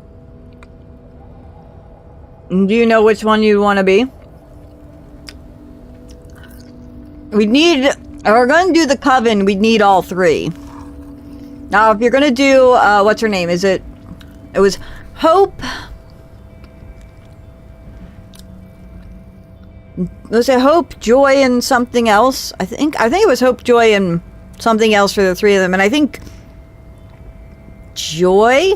Do you know which one you want to be? We need, if we're going to do the Coven, we'd need all three. Now, if you're going to do, what's her name? It was Hope. Was it Hope, Joy, and something else? I think it was Hope, Joy, and something else for the three of them. And I think Joy,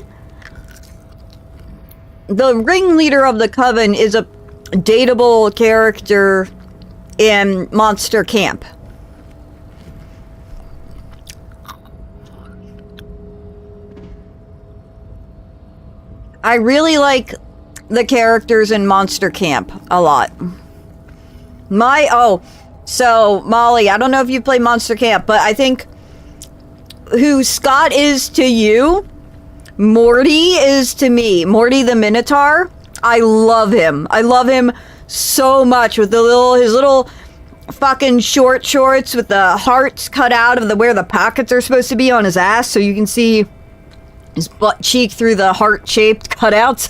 the ringleader of the Coven, is a dateable character in Monster Camp. I really like the characters in Monster Camp a lot. So Molly, I don't know if you play Monster Camp, but I think who Scott is to you, Morty is to me. Morty the Minotaur. I love him. I love him so much with his little fucking short shorts with the hearts cut out of where the pockets are supposed to be on his ass, so you can see his butt cheek through the heart-shaped cutouts.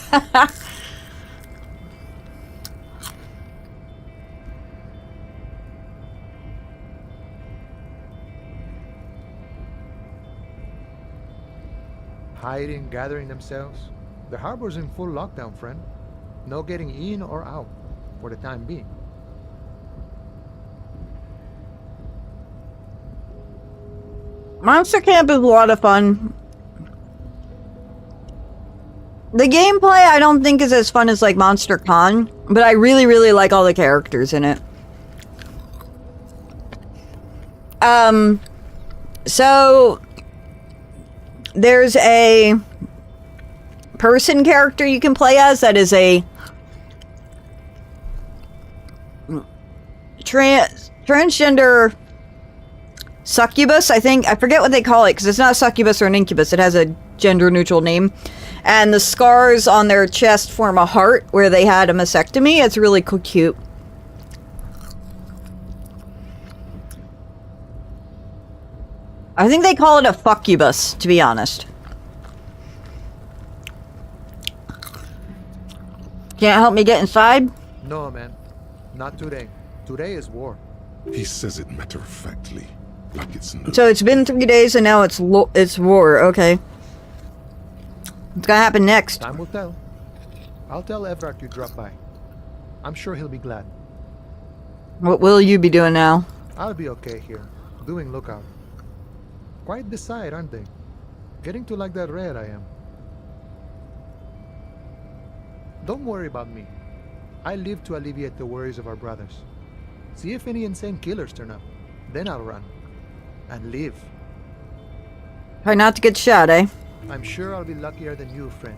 Hiding, gathering themselves. The harbor's in full lockdown, friend. No getting in or out, for the time being. Monster Camp is a lot of fun. The gameplay I don't think is as fun as like Monster Con, but I really, really like all the characters in it. So there's a person character you can play as that is a transgender succubus, I think. I forget what they call it, because it's not a succubus or an incubus. It has a gender-neutral name. And the scars on their chest form a heart where they had a mastectomy. It's really cute. I think they call it a fuckubus, to be honest. Can't help me get inside? No, man. Not today. Today is war. He says it matter-of-factly, like it's no... So it's been 3 days and now it's war. Okay. What's gonna happen next? Time will tell. I'll tell Evrak you dropped by. I'm sure he'll be glad. What will you be doing now? I'll be okay here, doing lookout. Quite the sight, aren't they? Getting to like that red I am. Don't worry about me. I live to alleviate the worries of our brothers. See if any insane killers turn up. Then I'll run. And live. Try not to get shot, eh? I'm sure I'll be luckier than you, friend.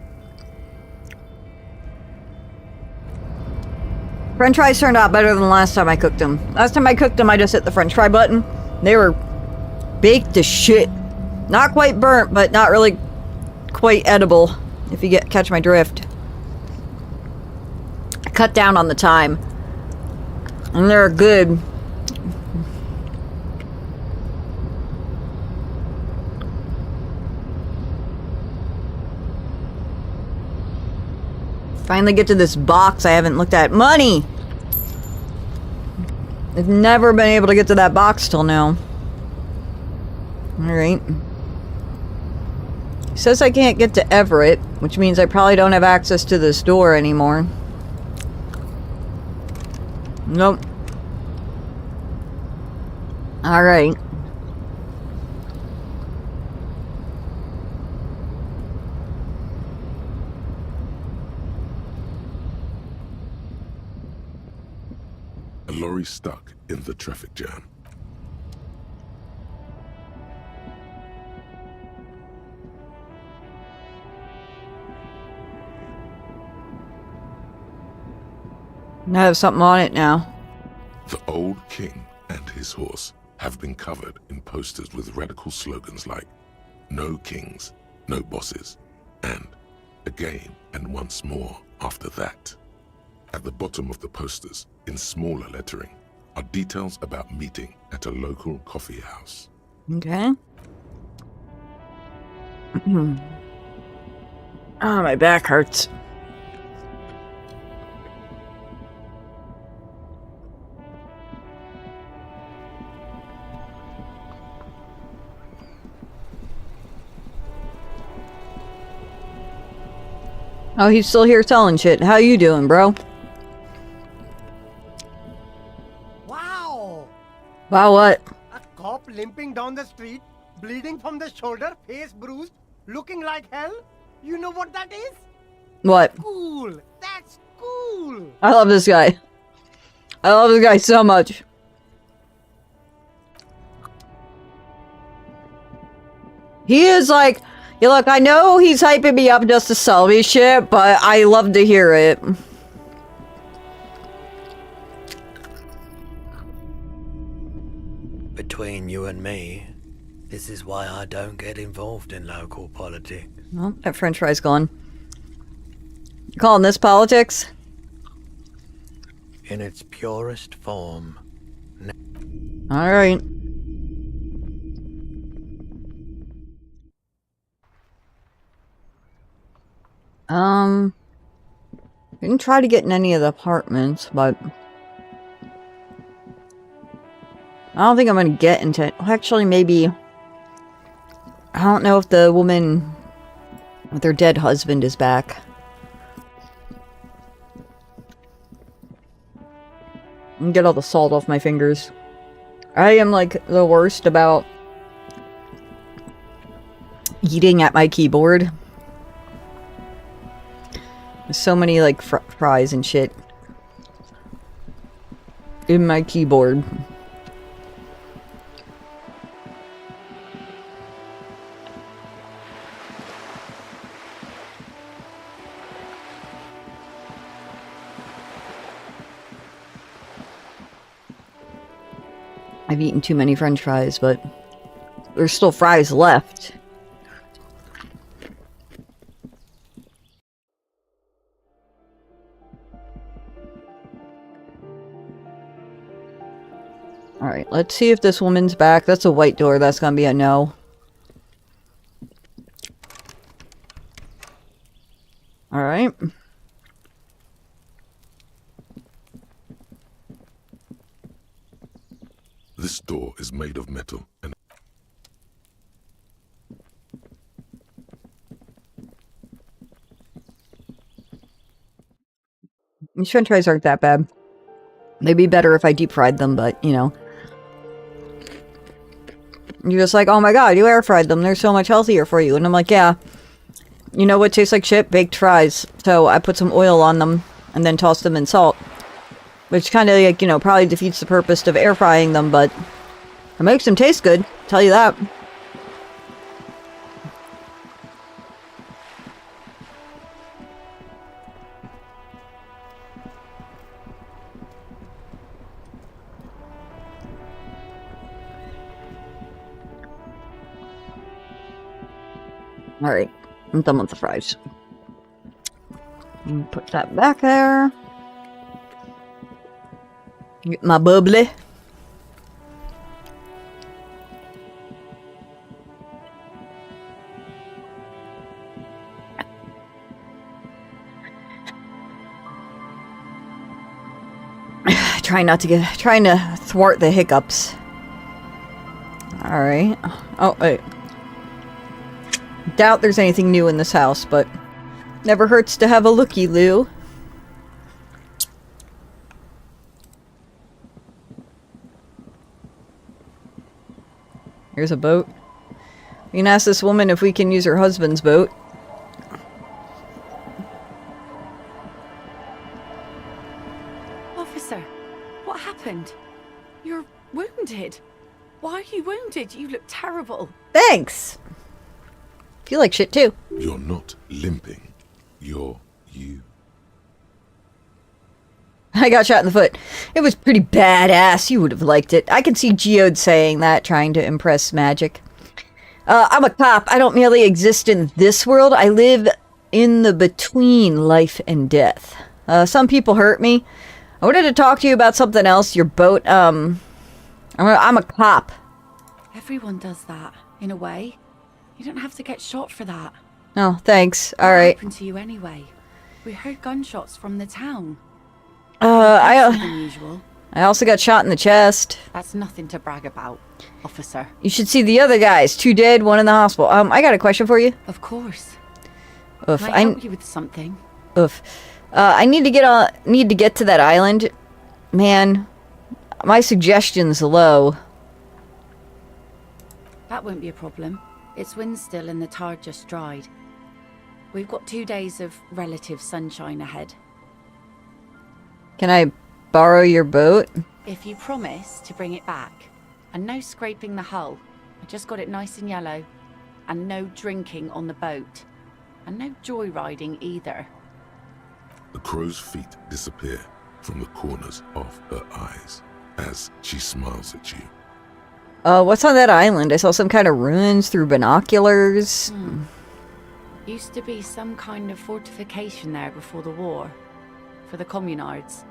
French fries turned out better than last time I cooked them. Last time I cooked them, I just hit the French fry button. They were baked to shit. Not quite burnt, but not really quite edible, if you catch my drift. I cut down on the time. And they're good. Finally get to this box I haven't looked at. Money! I've never been able to get to that box till now. Alright. It says I can't get to Everett, which means I probably don't have access to this door anymore. Nope. Alright. A lorry stuck in the traffic jam. I have something on it now. The old king and his horse have been covered in posters with radical slogans like "No kings, no bosses," and "Again and once more after that." At the bottom of the posters, in smaller lettering, are details about meeting at a local coffee house. Okay. Ah, my back hurts. Oh, he's still here selling shit. How you doing, bro? Wow! Wow, what? A cop limping down the street, bleeding from the shoulder, face bruised, looking like hell? You know what that is? What? Cool! That's cool! I love this guy. I love this guy so much. He is like, yeah, look, I know he's hyping me up just to sell me shit, but I love to hear it. Between you and me, this is why I don't get involved in local politics. Well, that french fry's gone. You calling this politics? In its purest form. Alright. We can try to get in any of the apartments, but I don't think I'm gonna get into it. Well, actually, maybe. I don't know if the woman with her dead husband is back. And get all the salt off my fingers. I am like the worst about eating at my keyboard. There's so many like fries and shit in my keyboard. I've eaten too many french fries, but there's still fries left. Alright, let's see if this woman's back. That's a white door. That's gonna be a no. Alright. This door is made of metal and These french fries aren't that bad. They'd be better if I deep fried them, but, you know. You're just like, oh my god, you air fried them. They're so much healthier for you. And I'm like, yeah. You know what tastes like shit? Baked fries. So I put some oil on them and then tossed them in salt. Which kind of, like, you know, probably defeats the purpose of air frying them, but it makes them taste good. Tell you that. Alright, I'm done with the fries. Put that back there. Get my bubbly. Trying to thwart the hiccups. Alright. Oh, wait. Doubt there's anything new in this house, but never hurts to have a looky-loo. Here's a boat. We can ask this woman if we can use her husband's boat. Officer, what happened? You're wounded. Why are you wounded? You look terrible. Thanks! Feel like shit too. you're not limping. You're you. I got shot in the foot. It was pretty badass. You would have liked it. I can see Geode saying that, trying to impress Magic. I'm a cop. I don't merely exist in this world. I live in the between life and death. Some people hurt me. I wanted to talk to you about something else. Your boat, I'm a cop. Everyone does that, in a way. You don't have to get shot for that. Oh, thanks. Alright. What happened to you anyway? We heard gunshots from the town. I also got shot in the chest. That's nothing to brag about, officer. You should see the other guys. 2 dead, 1 in the hospital. I got a question for you. Of course. Oof. Can I help you with something? Oof. I need to get to that island. Man, my suggestion's low. That won't be a problem. It's wind still and the tar just dried. We've got 2 days of relative sunshine ahead. Can I borrow your boat? If you promise to bring it back, and no scraping the hull, I just got it nice and yellow, and no drinking on the boat, and no joyriding either. The crow's feet disappear from the corners of her eyes as she smiles at you. What's on that island? I saw some kind of ruins through binoculars. Used to be some kind of fortification there before the war. For the communards.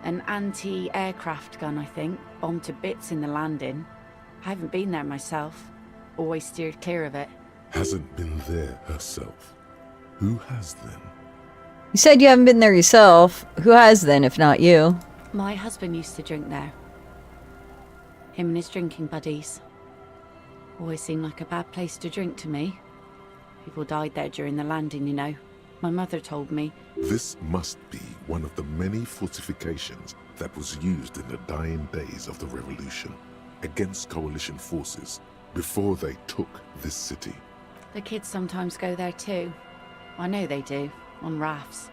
An anti-aircraft gun, I think. Bombed to bits in the landing. I haven't been there myself. Always steered clear of it. Hasn't been there herself. Who has then? You said you haven't been there yourself. Who has then, if not you? My husband used to drink there. Him and his drinking buddies. Always seemed like a bad place to drink to me. People died there during the landing, you know. My mother told me. This must be one of the many fortifications that was used in the dying days of the revolution against coalition forces before they took this city. The kids sometimes go there too. I know they do, on rafts.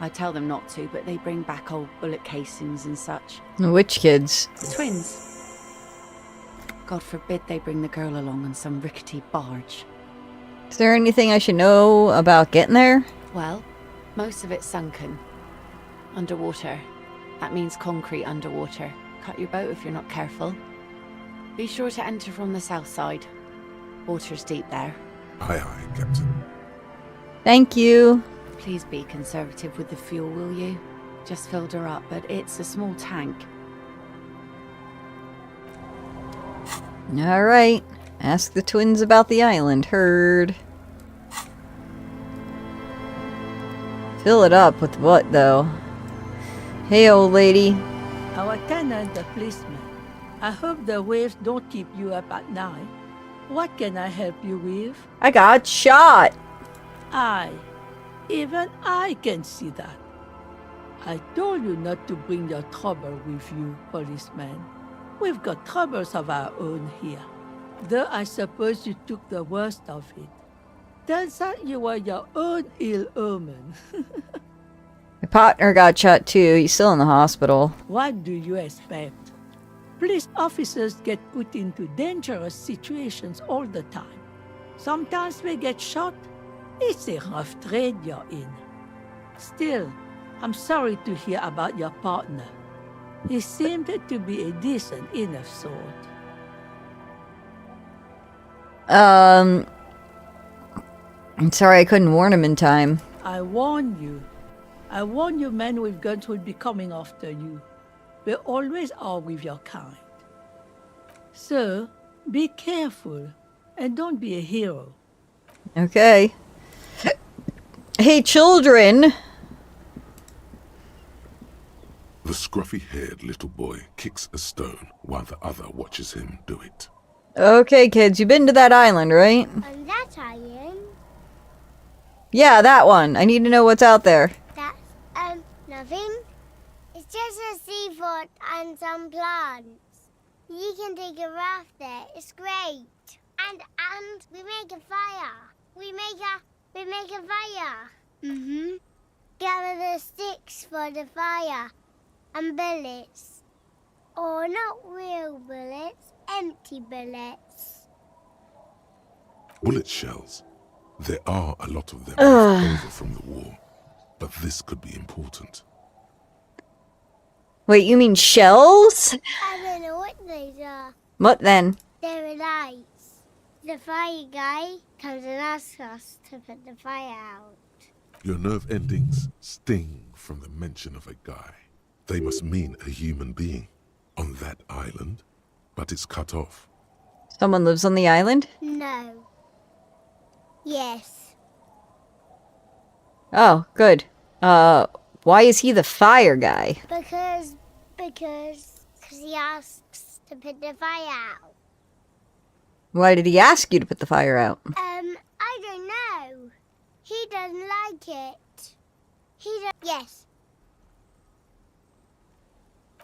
I tell them not to, but they bring back old bullet casings and such. Which kids? The twins. God forbid they bring the girl along on some rickety barge. Is there anything I should know about getting there? Well, most of it's sunken. Underwater. That means concrete underwater. Cut your boat if you're not careful. Be sure to enter from the south side. Water's deep there. Aye, aye, Captain. Thank you. Please be conservative with the fuel, will you? Just filled her up, but it's a small tank. All right. Ask the twins about the island. Heard. Fill it up with what, though? Hey, old lady. Our tenant, the policeman. I hope the waves don't keep you up at night. What can I help you with? I got shot. Even I can see that. I told you not to bring your trouble with you, policeman. We've got troubles of our own here. Though I suppose you took the worst of it. Turns out you were your own ill omen. My partner got shot too. He's still in the hospital. What do you expect? Police officers get put into dangerous situations all the time. Sometimes they get shot. It's a rough trade you're in. Still, I'm sorry to hear about your partner. He seemed to be a decent enough sort. I'm sorry I couldn't warn him in time. I warned you. I warned you men with guns would be coming after you. They always are with your kind. So, be careful, and don't be a hero. Okay. Hey, children! The scruffy-haired little boy kicks a stone while the other watches him do it. Okay, kids, you've been to that island, right? On that island? Yeah, that one. I need to know what's out there. That's, nothing. It's just a seafort and some plants. You can take a raft there. It's great. And we make a fire. We make a fire. Mm-hmm. Gather the sticks for the fire. And bullets. Oh, not real bullets. Empty bullets. Bullet shells. There are a lot of them left over from the war. But this could be important. Wait, you mean shells? I don't know what these are. What then? They're lights. The fire guy comes and asks us to put the fire out. Your nerve endings sting from the mention of a guy. They must mean a human being on that island, but it's cut off. Someone lives on the island? No. Yes. Oh, good. Why is he the fire guy? Because he asks to put the fire out. Why did he ask you to put the fire out? I don't know. He doesn't like it. Yes.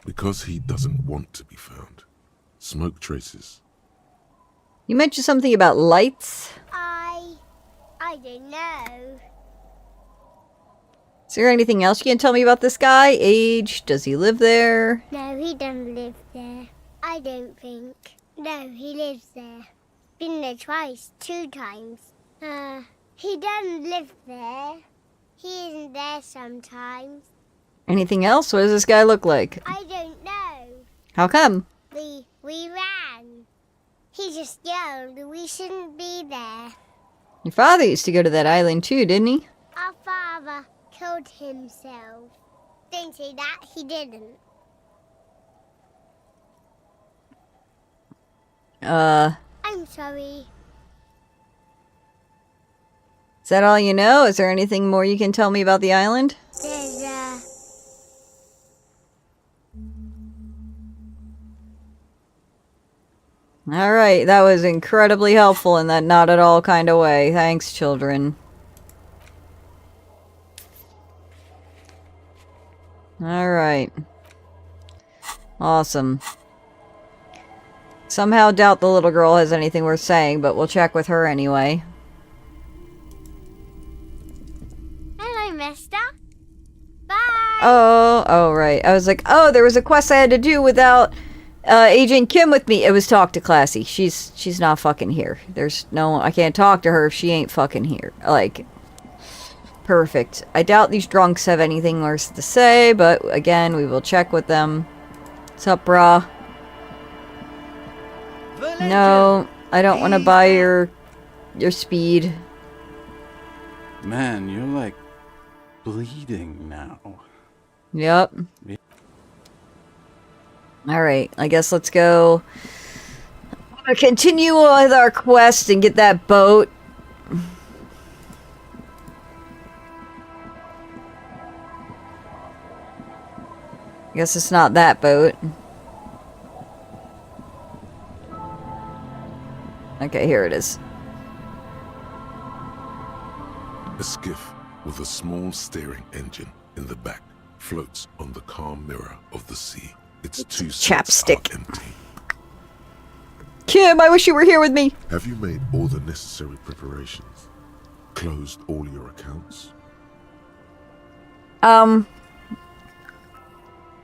Because he doesn't want to be found. Smoke traces. You mentioned something about lights. I don't know. Is there anything else you can tell me about this guy? Age? Does he live there? No, he doesn't live there. I don't think. No, he lives there. Been there twice, 2 times. He doesn't live there. He isn't there sometimes. Anything else? What does this guy look like? I don't know. How come? We ran. He just yelled we shouldn't be there. Your father used to go to that island too, didn't he? Our father killed himself. Don't say that, he didn't. I'm sorry. Is that all you know? Is there anything more you can tell me about the island? There's Alright, that was incredibly helpful in that not at all kind of way. Thanks, children. Alright. Awesome. Somehow doubt the little girl has anything worth saying, but we'll check with her anyway. Hello, mister. Bye. Oh, right. I was like, oh, there was a quest I had to do without Agent Kim with me. It was talk to Classy. She's not fucking here. There's no, I can't talk to her if she ain't fucking here. Like, perfect. I doubt these drunks have anything worse to say, but again, we will check with them. What's up, brah? No, I don't want to buy your speed. Man, you're like bleeding now. Yep. Alright, I guess let's go. Continue with our quest and get that boat. I guess it's not that boat. Okay, here it is. A skiff with a small steering engine in the back floats on the calm mirror of the sea. Its two sides are empty. Kim, I wish you were here with me. Have you made all the necessary preparations? Closed all your accounts?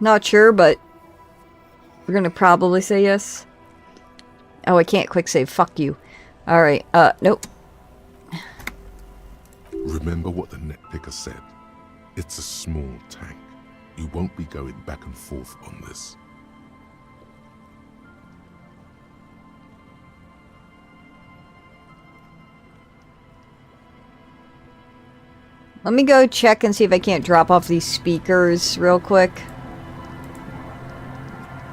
Not sure, but we're gonna probably say yes. Oh, I can't quick save. Fuck you. Alright, nope. Remember what the net picker said. It's a small tank. You won't be going back and forth on this. Let me go check and see if I can't drop off these speakers real quick.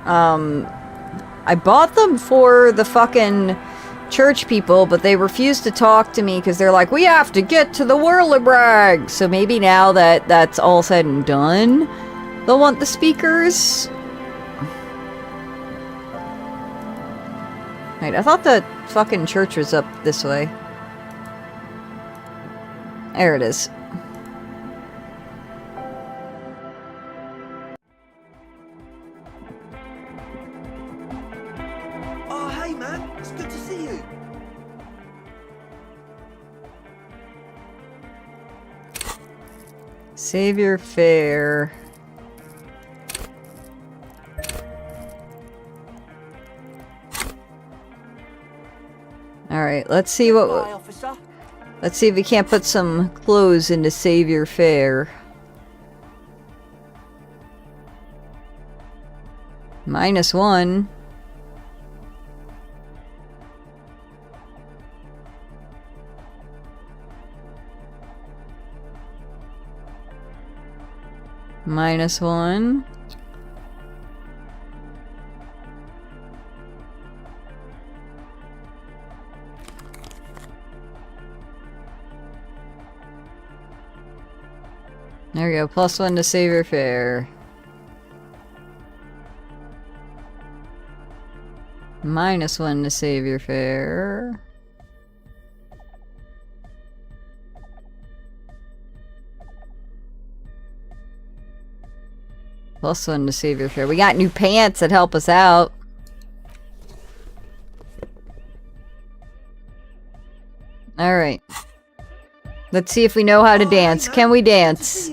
I bought them for the fucking church people, but they refused to talk to me because they're like, we have to get to the Whirlibrag. So maybe now that that's all said and done, they'll want the speakers. Wait, I thought the fucking church was up this way. There it is. Oh, hey man, it's good to see you. Save your fare. Alright, let's see what... Let's see if we can't put some clothes into save your fare. -1. -1. There we go, +1 to save your fare. -1 to save your fare. +1 to save your fare. We got new pants that help us out. Alright. Let's see if we know how to dance. Can we dance?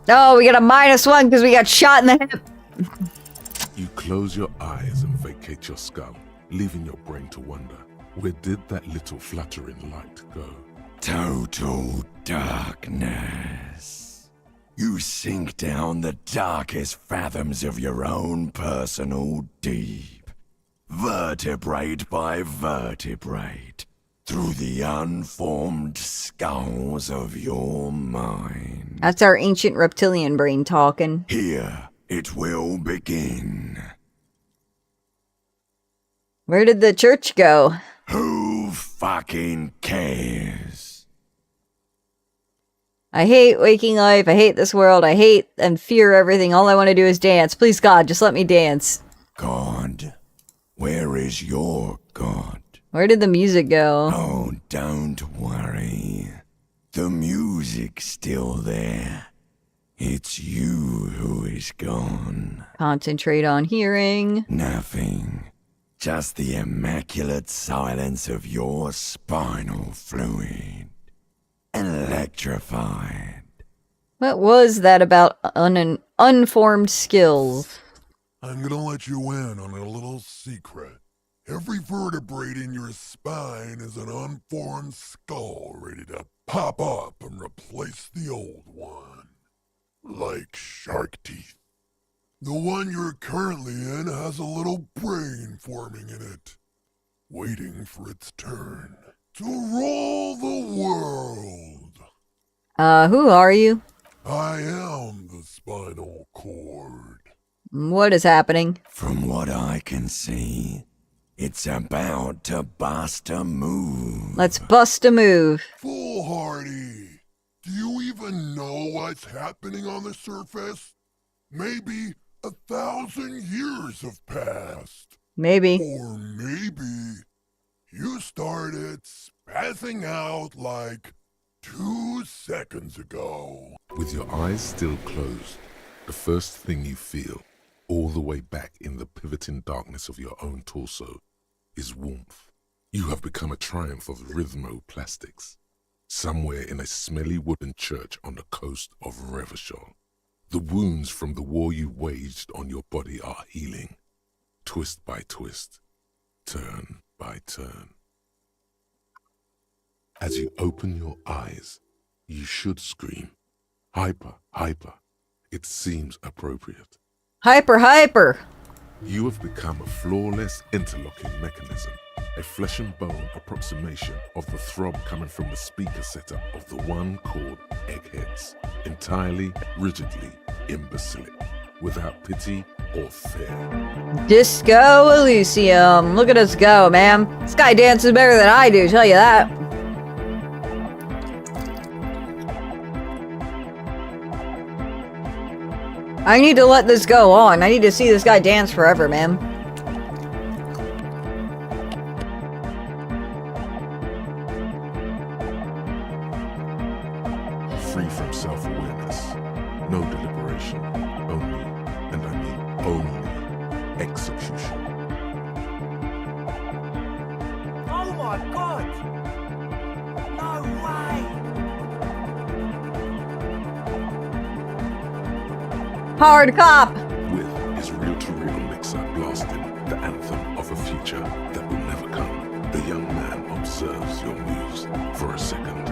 Oh, we got a -1 because we got shot in the hip. You close your eyes and vacate your skull, leaving your brain to wonder, where did that little fluttering light go? Total darkness. You sink down the darkest fathoms of your own personal deep, vertebrate by vertebrate, through the unformed skulls of your mind. That's our ancient reptilian brain talking. Here it will begin. Where did the church go? Who fucking cares? I hate waking life. I hate this world. I hate and fear everything. All I want to do is dance. Please, God, just let me dance. God? Where is your God? Where did the music go? Oh, don't worry. The music's still there. It's you who is gone. Concentrate on hearing. Nothing. Just the immaculate silence of your spinal fluid. Electrified. What was that about unformed skills? I'm gonna let you in on a little secret. Every vertebrae in your spine is an unformed skull ready to pop up and replace the old one. Like shark teeth. The one you're currently in has a little brain forming in it, waiting for its turn to rule the world. Who are you? I am the spinal cord. What is happening? From what I can see, it's about to bust a move. Let's bust a move. Foolhardy, do you even know what's happening on the surface? Maybe 1,000 years have passed. Maybe. Or maybe you started spazzing out like 2 seconds ago. With your eyes still closed, the first thing you feel, all the way back in the pivoting darkness of your own torso, is warmth. You have become a triumph of rhythmoplastics, somewhere in a smelly wooden church on the coast of Revachol. The wounds from the war you waged on your body are healing, twist by twist, turn by turn. As you open your eyes, you should scream, hyper, hyper. It seems appropriate. Hyper, hyper. You have become a flawless interlocking mechanism, a flesh and bone approximation of the throb coming from the speaker setup of the one called Eggheads, entirely, rigidly imbecilic, without pity or fear. Disco Elysium. Look at us go, man. This guy dances better than I do, tell you that. I need to let this go on. I need to see this guy dance forever, man. Free from self-awareness, no deliberation, only, and I mean only, execution. Oh my god! No way! Hard cop! With his reel-to-reel mixer blasting the anthem of a future that will never come, the young man observes your moves for a second.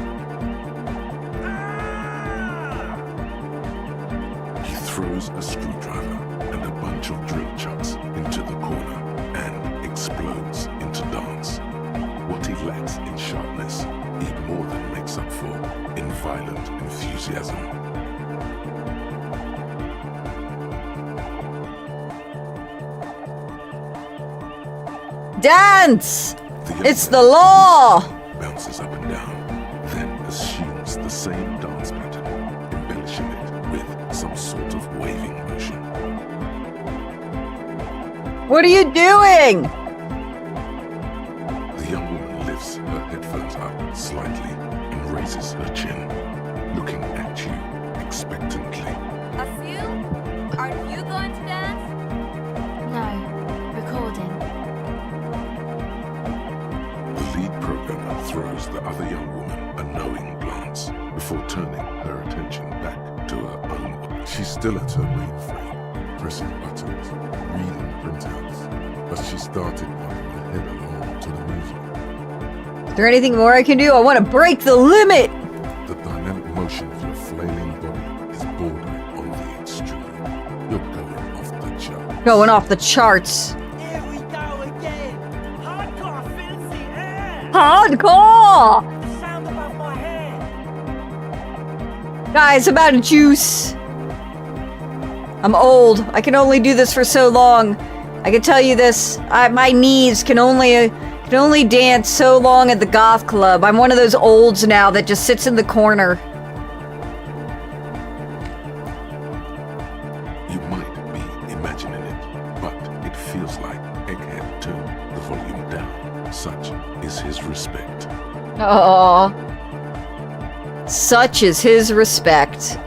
He throws a screwdriver and a bunch of drill chucks into the corner and explodes into dance. What he lacks in sharpness, he more than makes up for in violent enthusiasm. Dance! It's the law! Bounces up and down, then assumes the same dance pattern, embellishing it with some sort of waving motion. What are you doing? The young woman lifts her headphones up slightly and raises her chin, looking at you expectantly. Asil, are you going to dance? No, recording. The lead programmer throws the other young woman a knowing glance before turning her attention back to her own. She's still at her mainframe, pressing buttons, reading printouts, but she started nodding her head along to the music. Is there anything more I can do? I want to break the limit! The dynamic motion of your flailing body is bordering on the extreme. You're going off the chart. Going off the charts. Here we go again! Hardcore filthy air! Hardcore! The sound above my head! Guys, I'm out of juice. I'm old. I can only do this for so long. I can tell you this. My knees can only dance so long at the goth club. I'm one of those olds now that just sits in the corner. You might be imagining it, but it feels like Egghead turned the volume down. Such is his respect. Oh, such is his respect.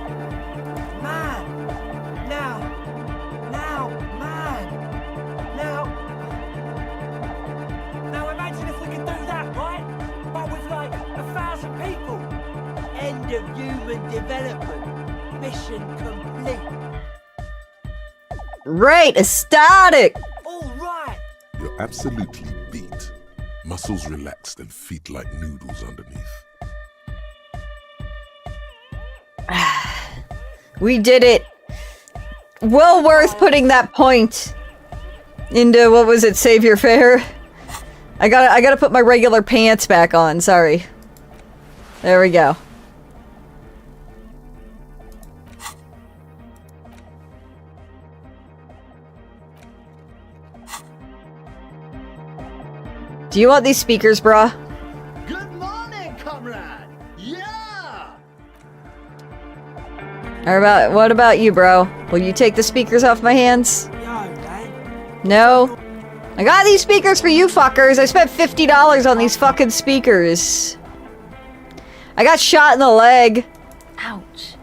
Now imagine if we could do that, right? But with like 1,000 people. End of human development. Mission complete. Right, ecstatic. All right. You're absolutely beat. Muscles relaxed and feet like noodles underneath. We did it. well worth putting that point into, what was it, Save Your Fare? I gotta put my regular pants back on, sorry. There we go. Do you want these speakers, brah? Good morning, comrade. Yeah. Or what about you, bro? Will you take the speakers off my hands? No? I got these speakers for you fuckers. I spent $50 on these fucking speakers. I got shot in the leg. Ouch.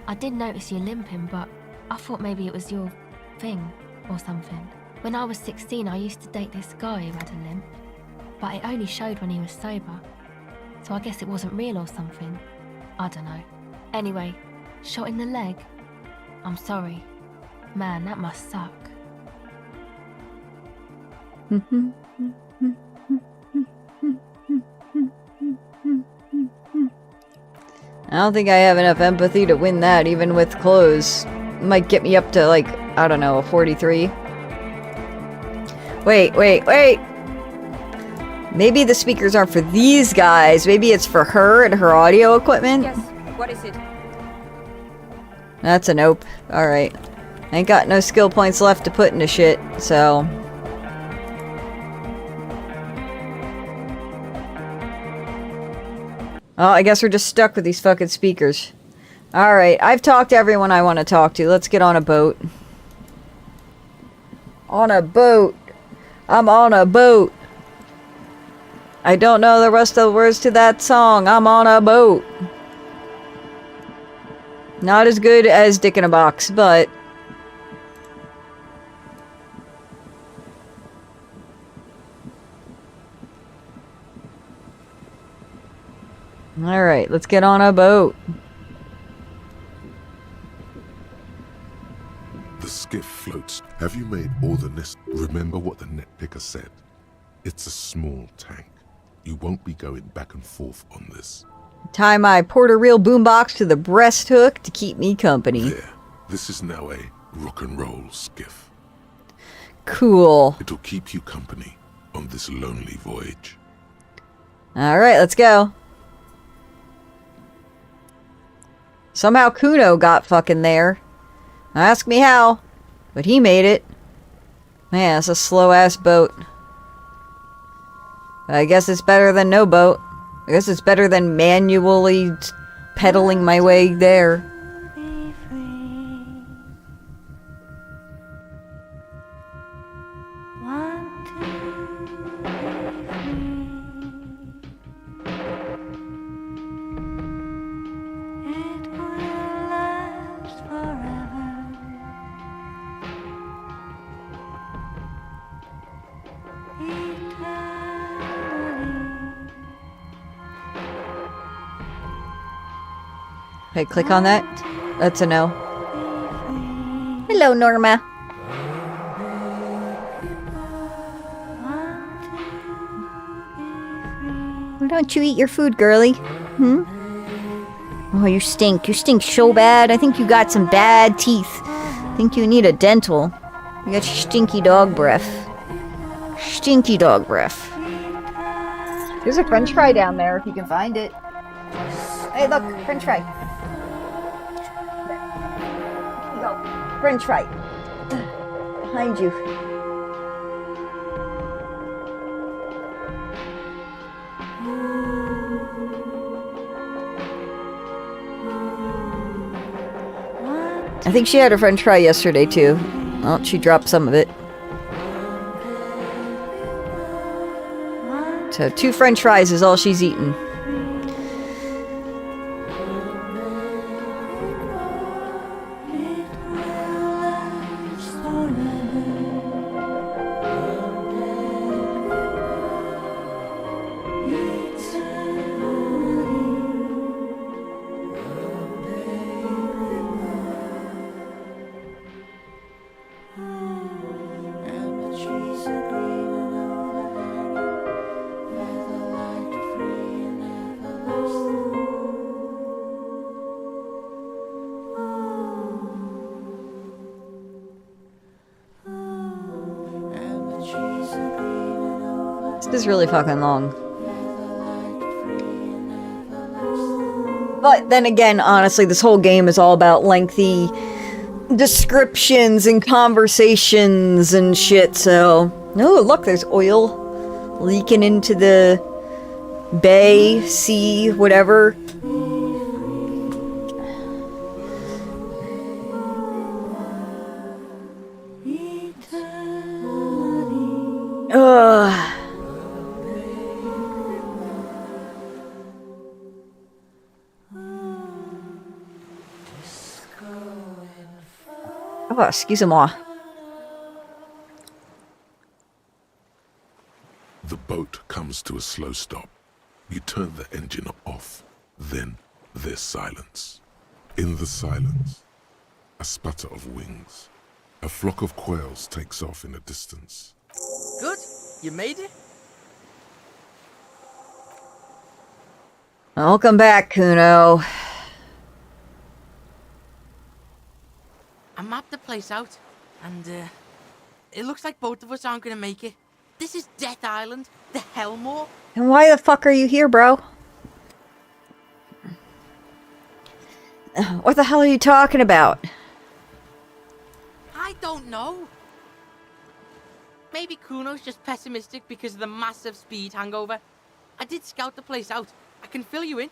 I did notice you limping, but I thought maybe it was your thing or something. When I was 16, I used to date this guy who had a limp, but it only showed when he was sober. So I guess it wasn't real or something. I don't know. Anyway, shot in the leg? I'm sorry. Man, that must suck. I don't think I have enough empathy to win that, even with clothes. It might get me up to, like, I don't know, a 43. Wait. Maybe the speakers aren't for these guys. Maybe it's for her and her audio equipment? Yes, what is it? That's a nope. Alright. Ain't got no skill points left to put into shit, so... Oh, I guess we're just stuck with these fucking speakers. Alright, I've talked to everyone I want to talk to. Let's get on a boat. On a boat. I'm on a boat. I don't know the rest of the words to that song. I'm on a boat. Not as good as Dick in a Box, but... Alright, let's get on a boat. The skiff floats. Have you made all the nest? Remember what the net picker said. It's a small tank. You won't be going back and forth on this. Tie my porter-reel boombox to the breast hook to keep me company. There. This is now a rock and roll skiff. Cool. It'll keep you company on this lonely voyage. Alright, let's go. Somehow Kuno got fucking there. Ask me how, but he made it. Man, it's a slow-ass boat. I guess it's better than no boat. I guess it's better than manually pedaling my way there. Okay, click on that. That's a no. Hello, Norma. Why don't you eat your food, girly? Hmm? Oh, you stink. You stink so bad. I think you got some bad teeth. I think you need a dental. You got stinky dog breath. Stinky dog breath. There's a french fry down there if you can find it. Hey, look, french fry. Here you go. French fry. Behind you. I think she had a french fry yesterday too. Oh, she dropped some of it. So 2 french fries is all she's eaten. This is really fucking long. But then again, honestly, this whole game is all about lengthy descriptions and conversations and shit, so... Oh, look, there's oil leaking into the bay, sea, whatever. Ugh. Oh, excusez-moi. The boat comes to a slow stop. You turn the engine off. Then there's silence. In the silence, a sputter of wings. A flock of quails takes off in the distance. Good. You made it? Welcome back, Kuno. I mapped the place out, and it looks like both of us aren't gonna make it. This is Death Island, the Hellmore. And why the fuck are you here, bro? What the hell are you talking about? I don't know. Maybe Kuno's just pessimistic because of the massive speed hangover. I did scout the place out. I can fill you in.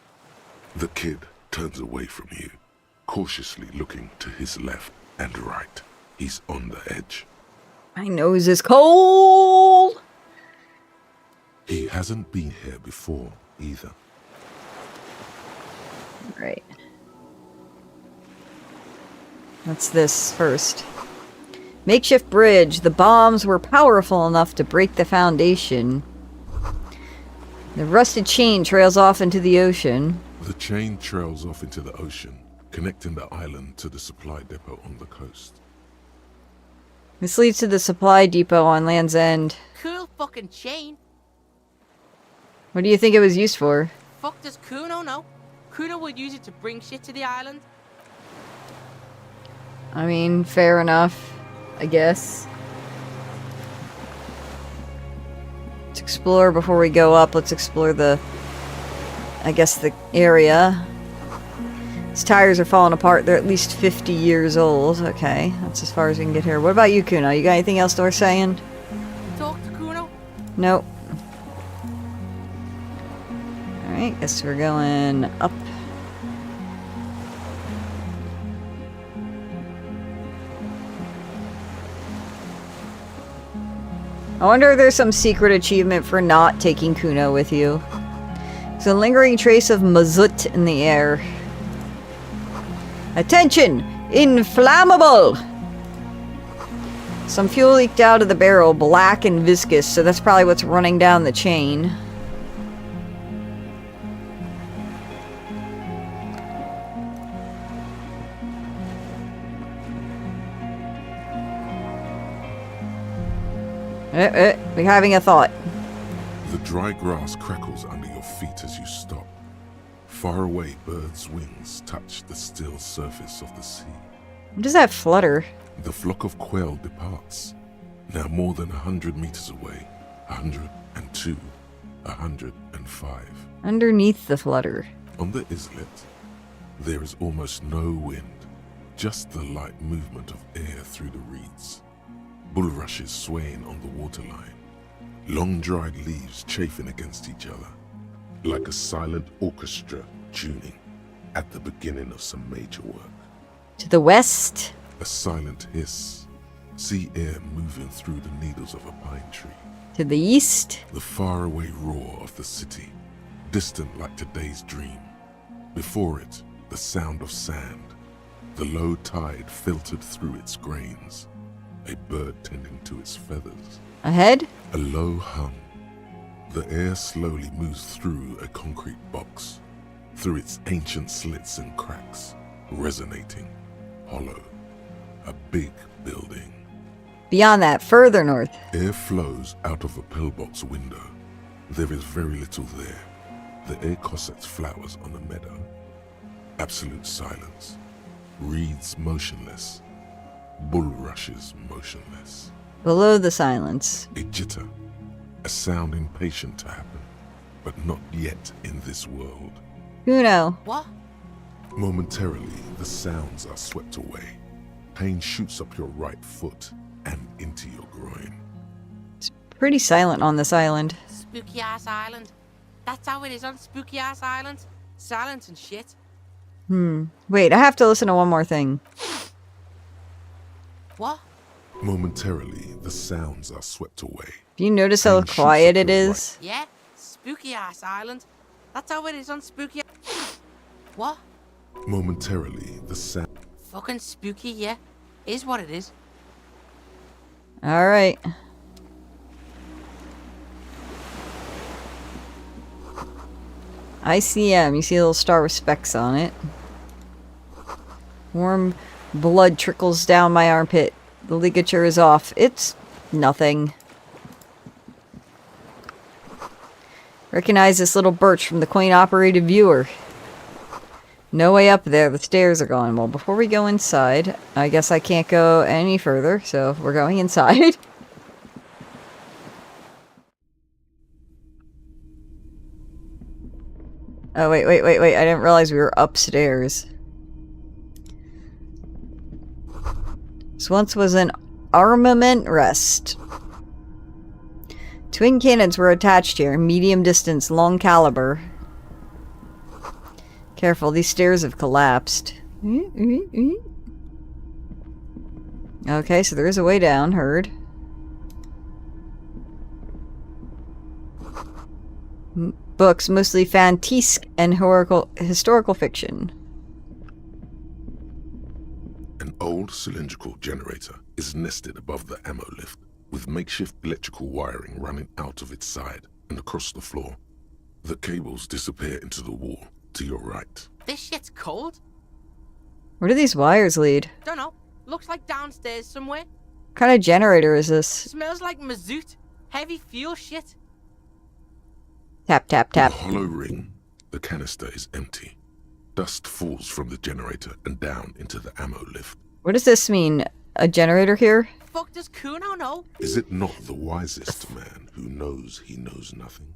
The kid turns away from you, cautiously looking to his left and right. He's on the edge. My nose is cold. He hasn't been here before, either. Right. What's this first? Makeshift bridge. The bombs were powerful enough to break the foundation. The rusted chain trails off into the ocean. The chain trails off into the ocean, connecting the island to the supply depot on the coast. This leads to the supply depot on Land's End. Cool fucking chain. What do you think it was used for? Fuck does Kuno know? Kuno would use it to bring shit to the island. I mean, fair enough, I guess. Let's explore before we go up. Let's explore the, I guess, the area. These tires are falling apart. They're at least 50 years old. Okay, that's as far as we can get here. What about you, Kuno? You got anything else worth saying? Talk to Kuno? Nope. Alright, guess we're going up. I wonder if there's some secret achievement for not taking Kuno with you. There's a lingering trace of mazout in the air. Attention! Inflammable! Some fuel leaked out of the barrel, black and viscous, so that's probably what's running down the chain. We're having a thought. The dry grass crackles under your feet as you stop. Far away, birds' wings touch the still surface of the sea. What does that flutter? The flock of quail departs. Now more than 100 meters away. 102, 105. Underneath the flutter. On the islet, there is almost no wind. Just the light movement of air through the reeds. Bulrushes swaying on the waterline. Long dried leaves chafing against each other. Like a silent orchestra tuning at the beginning of some major work. To the west. A silent hiss. Sea air moving through the needles of a pine tree. To the east. The faraway roar of the city. Distant like today's dream. Before it, the sound of sand. The low tide filtered through its grains. A bird tending to its feathers. Ahead? A low hum. The air slowly moves through a concrete box, through its ancient slits and cracks, resonating, hollow. A big building. Beyond that, further north. Air flows out of a pillbox window. There is very little there. The air cossets flowers on a meadow. Absolute silence. Reeds motionless. Bulrushes motionless. Below the silence. A jitter. A sound impatient to happen, but not yet in this world. Kuno. What? Momentarily, the sounds are swept away. Pain shoots up your right foot and into your groin. It's pretty silent on this island. Spooky ass island. That's how it is on spooky ass islands. Silence and shit. Wait, I have to listen to one more thing. What? Momentarily, the sounds are swept away. Do you notice how Pain shoots quiet up it your is? Yeah, spooky ass island. That's how it is on spooky. What? Momentarily, the sound. Fucking spooky, yeah. Is what it is. Alright. ICM, you see a little star with specks on it. Warm blood trickles down my armpit. The ligature is off. It's nothing. Recognize this little birch from the coin-operated viewer. No way up there. The stairs are gone. Well, before we go inside, I guess I can't go any further, so we're going inside. Oh, wait. I didn't realize we were upstairs. This once was an armament rest. Twin cannons were attached here, medium distance, long caliber. Careful, these stairs have collapsed. Okay, so there is a way down, heard. Books, mostly fantasque and historical fiction. An old cylindrical generator is nested above the ammo lift, with makeshift electrical wiring running out of its side and across the floor. The cables disappear into the wall to your right. This shit's cold? Where do these wires lead? Don't know. Looks like downstairs somewhere. What kind of generator is this? Smells like mazout. Heavy fuel shit. Tap, tap, tap. In a hollow ring, the canister is empty. Dust falls from the generator and down into the ammo lift. What does this mean? A generator here? Fuck does Kuno know? Is it not the wisest man who knows he knows nothing?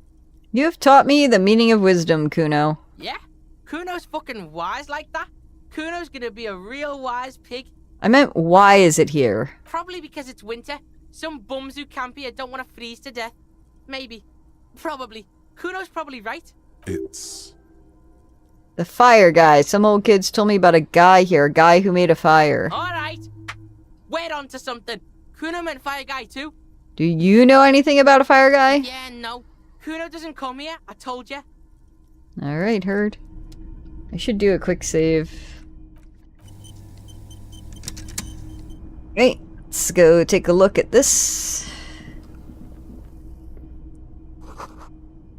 You have taught me the meaning of wisdom, Kuno. Yeah? Kuno's fucking wise like that? Kuno's gonna be a real wise pig. I meant, why is it here? Probably because it's winter. Some bums who camp here don't want to freeze to death. Maybe. Probably. Kuno's probably right. It's... The fire guy. Some old kids told me about a guy here, a guy who made a fire. Alright. We're on to something. Kuno meant fire guy too. Do you know anything about a fire guy? Yeah, no. Kuno doesn't come here, I told you. Alright, heard. I should do a quick save. Right, let's go take a look at this.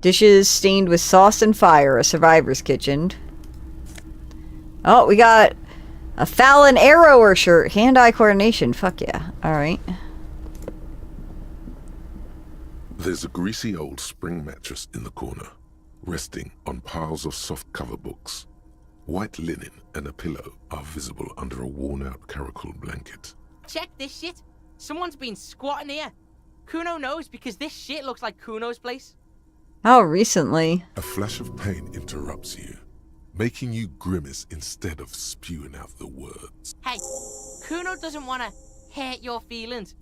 Dishes stained with sauce and fire, a survivor's kitchen. Oh, we got a Fallon Arrower shirt. Hand-eye coordination, fuck yeah. Alright. There's a greasy old spring mattress in the corner, resting on piles of soft cover books. White linen and a pillow are visible under a worn-out caracal blanket. Check this shit. Someone's been squatting here. Kuno knows because this shit looks like Kuno's place. How recently? A flash of pain interrupts you, making you grimace instead of spewing out the words. Hey, Kuno doesn't want to hurt your feelings,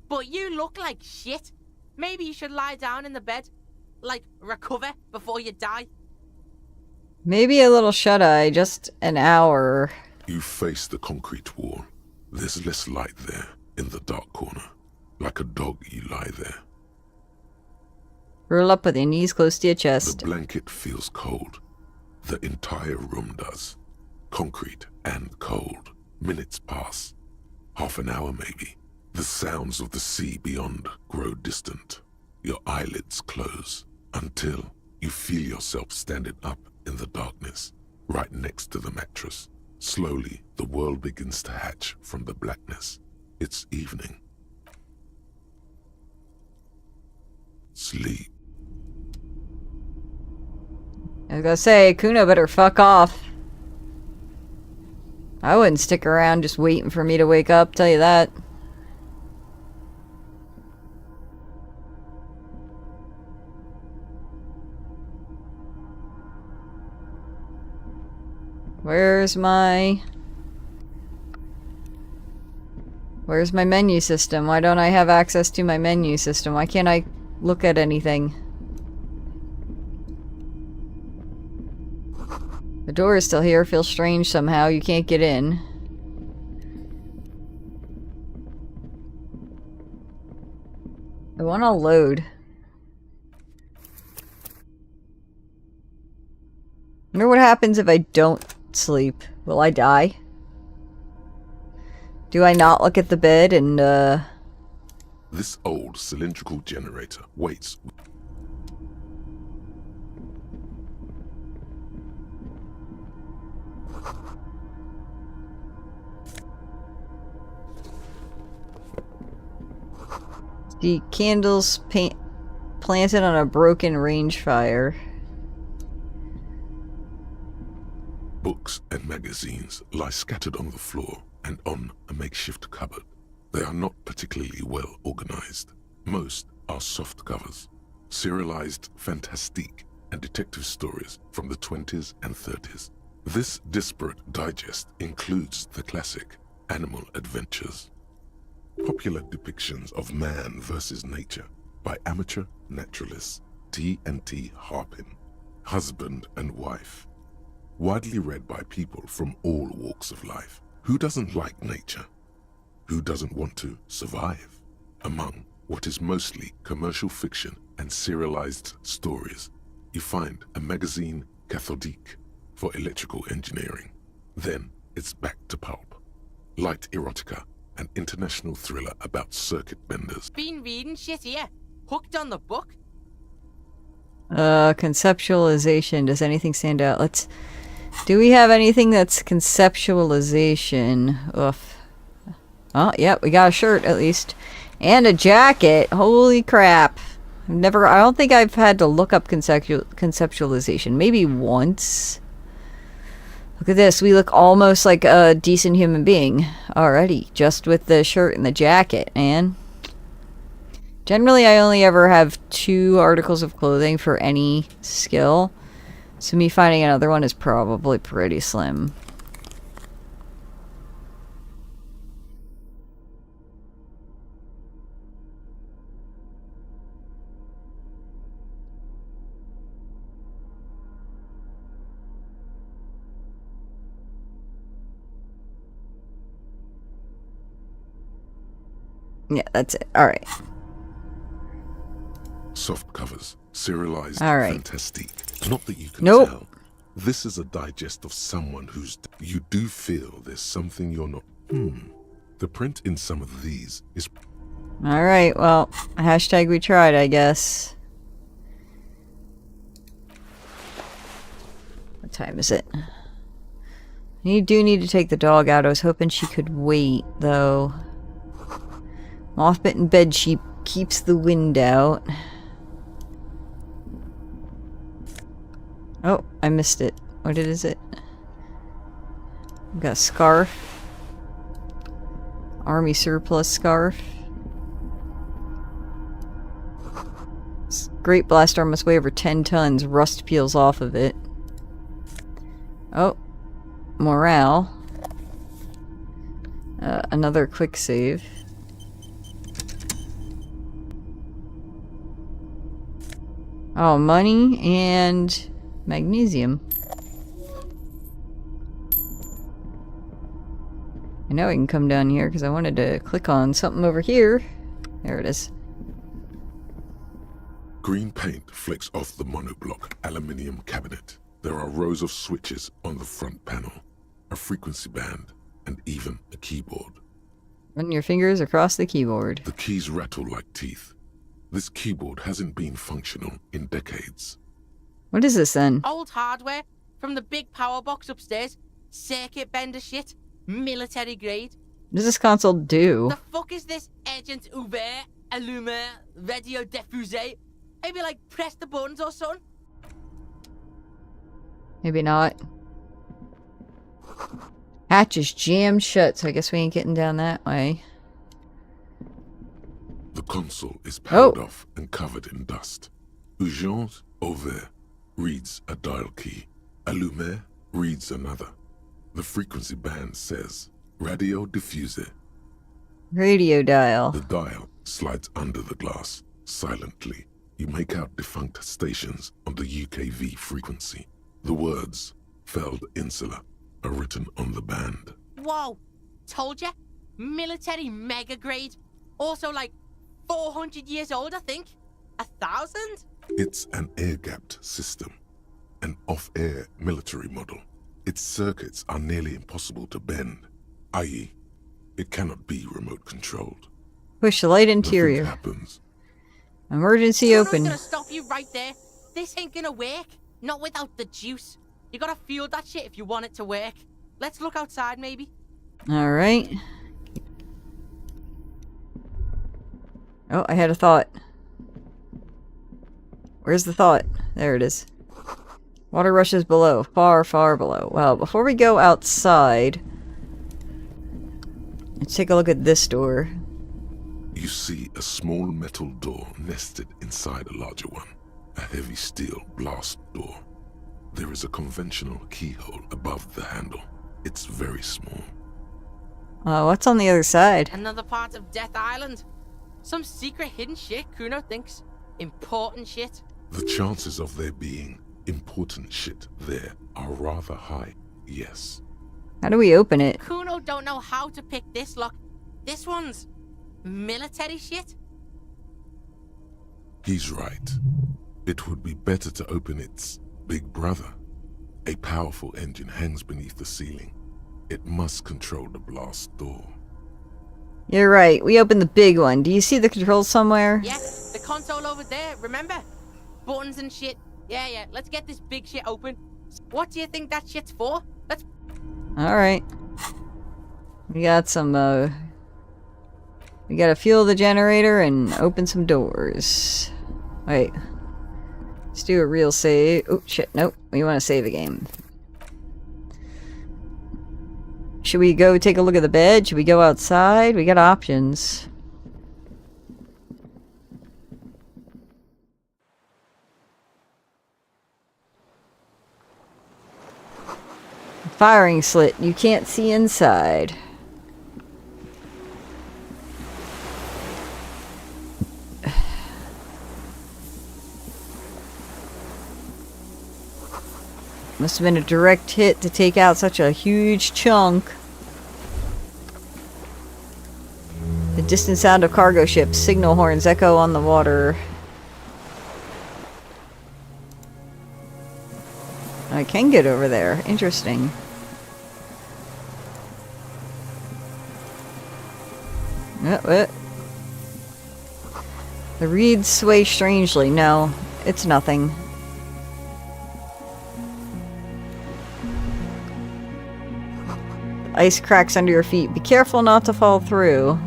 but you look like shit. Maybe you should lie down in the bed, like recover before you die. Maybe a little shut-eye, just an hour. You face the concrete wall. There's less light there, in the dark corner. Like a dog, you lie there. Roll up with your knees close to your chest. The blanket feels cold. The entire room does. Concrete and cold. Minutes pass. Half an hour maybe. The sounds of the sea beyond grow distant. Your eyelids close until you feel yourself standing up in the darkness, right next to the mattress. Slowly, the world begins to hatch from the blackness. It's evening. Sleep. I was gonna say, Kuno better fuck off. I wouldn't stick around just waiting for me to wake up, tell you that. Where's my menu system? Why don't I have access to my menu system? Why can't I look at anything? The door is still here. Feels strange somehow. You can't get in. I want to load. Wonder what happens if I don't sleep. Will I die? Do I not look at the bed and, This old cylindrical generator waits. the candles planted on a broken range fire. Books and magazines lie scattered on the floor and on a makeshift cupboard. They are not particularly well organized. Most are soft covers, serialized fantastique and detective stories from the 20s and 30s. This disparate digest includes the classic Animal Adventures, popular depictions of man versus nature by amateur naturalists T&T Harpin, husband and wife, widely read by people from all walks of life. Who doesn't like nature? Who doesn't want to survive? Among what is mostly commercial fiction and serialized stories, you find a magazine cathodique for electrical engineering. Then it's back to pulp. Light erotica, an international thriller about circuit benders. Been reading shit here. Hooked on the book. Conceptualization. Does anything stand out? Do we have anything that's conceptualization? Oof. Oh, yeah, we got a shirt at least. And a jacket. Holy crap. I don't think I've had to look up conceptualization. Maybe once. Look at this. We look almost like a decent human being already. Just with the shirt and the jacket, man. Generally, I only ever have 2 articles of clothing for any skill. So me finding another one is probably pretty slim. Yeah, that's it. Alright. Soft covers, serialized Alright. fantastique. Not that you can Nope. tell. This is a digest of someone who's... You do feel there's something you're not... The print in some of these is... Alright, well, hashtag we tried, I guess. What time is it? You do need to take the dog out. I was hoping she could wait, though. Mothbitten bedsheet keeps the wind out. Oh, I missed it. What is it? I've got a scarf. Army surplus scarf. This great blast arm must weigh over 10 tons. Rust peels off of it. Oh. Morale. Another quick save. Oh, money and magnesium. I know I can come down here because I wanted to click on something over here. There it is. Green paint flicks off the monoblock aluminium cabinet. There are rows of switches on the front panel, a frequency band, and even a keyboard. Run your fingers across the keyboard. The keys rattle like teeth. This keyboard hasn't been functional in decades. What is this then? Old hardware from the big power box upstairs. Circuit bender shit. Military grade. What does this console do? The fuck is this agent ouvert, allumer, radio diffusé? Maybe like press the buttons or something? Maybe not. Hatch is jammed shut, so I guess we ain't getting down that way. The console is powered off and covered in dust. Urgence ouvert reads a dial key. Allumer reads another. The frequency band says radio diffuser. Radio dial. The dial slides under the glass. Silently, you make out defunct stations on the UKV frequency. The words, Feld Insula, are written on the band. Whoa! Told ya? Military mega grade. Also like 400 years old, I think. 1,000? It's an air-gapped system. An off-air military model. Its circuits are nearly impossible to bend, i.e., it cannot be remote controlled. Push the light interior. Nothing happens. Emergency I'm open. gonna stop you right there. This ain't gonna work. Not without the juice. You gotta fuel that shit if you want it to work. Let's look outside, maybe. Alright. Oh, I had a thought. Where's the thought? There it is. Water rushes below. Far, far below. Well, before we go outside, let's take a look at this door. You see a small metal door nested inside a larger one. A heavy steel blast door. There is a conventional keyhole above the handle. It's very small. What's on the other side? Another part of Death Island. Some secret hidden shit Kuno thinks. Important shit. The chances of there being important shit there are rather high, yes. How do we open it? Kuno don't know how to pick this lock. This one's military shit. He's right. It would be better to open its big brother. A powerful engine hangs beneath the ceiling. It must control the blast door. You're right. We opened the big one. Do you see the controls somewhere? Yeah, the console over there, remember? Buttons and shit. Yeah, let's get this big shit open. What do you think that shit's for? Let's... Alright. We got some, we gotta fuel the generator and open some doors. Wait. Let's do a real save. Oh, shit. Nope. We want to save a game. Should we go take a look at the bed? Should we go outside? We got options. Firing slit. You can't see inside. Must have been a direct hit to take out such a huge chunk. The distant sound of cargo ships, signal horns echo on the water. I can get over there. Interesting. What? The reeds sway strangely. No, it's nothing. Ice cracks under your feet. Be careful not to fall through.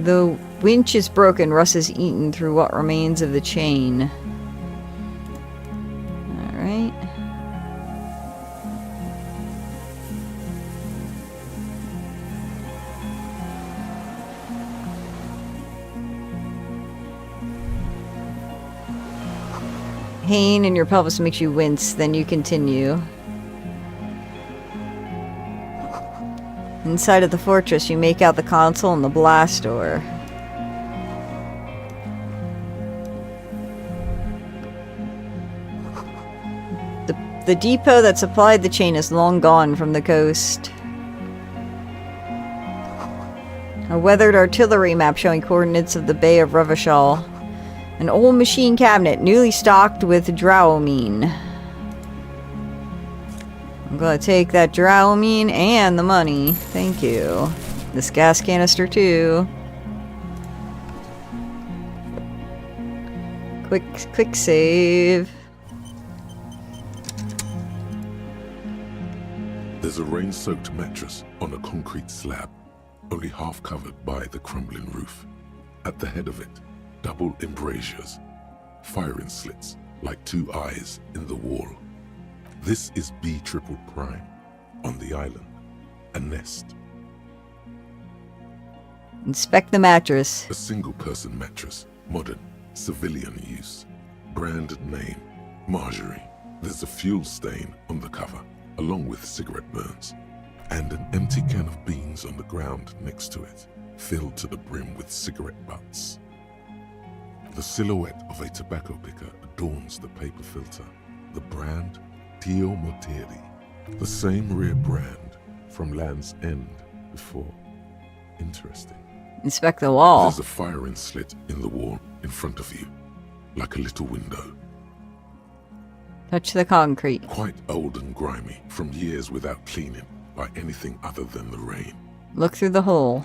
The winch is broken. Russ has eaten through what remains of the chain. Alright. Pain in your pelvis makes you wince, then you continue. Inside of the fortress, you make out the console and the blast door. The depot that supplied the chain is long gone from the coast. A weathered artillery map showing coordinates of the Bay of Revachol. An old machine cabinet, newly stocked with Dramamine. I'm gonna take that Dramamine and the money. Thank you. This gas canister too. Quick save. There's a rain-soaked mattress on a concrete slab, only half covered by the crumbling roof. At the head of it, double embrasures, firing slits like two eyes in the wall. This is B triple prime on the island, a nest. Inspect the mattress. A single-person mattress, modern, civilian use. Brand name, Marjorie. There's a fuel stain on the cover, along with cigarette burns, and an empty can of beans on the ground next to it, filled to the brim with cigarette butts. The silhouette of a tobacco picker adorns the paper filter. The brand, Tio Moteri. The same rare brand from Land's End before. Interesting. Inspect the wall. There's a firing slit in the wall in front of you, like a little window. Touch the concrete. Quite old and grimy, from years without cleaning by anything other than the rain. Look through the hole.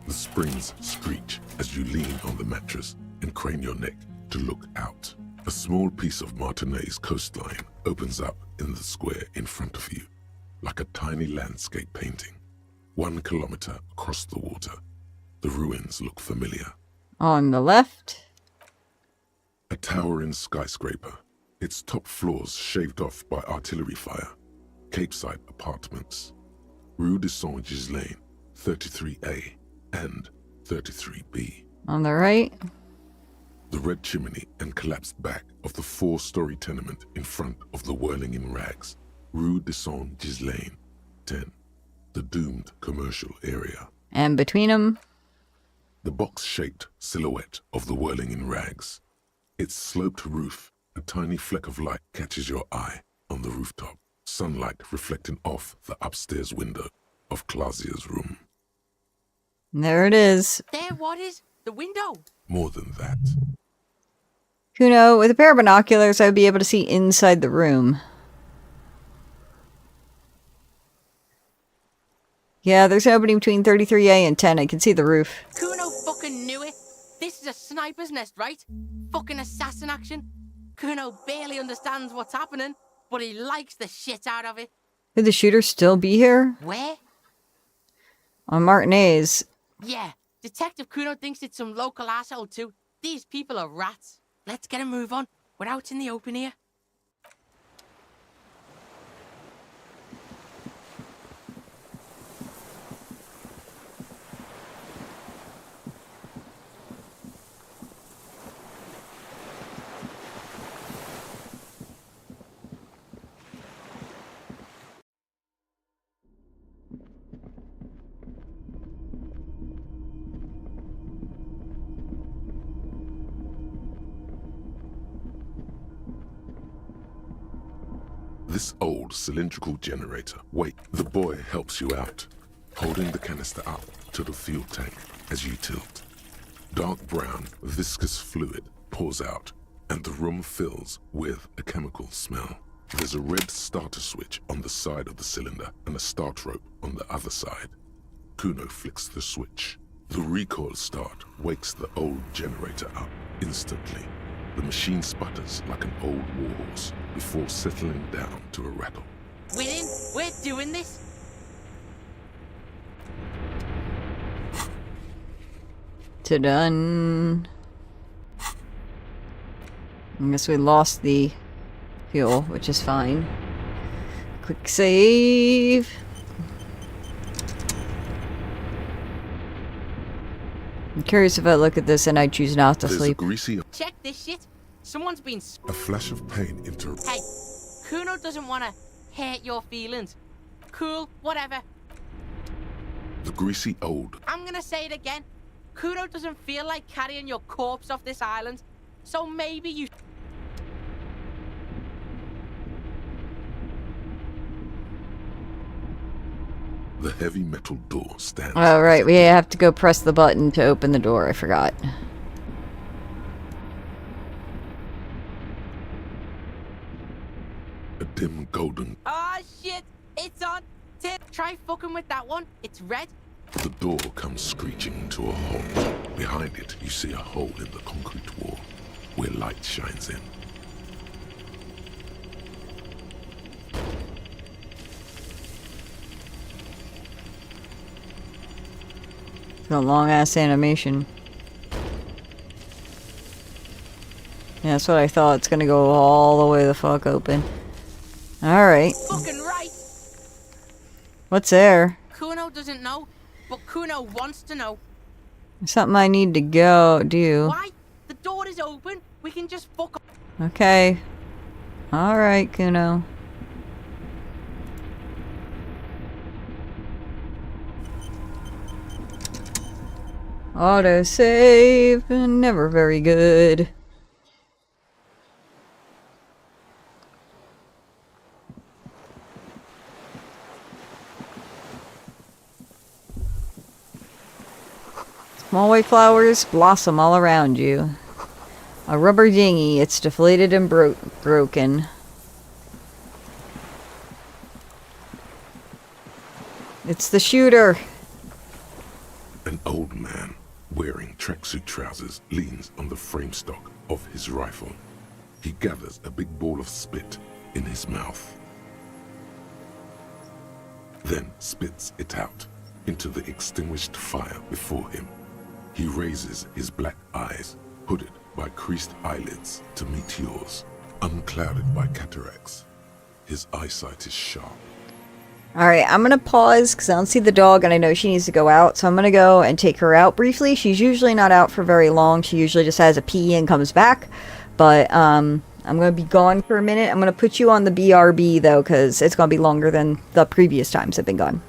The springs screech as you lean on the mattress and crane your neck to look out. A small piece of Martinez coastline opens up in the square in front of you, like a tiny landscape painting. 1 kilometer across the water. The ruins look familiar. On the left. A towering skyscraper, its top floors shaved off by artillery fire. Capeside apartments. Rue de Saint-Ghislain, 33A and 33B. On the right. The red chimney and collapsed back of the 4-story tenement in front of the Whirling in Rags. Rue de Saint-Ghislain, 10. The doomed commercial area. And between them. The box-shaped silhouette of the Whirling in Rags. Its sloped roof, a tiny fleck of light catches your eye on the rooftop. Sunlight reflecting off the upstairs window of Clausia's room. There it is. There, what is? The window? More than that. Kuno, with a pair of binoculars, I would be able to see inside the room. Yeah, there's an opening between 33A and 10. I can see the roof. Kuno fucking knew it. This is a sniper's nest, right? Fucking assassin action. Kuno barely understands what's happening, but he likes the shit out of it. Could the shooter still be here? Where? On Martinez. Yeah, Detective Kuno thinks it's some local asshole too. These people are rats. Let's get a move on. We're out in the open here. This old cylindrical generator. Wait, the boy helps you out, holding the canister up to the fuel tank as you tilt. Dark brown, viscous fluid pours out, and the room fills with a chemical smell. There's a red starter switch on the side of the cylinder and a start rope on the other side. Kuno flicks the switch. The recoil start wakes the old generator up instantly. The machine sputters like an old warhorse before settling down to a rattle. We're in. We're doing this. Ta-done. I guess we lost the fuel, which is fine. Quick save. I'm curious if I look at this and I choose not to There's sleep. A greasy... Check this shit. Someone's been... A flash of pain into... Hey, Kuno doesn't want to hurt your feelings. Cool, whatever. The greasy old... I'm gonna say it again. Kuno doesn't feel like carrying your corpse off this island. So maybe you... The heavy metal door stands... Oh, right. We have to go press the button to open the door. I forgot. A dim golden... Ah, shit! It's on! Try fucking with that one. It's red. The door comes screeching to a halt. Behind it, you see a hole in the concrete wall, where light shines in. It's a long-ass animation. Yeah, that's what I thought. It's gonna go all the way the fuck open. Alright. Fucking right! What's there? Kuno doesn't know. but Kuno wants to know. Something I need to go do. Why? The door is open. We can just fuck off. Okay. Alright, Kuno. Autosave, never very good. Small white flowers blossom all around you. A rubber dinghy, it's deflated and broken. It's the shooter. An old man wearing tracksuit trousers leans on the frame stock of his rifle. He gathers a big ball of spit in his mouth, then spits it out into the extinguished fire before him. He raises his black eyes, hooded by creased eyelids, to meet yours, unclouded by cataracts. His eyesight is sharp. Alright, I'm gonna pause because I don't see the dog and I know she needs to go out, so I'm gonna go and take her out briefly. She's usually not out for very long. She usually just has a pee and comes back. But, I'm gonna be gone for a minute. I'm gonna put you on the BRB though, because it's gonna be longer than the previous times I've been gone.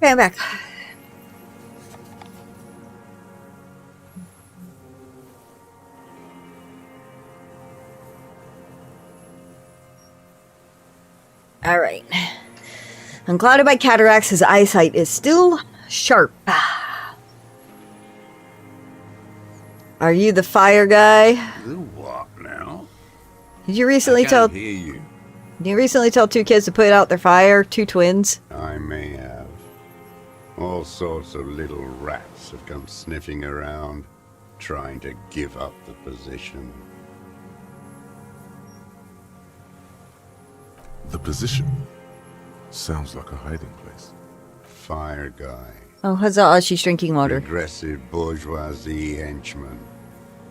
Okay, I'm back. Alright. Unclouded by cataracts, his eyesight is still sharp. Are you the fire guy? The what now? Did you recently I tell... can't hear you. Did you recently tell 2 kids to put out their fire? 2 twins? I may have. All sorts of little rats have come sniffing around, trying to give up the position. The position sounds like a hiding place. Fire guy. Oh, huzzah, she's drinking water. Aggressive bourgeoisie henchman.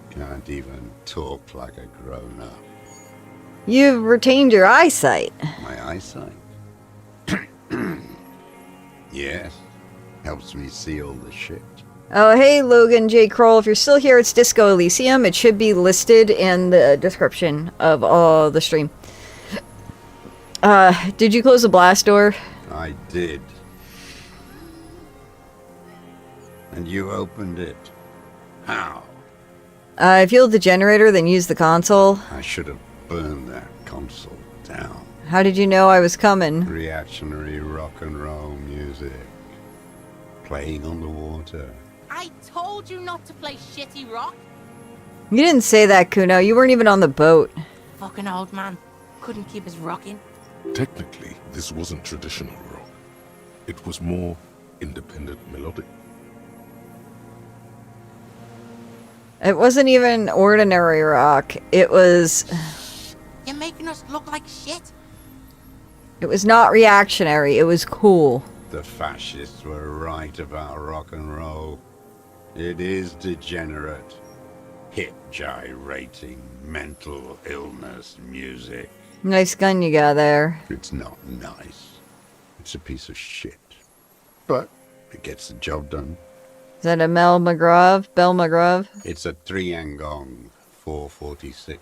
Can't even talk like a grown-up. You've retained your eyesight. My eyesight? Yes. Helps me see all the shit. Oh, hey, Logan J. Kroll. If you're still here, it's Disco Elysium. It should be listed in the description of the stream. Did you close the blast door? I did. And you opened it. How? If you'll the generator, then use the console. I should have burned that console down. How did you know I was coming? Reactionary rock and roll music. Playing on the water. I told you not to play shitty rock. You didn't say that, Kuno. You weren't even on the boat. Fucking old man. Couldn't keep his rocking. Technically, this wasn't traditional rock. It was more independent melodic. It wasn't even ordinary rock. It was... You're making us look like shit. It was not reactionary. It was cool. The fascists were right about rock and roll. It is degenerate. Hip gyrating, mental illness music. Nice gun you got there. It's not nice. It's a piece of shit. But it gets the job done. Is that a Bell McGraw? It's a Triangong 446.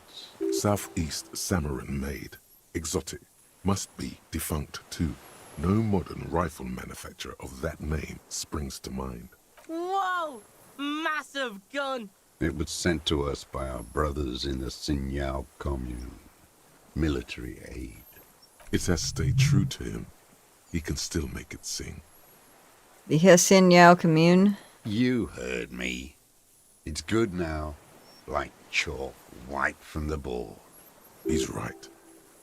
Southeast Samarin made. Exotic. Must be defunct too. No modern rifle manufacturer of that name springs to mind. Whoa! Massive gun! It was sent to us by our brothers in the Sinyao commune. Military aid. It has stayed true to him. He can still make it sing. The Sinyao commune? You heard me. It's good now. Like chalk, white from the board. He's right.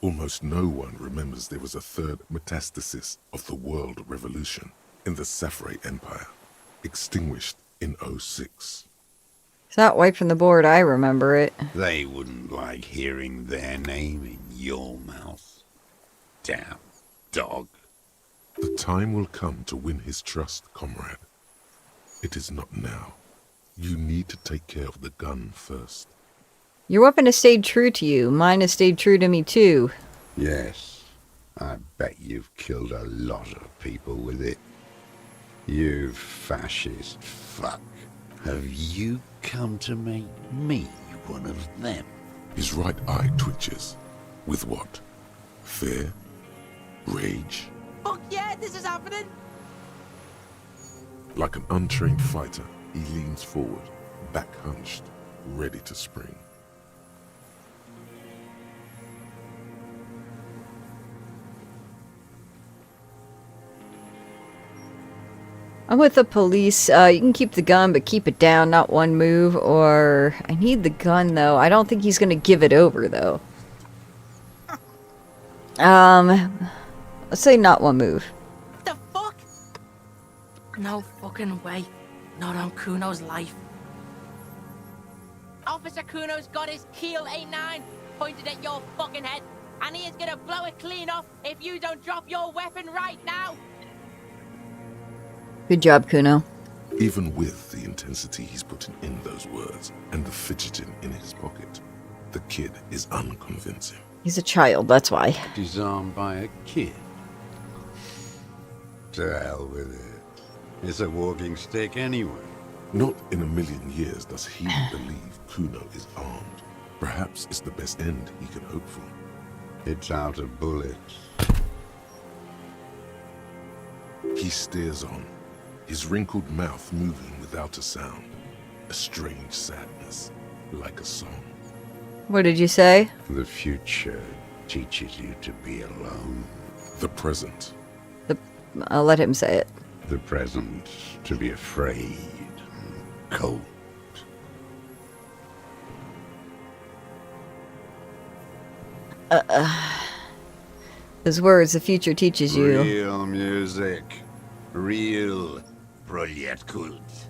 Almost no one remembers there was a third metastasis of the world revolution in the Safre Empire, extinguished in 06. It's not white from the board. I remember it. They wouldn't like hearing their name in your mouth. Damn dog. The time will come to win his trust, comrade. It is not now. You need to take care of the gun first. Your weapon has stayed true to you. Mine has stayed true to me too. Yes. I bet you've killed a lot of people with it. You fascist fuck. Have you come to make me one of them? His right eye twitches. With what? Fear? Rage? Fuck yeah, this is happening! Like an untrained fighter, he leans forward, back hunched, ready to spring. I'm with the police. You can keep the gun, but keep it down, not one move. Or I need the gun though. I don't think he's gonna give it over though. Let's say not one move. The fuck? No fucking way. Not on Kuno's life. Officer Kuno's got his Keel 89 pointed at your fucking head, and he is gonna blow it clean off if you don't drop your weapon right now. Good job, Kuno. Even with the intensity he's putting in those words and the fidgeting in his pocket, the kid is unconvincing. He's a child, that's why. Disarmed by a kid. To hell with it. It's a walking stick anyway. Not in a million years does he believe Kuno is armed. Perhaps it's the best end he can hope for. It's out of bullets. He stares on, his wrinkled mouth moving without a sound. A strange sadness, like a song. What did you say? The future teaches you to be alone. The present. I'll let him say it. The present to be afraid and cold. Those words the future teaches you. Real music. Real Prolet cult.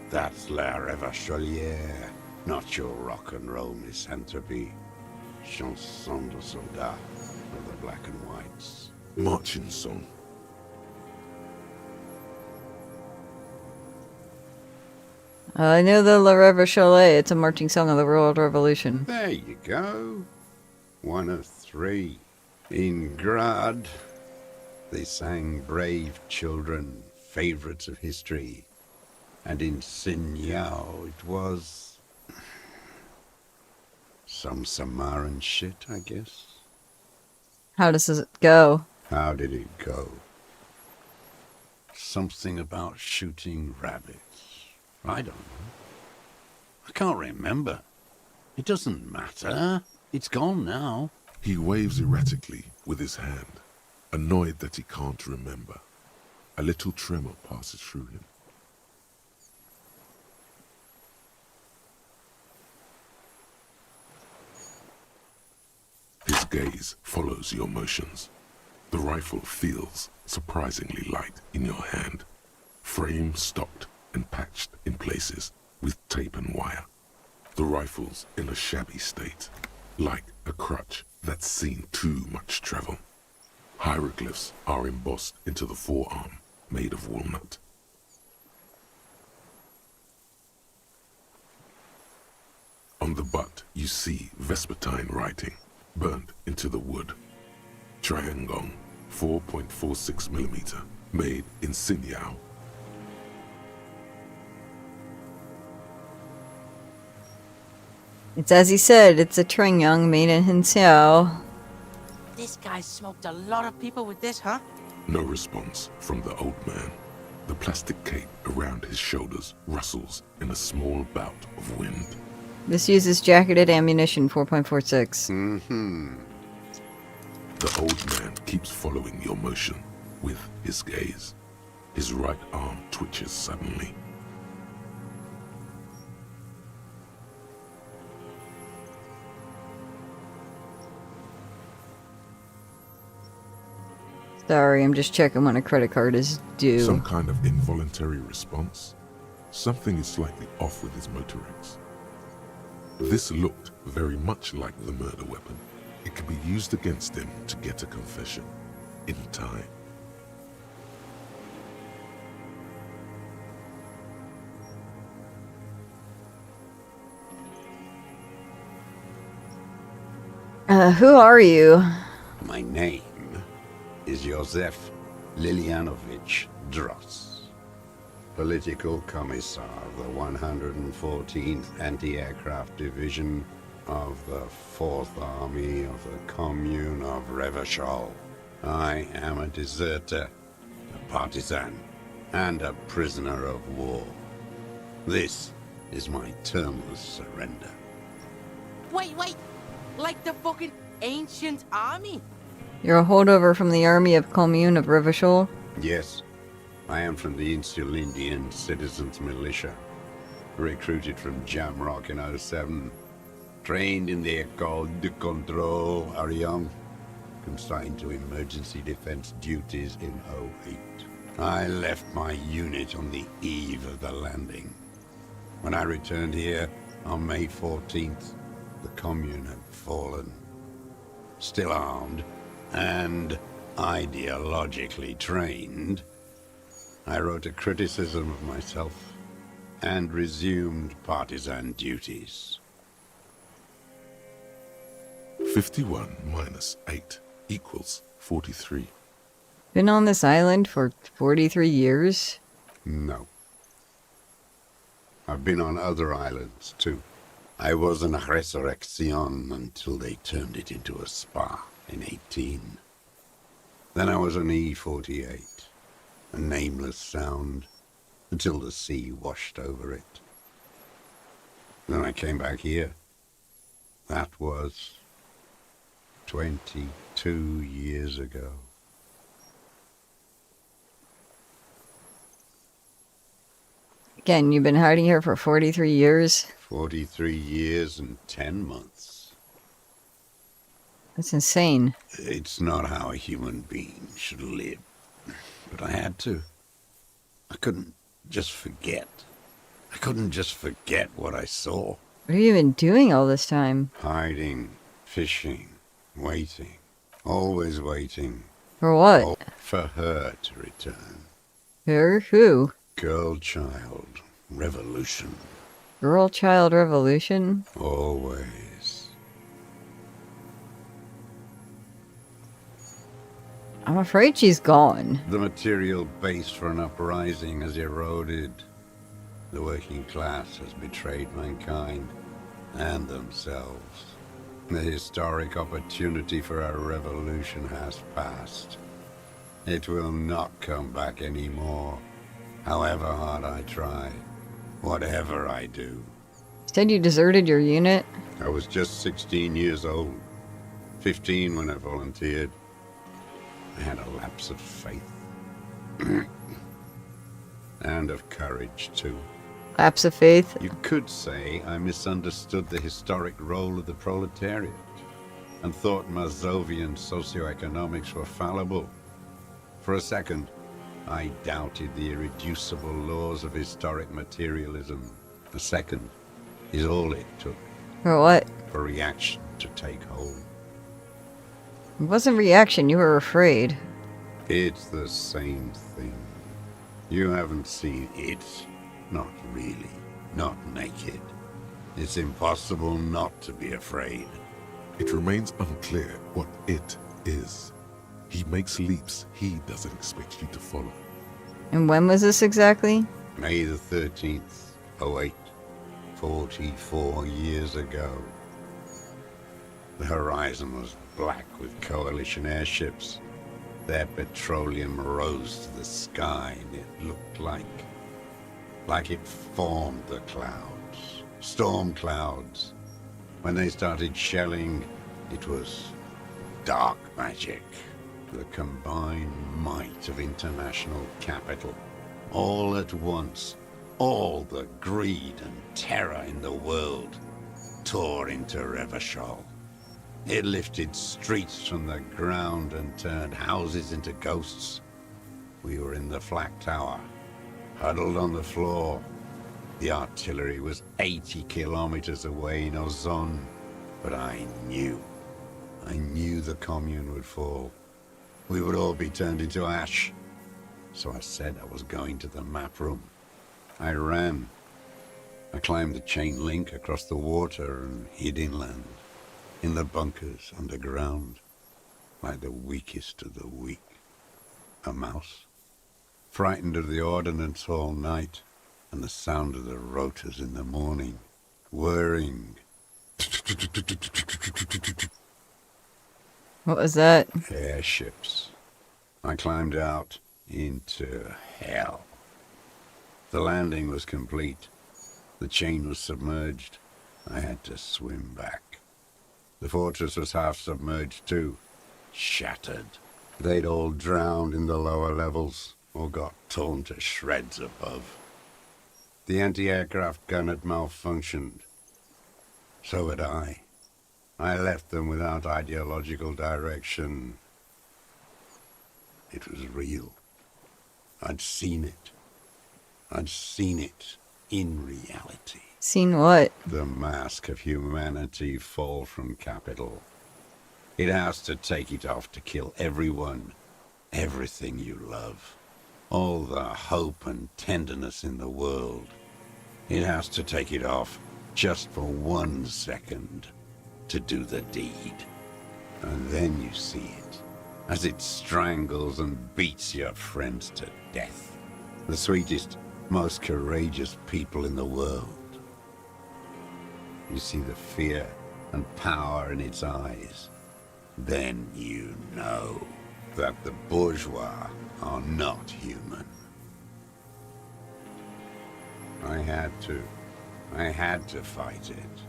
That's La Revacholière, not your rock and roll misanthropy. Chanson de soldat of the black and whites. Marching song. I know the La Revacholière. It's a marching song of the World Revolution. There you go. One of three. In Grad, they sang Brave Children, favorites of history. And in Sinyao, it was some Samaran shit, I guess. How does it go? How did it go? Something about shooting rabbits. I don't know. I can't remember. It doesn't matter. It's gone now. He waves erratically with his hand, annoyed that he can't remember. A little tremor passes through him. His gaze follows your motions. The rifle feels surprisingly light in your hand. Frame stocked and patched in places with tape and wire. The rifle's in a shabby state, like a crutch that's seen too much travel. Hieroglyphs are embossed into the forearm, made of walnut. On the butt, you see Vespertine writing, burnt into the wood. Triangong, 4.46mm, made in Sinyao. It's as he said, it's a Tringyang made in Hinxiao. This guy smoked a lot of people with this, huh? No response from the old man. The plastic cape around his shoulders rustles in a small bout of wind. This uses jacketed ammunition, 4.46. Mm-hmm. The old man keeps following your motion with his gaze. His right arm twitches suddenly. Sorry, I'm just checking when a credit card is due. Some kind of involuntary response? Something is slightly off with his motorics. This looked very much like the murder weapon. It could be used against him to get a confession. In time. Who are you? My name is Josef Lilianovich Dross, Political Commissar of the 114th Anti-Aircraft Division of the 4th Army of the Commune of Revachol. I am a deserter, a partisan, and a prisoner of war. This is my termless surrender. Wait! Like the fucking ancient army? You're a holdover from the army of Commune of Revachol? Yes, I am from the Insulindian Citizens Militia. Recruited from Jamrock in 07. Trained in the École de Contrôle Ariane. Consigned to emergency defense duties in 08. I left my unit on the eve of the landing. When I returned here on May 14th, the Commune had fallen. Still armed and ideologically trained, I wrote a criticism of myself and resumed partisan duties. 51 minus 8 equals 43. Been on this island for 43 years? No. I've been on other islands, too. I was in Resurrection until they turned it into a spa in 18. Then I was on E48. a nameless sound, until the sea washed over it. Then I came back here. That was 22 years ago. Again, you've been hiding here for 43 years? 43 years and 10 months. That's insane. It's not how a human being should live. But I had to. I couldn't just forget. I couldn't just forget what I saw. What have you been doing all this time? Hiding, fishing, waiting. Always waiting. For what? Oh, for her to return. Her? Who? Girl, child, revolution. Girl child revolution? Always. I'm afraid she's gone. The material base for an uprising has eroded. The working class has betrayed mankind and themselves. The historic opportunity for a revolution has passed. It will not come back anymore, however hard I try, whatever I do. You said you deserted your unit? I was just 16 years old, 15 when I volunteered. I had a lapse of faith. And of courage, too. Lapse of faith? You could say I misunderstood the historic role of the proletariat and thought Mazovian socioeconomics were fallible. For a second, I doubted the irreducible laws of historic materialism. A second is all it took. For what? For reaction to take hold. It wasn't reaction, you were afraid. It's the same thing. You haven't seen it. Not really. Not naked. It's impossible not to be afraid. It remains unclear what it is. He makes leaps he doesn't expect you to follow. And when was this exactly? May the 13th, 08, 44 years ago. The horizon was black with coalition airships. Their petroleum rose to the sky and it looked like it formed the clouds. Storm clouds. When they started shelling, it was dark magic. The combined might of international capital. All at once, all the greed and terror in the world tore into Revachol. It lifted streets from the ground and turned houses into ghosts. We were in the flak tower, huddled on the floor. The artillery was 80 kilometers away in Ozon, but I knew the commune would fall. We would all be turned into ash. So I said I was going to the map room. I ran. I climbed the chain link across the water and hid inland, in the bunkers underground, like the weakest of the weak. A mouse, frightened of the ordnance all night, and the sound of the rotors in the morning, whirring. What was that? Airships. I climbed out into hell. The landing was complete. The chain was submerged. I had to swim back. The fortress was half submerged too, shattered. They'd all drowned in the lower levels, or got torn to shreds above. The anti-aircraft gun had malfunctioned. So had I. I left them without ideological direction. It was real. I'd seen it. I'd seen it in reality. Seen what? The mask of humanity fall from capital. It has to take it off to kill everyone, everything you love. All the hope and tenderness in the world. It has to take it off just for 1 second to do the deed. And then you see it, as it strangles and beats your friends to death. The sweetest, most courageous people in the world. You see the fear and power in its eyes. Then you know that the bourgeois are not human. I had to. I had to fight it.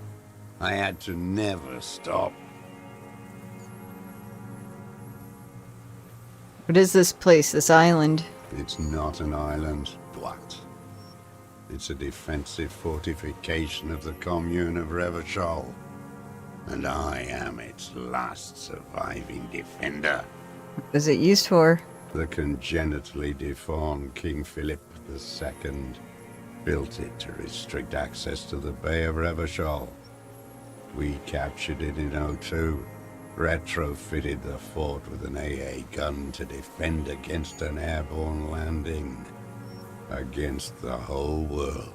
I had to never stop. What is this place, this island? It's not an island, Dwat. It's a defensive fortification of the commune of Revachol. And I am its last surviving defender. What is it used for? The congenitally deformed King Philip II built it to restrict access to the Bay of Revachol. We captured it in '02, retrofitted the fort with an AA gun to defend against an airborne landing. Against the whole world.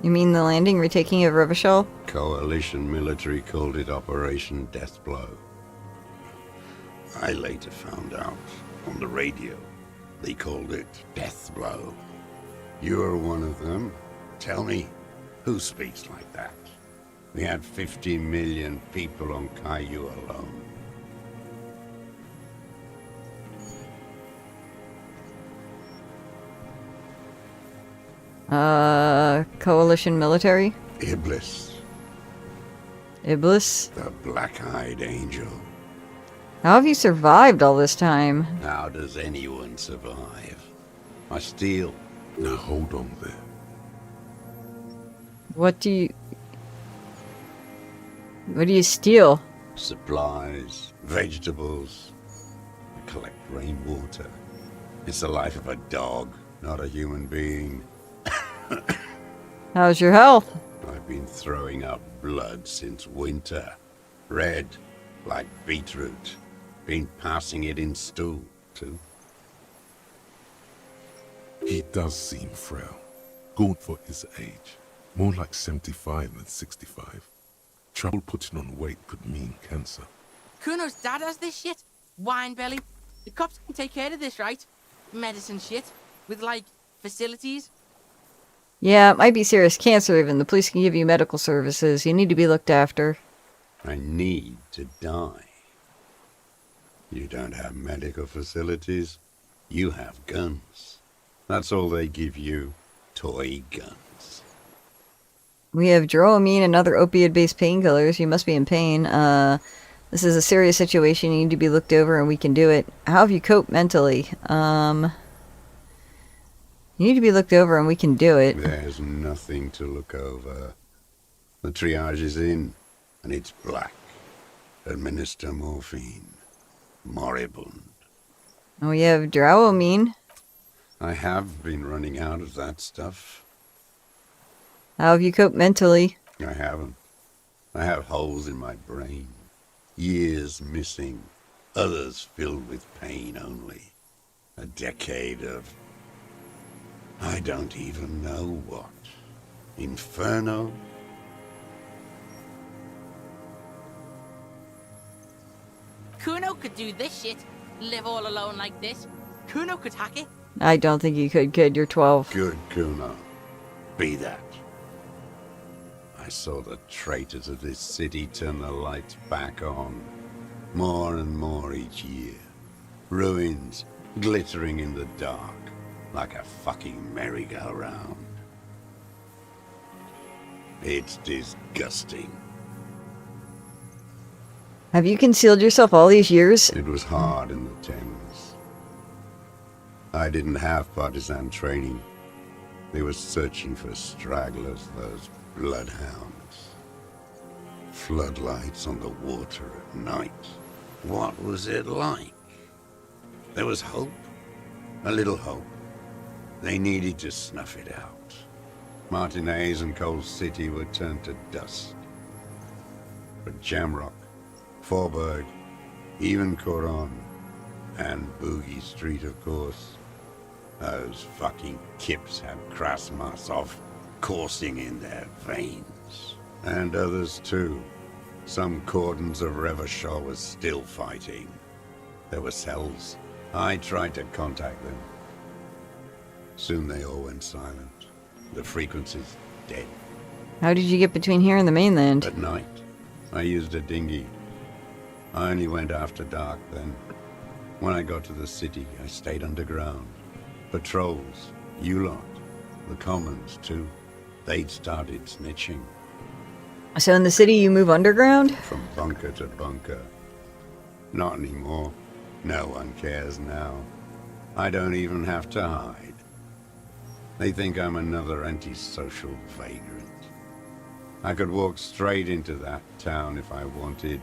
You mean the landing retaking of Revachol? Coalition military called it Operation Deathblow. I later found out on the radio they called it Deathblow. You're one of them. Tell me, who speaks like that? We had 50 million people on Caillou alone. Coalition military? Iblis. Iblis? The black-eyed angel. How have you survived all this time? How does anyone survive? I steal. Now hold on there. What do you steal? Supplies, vegetables. I collect rainwater. It's the life of a dog, not a human being. How's your health? I've been throwing up blood since winter. Red, like beetroot. Been passing it in stew, too. He does seem frail. Good for his age. More like 75 than 65. Trouble putting on weight could mean cancer. Kuno's dad has this shit. Wine belly. The cops can take care of this, right? Medicine shit. With, like, facilities. Yeah, it might be serious cancer even. The police can give you medical services. You need to be looked after. I need to die. You don't have medical facilities. You have guns. That's all they give you. Toy guns. We have Dramamine and other opiate-based painkillers. You must be in pain. This is a serious situation. You need to be looked over and we can do it. How have you coped mentally? You need to be looked over and we can do it. There's nothing to look over. The triage is in, and it's black. Administer morphine. Moribund. Oh, you have Dramamine. I have been running out of that stuff. How have you coped mentally? I haven't. I have holes in my brain. Years missing. Others filled with pain only. A decade of... I don't even know what. Inferno? Kuno could do this shit. Live all alone like this. Kuno could hack it. I don't think you could, kid. You're 12. Good, Kuno. Be that. I saw the traitors of this city turn the lights back on. More and more each year. Ruins glittering in the dark. Like a fucking merry-go-round. It's disgusting. Have you concealed yourself all these years? It was hard in the Thames. I didn't have partisan training. They were searching for stragglers, those bloodhounds. Floodlights on the water at night. What was it like? There was hope. A little hope. They needed to snuff it out. Martinez and Coal City were turned to dust. But Jamrock, Forburg, even Coron, and Boogie Street, of course. Those fucking kips had Krasmasov coursing in their veins. And others too. Some cordons of Revachol was still fighting. There were cells. I tried to contact them. Soon they all went silent. The frequency's dead. How did you get between here and the mainland? At night, I used a dinghy. I only went after dark then. When I got to the city, I stayed underground. Patrols, you lot, the commons too. They'd started snitching. So in the city you move underground? From bunker to bunker. Not anymore. No one cares now. I don't even have to hide. They think I'm another antisocial vagrant. I could walk straight into that town if I wanted.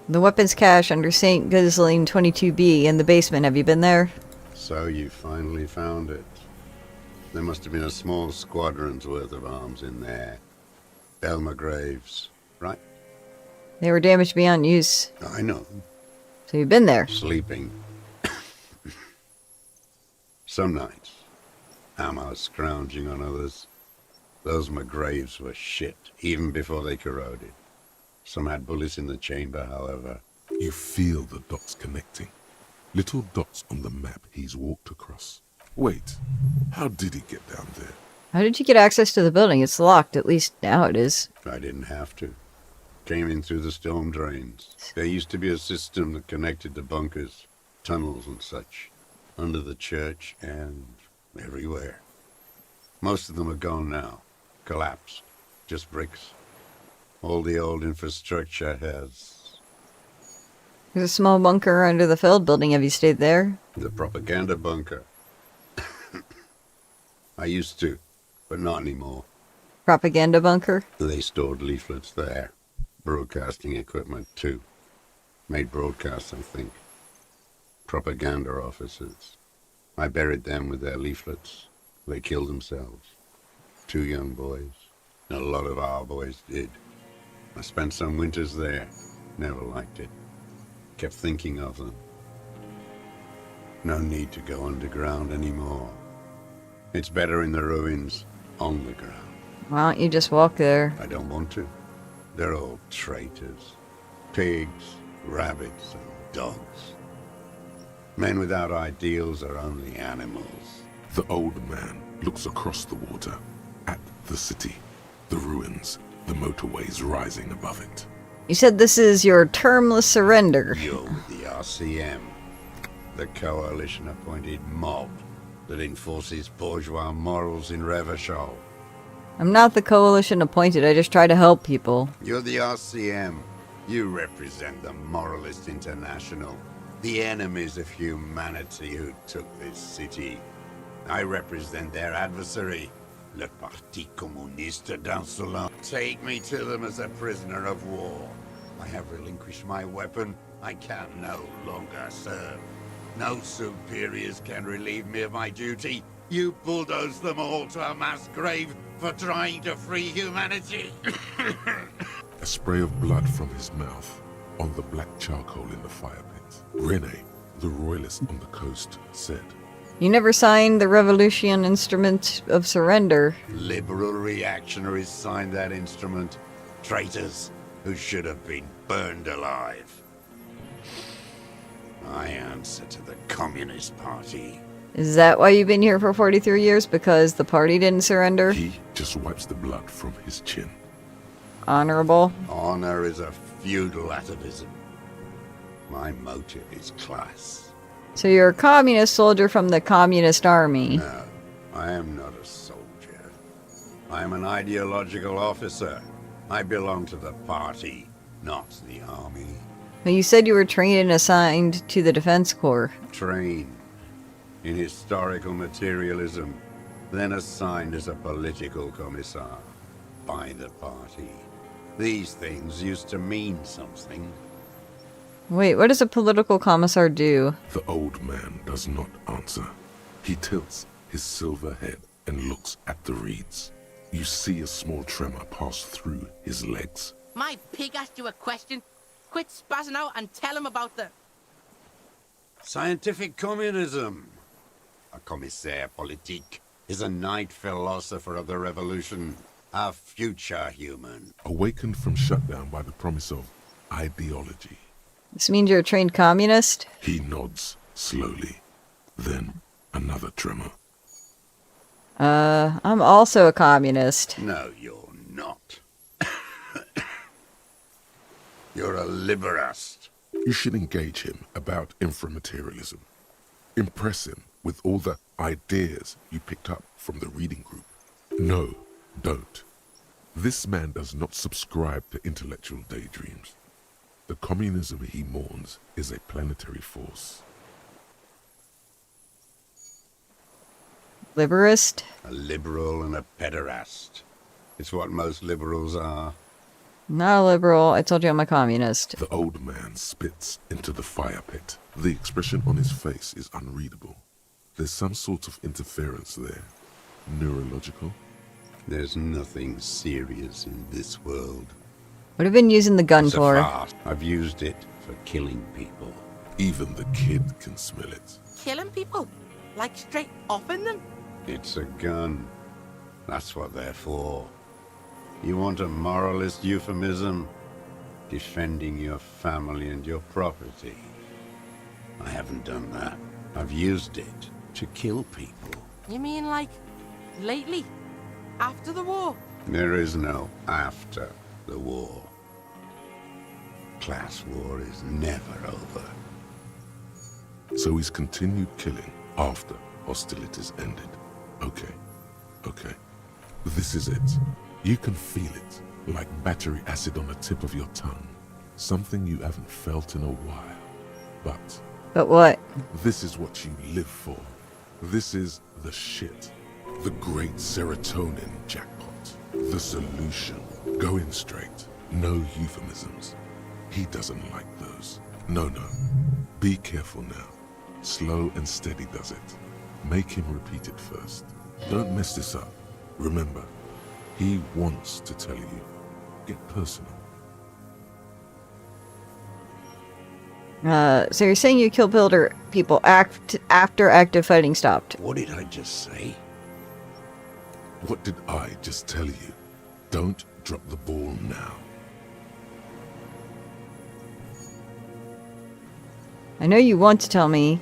The weapons cache under St. Ghislaine 22B in the basement. Have you been there? So you finally found it. There must have been a small squadron's worth of arms in there. Belma graves, right? They were damaged beyond use. I know. So you've been there? Sleeping. Some nights. Ammo scrounging on others. Those McGraves were shit, even before they corroded. Some had bullets in the chamber, however. You feel the dots connecting. Little dots on the map he's walked across. Wait, how did he get down there? How did you get access to the building? It's locked, at least now it is. I didn't have to. Came in through the storm drains. There used to be a system that connected the bunkers, tunnels and such, under the church and everywhere. Most of them are gone now. Collapsed. Just bricks. All the old infrastructure has... There's a small bunker under the field building. Have you stayed there? The propaganda bunker. I used to, but not anymore. Propaganda bunker? They stored leaflets there. Broadcasting equipment, too. Made broadcasts, I think. Propaganda officers. I buried them with their leaflets. They killed themselves. 2 young boys. A lot of our boys did. I spent some winters there. Never liked it. Kept thinking of them. No need to go underground anymore. It's better in the ruins, on the ground. Why don't you just walk there? I don't want to. They're all traitors. Pigs, rabbits, and dogs. Men without ideals are only animals. The old man looks across the water, at the city, the ruins, the motorways rising above it. You said this is your termless surrender. You're the RCM, the coalition-appointed mob that enforces bourgeois morals in Revachol. I'm not the coalition appointed, I just try to help people. You're the RCM. You represent the Moralist International, the enemies of humanity who took this city. I represent their adversary, le Parti Communiste d'Insolence. Take me to them as a prisoner of war. I have relinquished my weapon. I can no longer serve. No superiors can relieve me of my duty. You bulldoze them all to a mass grave for trying to free humanity. A spray of blood from his mouth on the black charcoal in the fire pit. Rene, the royalist on the coast, said, You never signed the Revolution Instrument of Surrender. Liberal reactionaries signed that instrument. Traitors who should have been burned alive. I answer to the Communist Party. Is that why you've been here for 43 years? Because the party didn't surrender? He just wipes the blood from his chin. Honorable? Honor is a feudal atavism. My motive is class. So you're a communist soldier from the communist army? No, I am not a soldier. I am an ideological officer. I belong to the party, not the army. But you said you were trained and assigned to the Defense Corps. Trained in historical materialism, then assigned as a political commissar by the party. These things used to mean something. Wait, what does a political commissar do? The old man does not answer. He tilts his silver head and looks at the reeds. You see a small tremor pass through his legs. My pig asked you a question. Quit spazzing out and tell him about the... Scientific communism. A commissaire politique is a knight philosopher of the revolution. A future human. Awakened from shutdown by the promise of ideology. This means you're a trained communist? He nods slowly. Then another tremor. I'm also a communist. No, you're not. You're a liberast. You should engage him about inframaterialism. Impress him with all the ideas you picked up from the reading group. No, don't. This man does not subscribe to intellectual daydreams. The communism he mourns is a planetary force. Liberist? A liberal and a pederast. It's what most liberals are. Not a liberal. I told you I'm a communist. The old man spits into the fire pit. The expression on his face is unreadable. There's some sort of interference there. Neurological? There's nothing serious in this world. What have you been using the gun It's a for? farce. I've used it for killing people. Even the kid can smell it. Killing people? Like straight offing them? It's a gun. That's what they're for. You want a moralist euphemism? Defending your family and your property. I haven't done that. I've used it to kill people. You mean like lately? After the war? There is no after the war. Class war is never over. So he's continued killing after hostilities ended. Okay. This is it. You can feel it, like battery acid on the tip of your tongue. Something you haven't felt in a while. But what? This is what you live for. This is the shit. The great serotonin jackpot. The solution. Going straight. No euphemisms. He doesn't like those. No. Be careful now. Slow and steady does it. Make him repeat it first. Don't mess this up. Remember, he wants to tell you. Get personal. So you're saying you kill people after active fighting stopped? What did I just say? What did I just tell you? Don't drop the ball now. I know you want to tell me.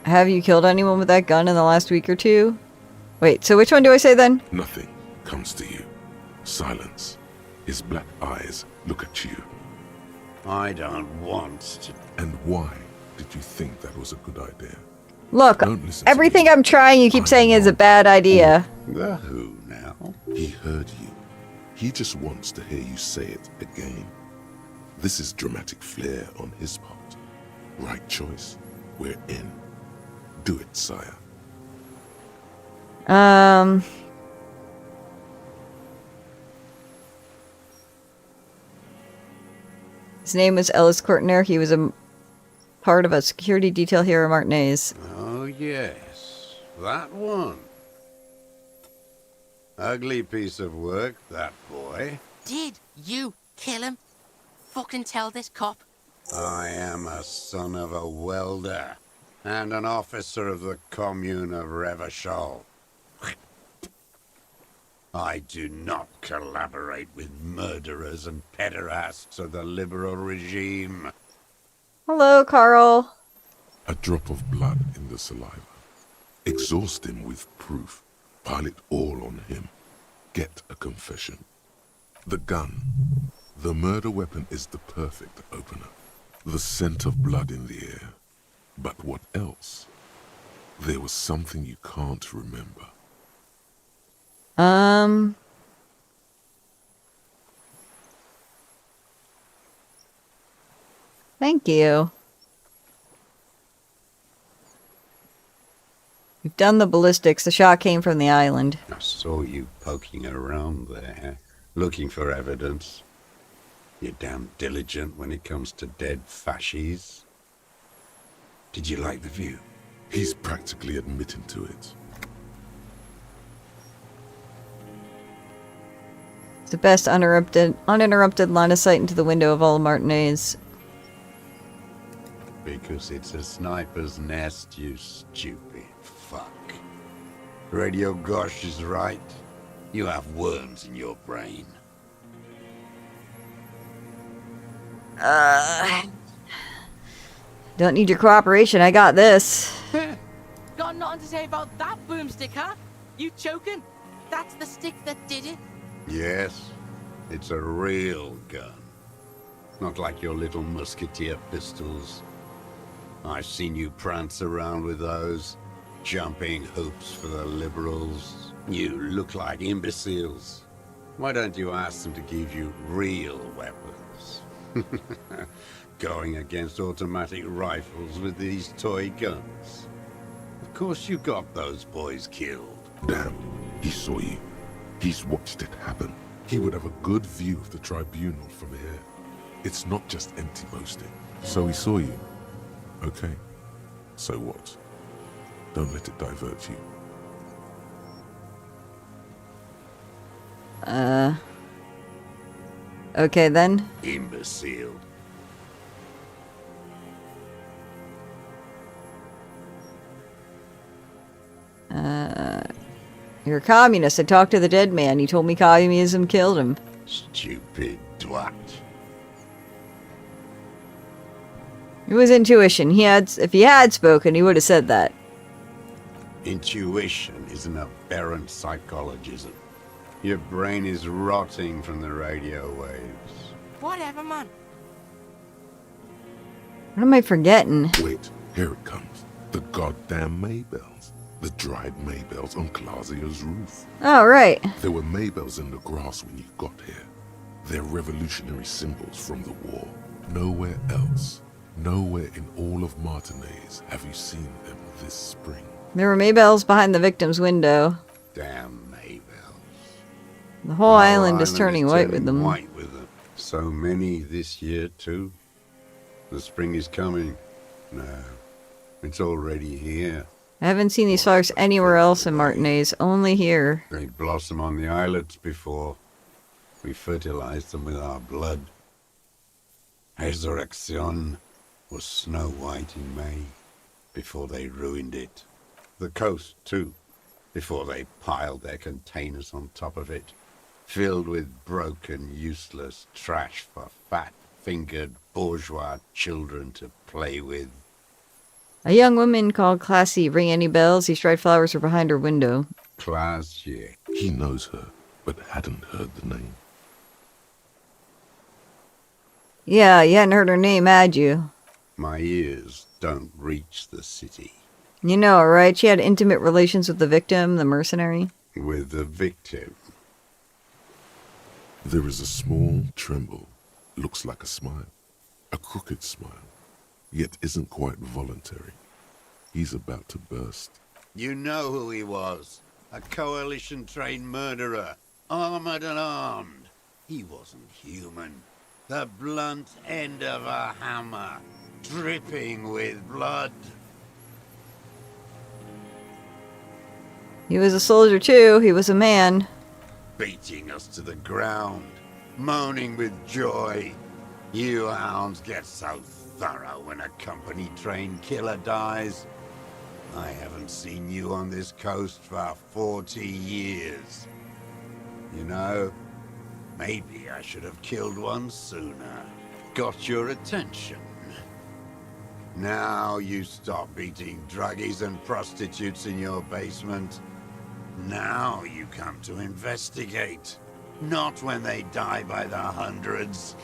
Have you killed anyone with that gun in the last week or two? Wait, so which one do I say then? Nothing comes to you. Silence. His black eyes look at you. I don't want to. And why did you think that was a good idea? Look, everything I'm trying you keep saying is a bad idea. The who now? He heard you. He just wants to hear you say it again. This is dramatic flair on his part. Right choice. We're in. Do it, sire. His name was Ellis Courtner. He was a part of a security detail here at Martinez. Oh, yes. That one. Ugly piece of work, that boy. Did you kill him? Fucking tell this cop. I am a son of a welder and an officer of the commune of Revachol. I do not collaborate with murderers and pederasts of the liberal regime. Hello, Carl. A drop of blood in the saliva. Exhaust him with proof. Pile it all on him. Get a confession. The gun. The murder weapon is the perfect opener. The scent of blood in the air. But what else? There was something you can't remember. Thank you. We've done the ballistics. The shot came from the island. I saw you poking around there, looking for evidence. You're damn diligent when it comes to dead fascies. Did you like the view? He's practically admitting to it. It's the best uninterrupted line of sight into the window of all Martinez. Because it's a sniper's nest, you stupid fuck. Radio Gosh is right. You have worms in your brain. Don't need your cooperation. I got this. Got nothing to say about that boomstick, huh? You choking? That's the stick that did it? Yes, it's a real gun. Not like your little musketeer pistols. I've seen you prance around with those, jumping hoops for the liberals. You look like imbeciles. Why don't you ask them to give you real weapons? Going against automatic rifles with these toy guns. Of course you got those boys killed. Damn, he saw you. He's watched it happen. He would have a good view of the tribunal from here. It's not just empty boasting. So he saw you. Okay. So what? Don't let it divert you. Okay then. Imbecile. You're a communist. I talked to the dead man. He told me communism killed him. Stupid twat. It was intuition. If he had spoken, he would have said that. Intuition is an aberrant psychologism. Your brain is rotting from the radio waves. Whatever, man. What am I forgetting? Wait, here it comes. The goddamn Maybells. The dried Maybells on Clausia's roof. Oh, right. There were Maybells in the grass when you got here. They're revolutionary symbols from the war. Nowhere else, nowhere in all of Martinez have you seen them this spring. There were Maybells behind the victim's window. Damn Maybells. The whole island is turning white with them. White with them. So many this year, too. The spring is coming. No, it's already here. I haven't seen these flowers anywhere else in Martinez, only here. They blossom on the islets before. We fertilize them with our blood. Resurrection was snow white in May, before they ruined it. The coast, too, before they piled their containers on top of it, filled with broken, useless trash for fat-fingered bourgeois children to play with. A young woman called Classy. Ring any bells? These dried flowers are behind her window. Classy. He knows her, but hadn't heard the name. Yeah, you hadn't heard her name, had you? My ears don't reach the city. You know, right? She had intimate relations with the victim, the mercenary. With the victim. There is a small tremble. Looks like a smile. A crooked smile. Yet isn't quite voluntary. He's about to burst. You know who he was. A coalition-trained murderer. Armored and armed. He wasn't human. The blunt end of a hammer. Dripping with blood. He was a soldier, too. He was a man. Beating us to the ground. Moaning with joy. You hounds get so thorough when a company-trained killer dies. I haven't seen you on this coast for 40 years. You know, maybe I should have killed one sooner. Got your attention. Now you stop beating druggies and prostitutes in your basement. Now you come to investigate. Not when they die by the hundreds.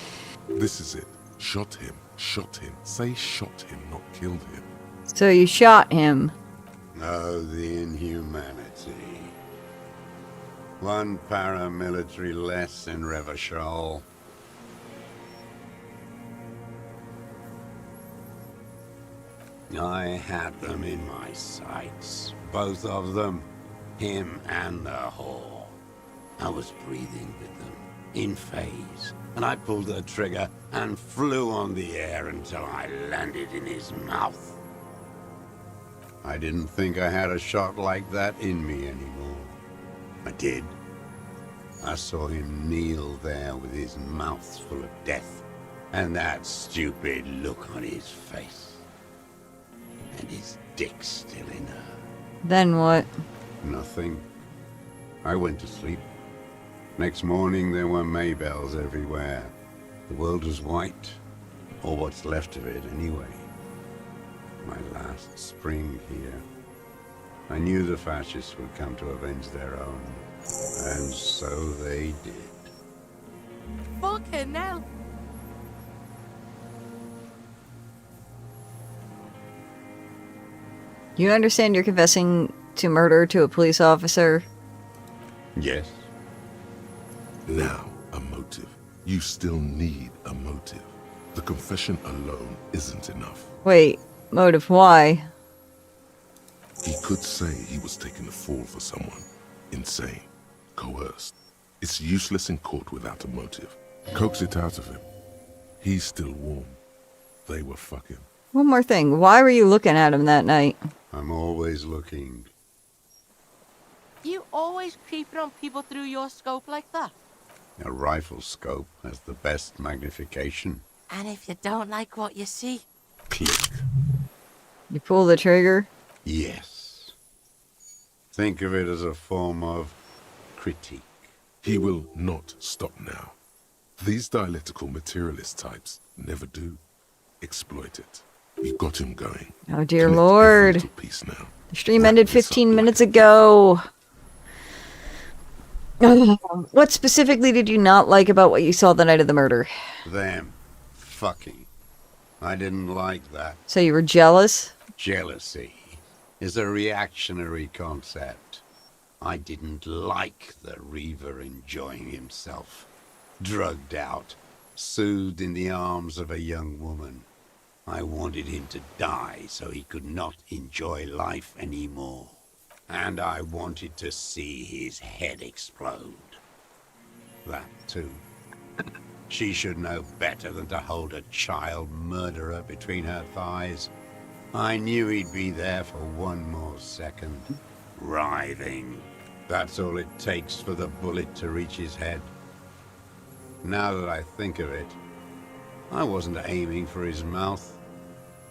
This is it. Shot him. Shot him. Say shot him, not killed him. So you shot him. Oh, the inhumanity. One paramilitary less in Revachol. I had them in my sights. Both of them. Him and the whore. I was breathing with them. In phase. And I pulled the trigger and flew on the air until I landed in his mouth. I didn't think I had a shot like that in me anymore. I did. I saw him kneel there with his mouth full of death, and that stupid look on his face. And his dick still in her. Then what? Nothing. I went to sleep. Next morning there were Maybells everywhere. The world was white, or what's left of it anyway. My last spring here. I knew the fascists would come to avenge their own, and so they did. Fucking hell. You understand you're confessing to murder to a police officer? Yes. Now, a motive. You still need a motive. The confession alone isn't enough. Wait, motive, why? He could say he was taking a fall for someone. Insane. Coerced. It's useless in court without a motive. Coax it out of him. He's still warm. They were fucking. One more thing. Why were you looking at him that night? I'm always looking. You always creeping on people through your scope like that? A rifle scope has the best magnification. And if you don't like what you see? Click. You pull the trigger? Yes. Think of it as a form of critique. He will not stop now. These dialectical materialist types never do. Exploit it. You got him going. Oh dear lord. Piece now. The stream ended 15 minutes ago. What specifically did you not like about what you saw the night of the murder? Them. Fucking. I didn't like that. So you were jealous? Jealousy is a reactionary concept. I didn't like the Reaver enjoying himself. Drugged out, soothed in the arms of a young woman. I wanted him to die so he could not enjoy life anymore. And I wanted to see his head explode. That too. She should know better than to hold a child murderer between her thighs. I knew he'd be there for one more second. Writhing. That's all it takes for the bullet to reach his head. Now that I think of it, I wasn't aiming for his mouth.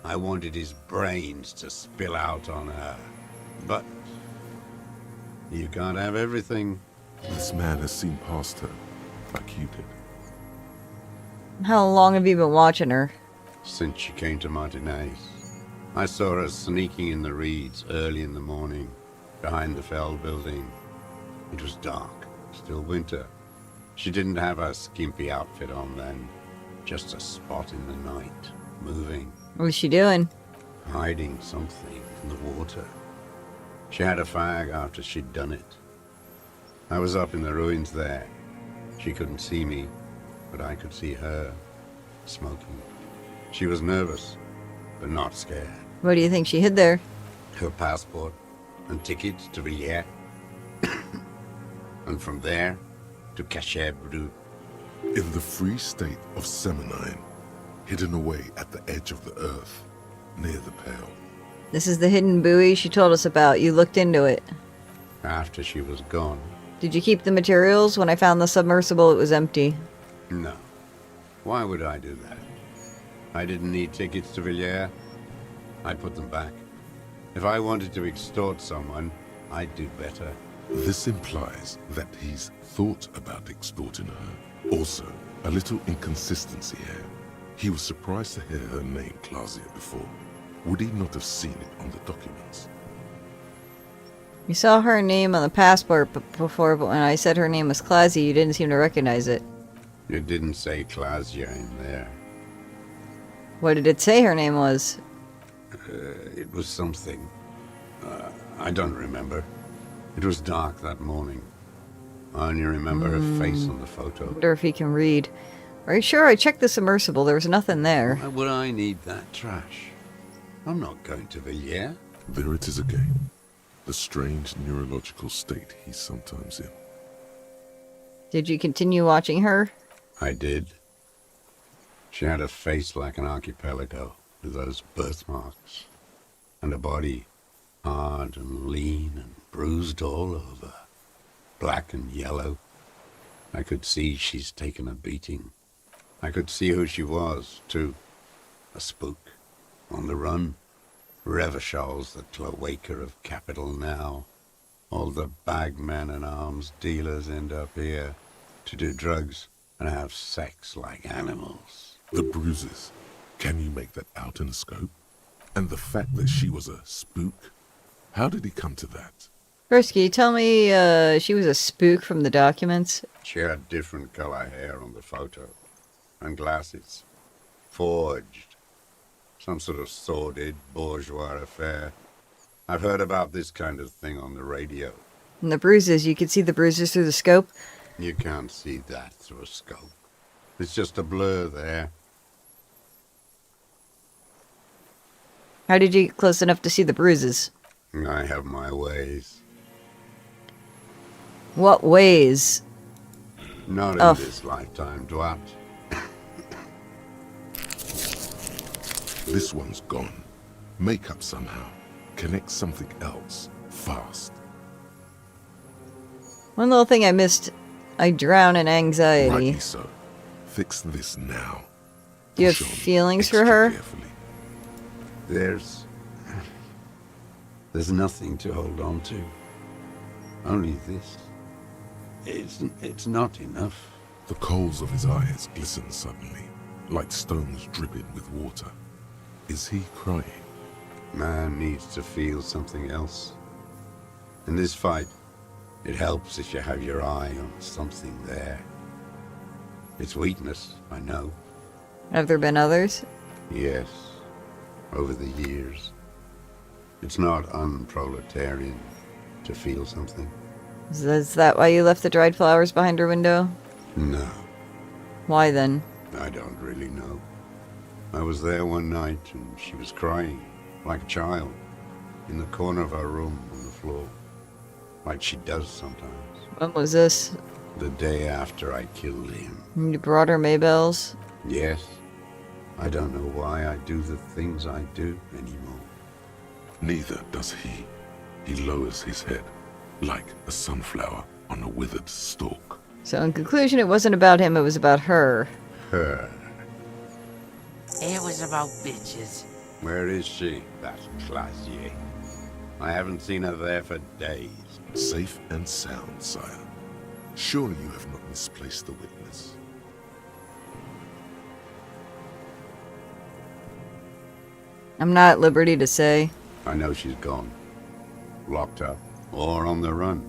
I wanted his brains to spill out on her. But you can't have everything. This man has seen past her, like you did. How long have you been watching her? Since she came to Martinez. I saw her sneaking in the reeds early in the morning, behind the Fell building. It was dark, still winter. She didn't have her skimpy outfit on then, just a spot in the night, moving. What was she doing? Hiding something in the water. She had a fag after she'd done it. I was up in the ruins there. She couldn't see me, but I could see her, smoking. She was nervous, but not scared. What do you think she hid there? Her passport and tickets to Villiers. And from there to Cachet Brut. In the free state of Seminine, hidden away at the edge of the earth, near the Pale. This is the hidden buoy she told us about. You looked into it. After she was gone. Did you keep the materials? When I found the submersible, it was empty. No. Why would I do that? I didn't need tickets to Villiers. I'd put them back. If I wanted to extort someone, I'd do better. This implies that he's thought about extorting her. Also, a little inconsistency here. He was surprised to hear her name Claudia before. Would he not have seen it on the documents? You saw her name on the passport before, but when I said her name was Clausia, you didn't seem to recognize it. It didn't say Claudia in there. What did it say her name was? It was something. I don't remember. It was dark that morning. I only remember her face on the photo. I wonder if he can read. Are you sure? I checked the submersible. There was nothing there. Why would I need that trash? I'm not going to Villiers. There it is again. The strange neurological state he's sometimes in. Did you continue watching her? I did. She had a face like an archipelago with those birthmarks. And a body hard and lean and bruised all over. Black and yellow. I could see she's taken a beating. I could see who she was, too. A spook. On the run. Revishal's the cloaca of capital now. All the bagmen and arms dealers end up here to do drugs and have sex like animals. The bruises. Can you make that out in a scope? And the fact that she was a spook? How did he come to that? First, can you tell me she was a spook from the documents? She had different color hair on the photo. And glasses. Forged. Some sort of sordid bourgeois affair. I've heard about this kind of thing on the radio. And the bruises, you could see the bruises through the scope? You can't see that through a scope. It's just a blur there. How did you get close enough to see the bruises? I have my ways. What ways? Not in this lifetime, Dwat. This one's gone. Make up somehow. Connect something else. Fast. One little thing I missed. I drown in anxiety. Rightly so. Fix this now. Do you have feelings for her? There's nothing to hold on to. Only this. It's not enough. The coals of his eyes glisten suddenly, like stones dripping with water. Is he crying? Man needs to feel something else. In this fight, it helps if you have your eye on something there. It's weakness, I know. Have there been others? Yes, over the years. It's not unproletarian to feel something. Is that why you left the dried flowers behind her window? No, Why then? I don't really know. I was there one night and she was crying, like a child, in the corner of our room on the floor, like she does sometimes. When was this? The day after I killed him. You brought her Maybells? Yes. I don't know why I do the things I do anymore. Neither does he. He lowers his head, like a sunflower on a withered stalk. So in conclusion, it wasn't about him, it was about her. Her. It was about bitches. Where is she, that Clasier? I haven't seen her there for days. Safe and sound, sire. Surely you have not misplaced the witness. I'm not at liberty to say. I know she's gone. Locked up. Or on the run.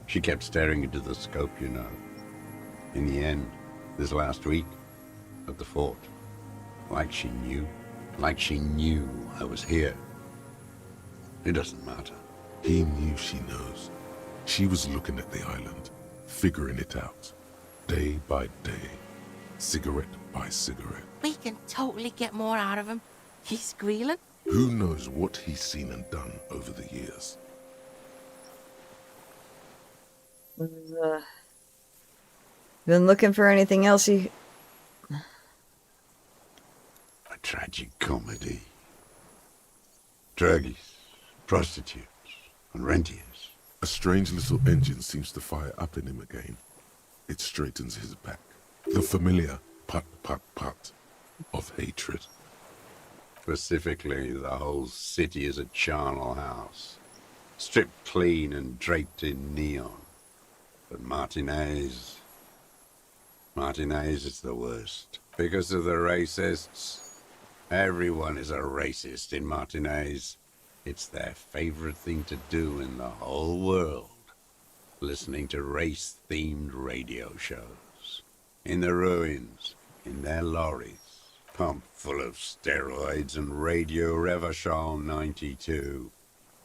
She kept staring into the scope, you know. In the end, this last week, at the fort. Like she knew. Like she knew I was here. It doesn't matter. He knew she knows. She was looking at the island, figuring it out. Day by day. Cigarette by cigarette. We can totally get more out of him. He's squealing. Who knows what he's seen and done over the years? Been looking for anything else you... A tragic comedy. Druggies, prostitutes, and rentiers. A strange little engine seems to fire up in him again. It straightens his back. The familiar put of hatred. Specifically, the whole city is a charnel house. Stripped clean and draped in neon. But Martinez is the worst. Because of the racists. Everyone is a racist in Martinez. It's their favorite thing to do in the whole world. Listening to race-themed radio shows. In the ruins, in their lorries. Pumped full of steroids and Radio Revachol 92.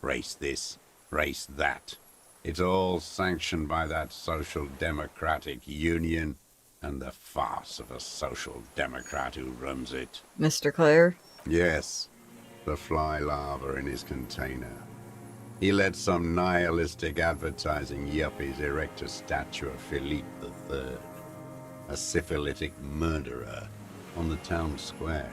Race this, race that. It's all sanctioned by that Social Democratic Union and the farce of a Social Democrat who runs it. Mr. Clare? Yes, the fly larva in his container. He let some nihilistic advertising yuppies erect a statue of Philippe III, a syphilitic murderer, on the town square,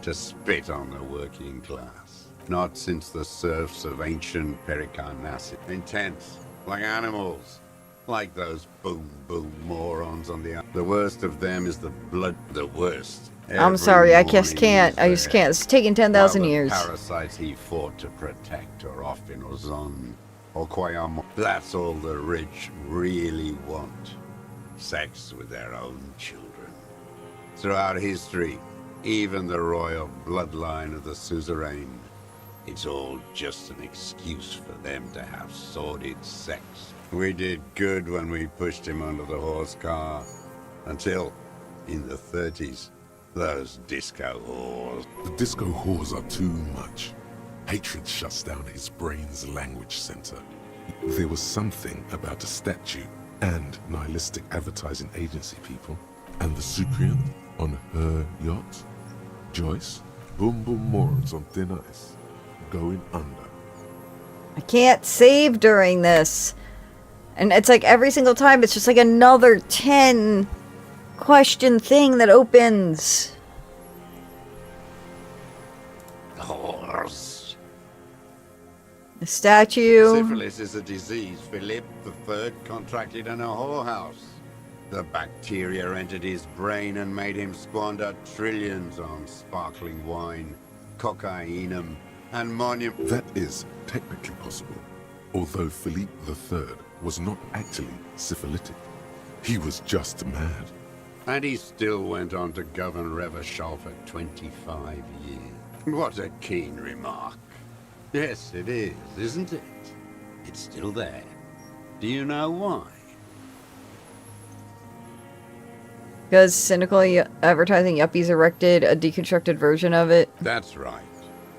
to spit on the working class. Not since the serfs of ancient Pericarnassus. Intense, like animals, like those boom morons on the... The worst of them is the blood, the worst. I'm sorry, I just can't. I just can't. It's taken 10,000 years. Parasites he fought to protect are off in Ozon or Quayam. That's all the rich really want. Sex with their own children. Throughout history, even the royal bloodline of the suzerain, it's all just an excuse for them to have sordid sex. We did good when we pushed him under the horse car, until, in the 30s, those disco whores. The disco whores are too much. Hatred shuts down his brain's language center. There was something about a statue and nihilistic advertising agency people and the Cyprian on her yacht. Joyce, boom boom morons on thin ice, going under. I can't save during this. And it's like every single time it's just like another 10 question thing that opens. Horse. The statue. Syphilis is a disease Philip III contracted in a whorehouse. The bacteria entered his brain and made him squander trillions on sparkling wine, cocainum, and monument. That is technically possible, although Philippe III was not actually syphilitic. He was just mad. And he still went on to govern Revachol for 25 years. What a keen remark. Yes, it is, isn't it? It's still there. Do you know why? Because cynical advertising yuppies erected a deconstructed version of it. That's right.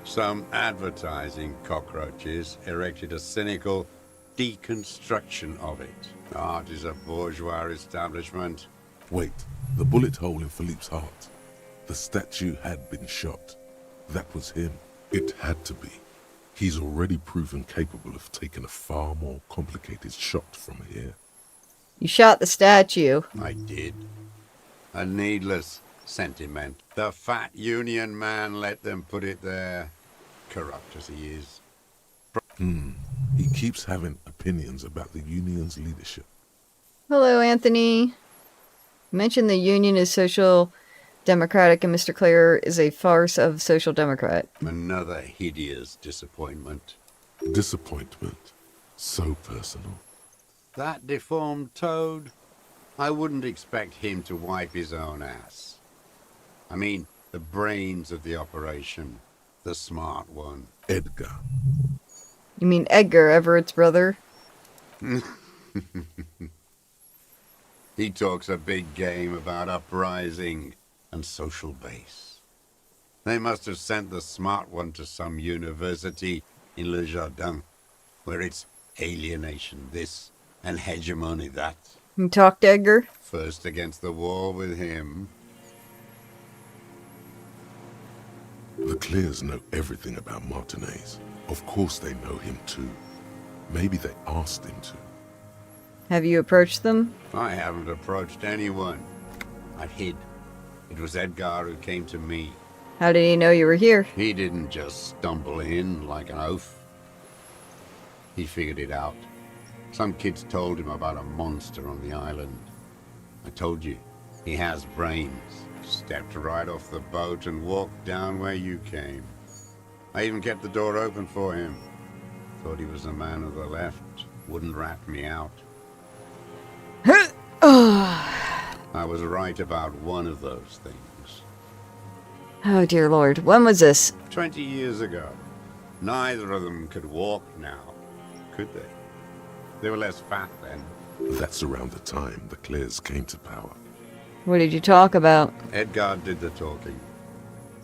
Some advertising cockroaches erected a cynical deconstruction of it. Art is a bourgeois establishment. Wait, the bullet hole in Philippe's heart. The statue had been shot. That was him. It had to be. He's already proven capable of taking a far more complicated shot from here. You shot the statue. I did. A needless sentiment. The fat union man let them put it there. Corrupt as he is. He keeps having opinions about the union's leadership. Hello, Anthony. You mentioned the union is social democratic and Mr. Clare is a farce of social democrat. Another hideous disappointment. Disappointment. So personal. That deformed toad? I wouldn't expect him to wipe his own ass. I mean, the brains of the operation. The smart one. Edgar. You mean Edgar, Everett's brother? He talks a big game about uprising and social base. They must have sent the smart one to some university in Le Jardin, where it's alienation this and hegemony that. You talked to Edgar? First against the wall with him. The Clares know everything about Martinez. Of course they know him too. Maybe they asked him to. Have you approached them? I haven't approached anyone. I've hid. It was Edgar who came to me. How did he know you were here? He didn't just stumble in like an oaf. He figured it out. Some kids told him about a monster on the island. I told you, he has brains. Stepped right off the boat and walked down where you came. I even kept the door open for him. Thought he was a man of the left. Wouldn't rat me out. I was right about one of those things. Oh, dear Lord. When was this? 20 years ago. Neither of them could walk now, could they? They were less fat then. That's around the time the Clares came to power. What did you talk about? Edgar did the talking.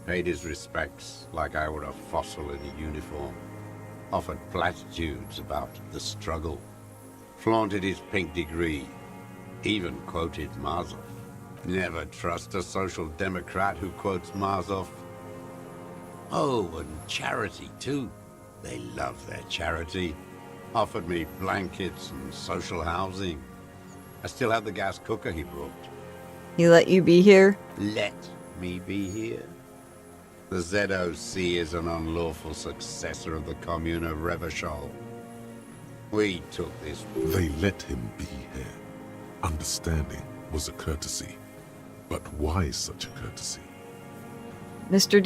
Paid his respects like I were a fossil in a uniform. Offered platitudes about the struggle. Flaunted his pink degree. Even quoted Marzoff. Never trust a social democrat who quotes Marzoff. Oh, and charity too. They love their charity. Offered me blankets and social housing. I still have the gas cooker he brought. He let you be here? Let me be here? The ZOC is an unlawful successor of the Commune of Revachol. We took this... They let him be here. Understanding was a courtesy. But why such a courtesy? Mr.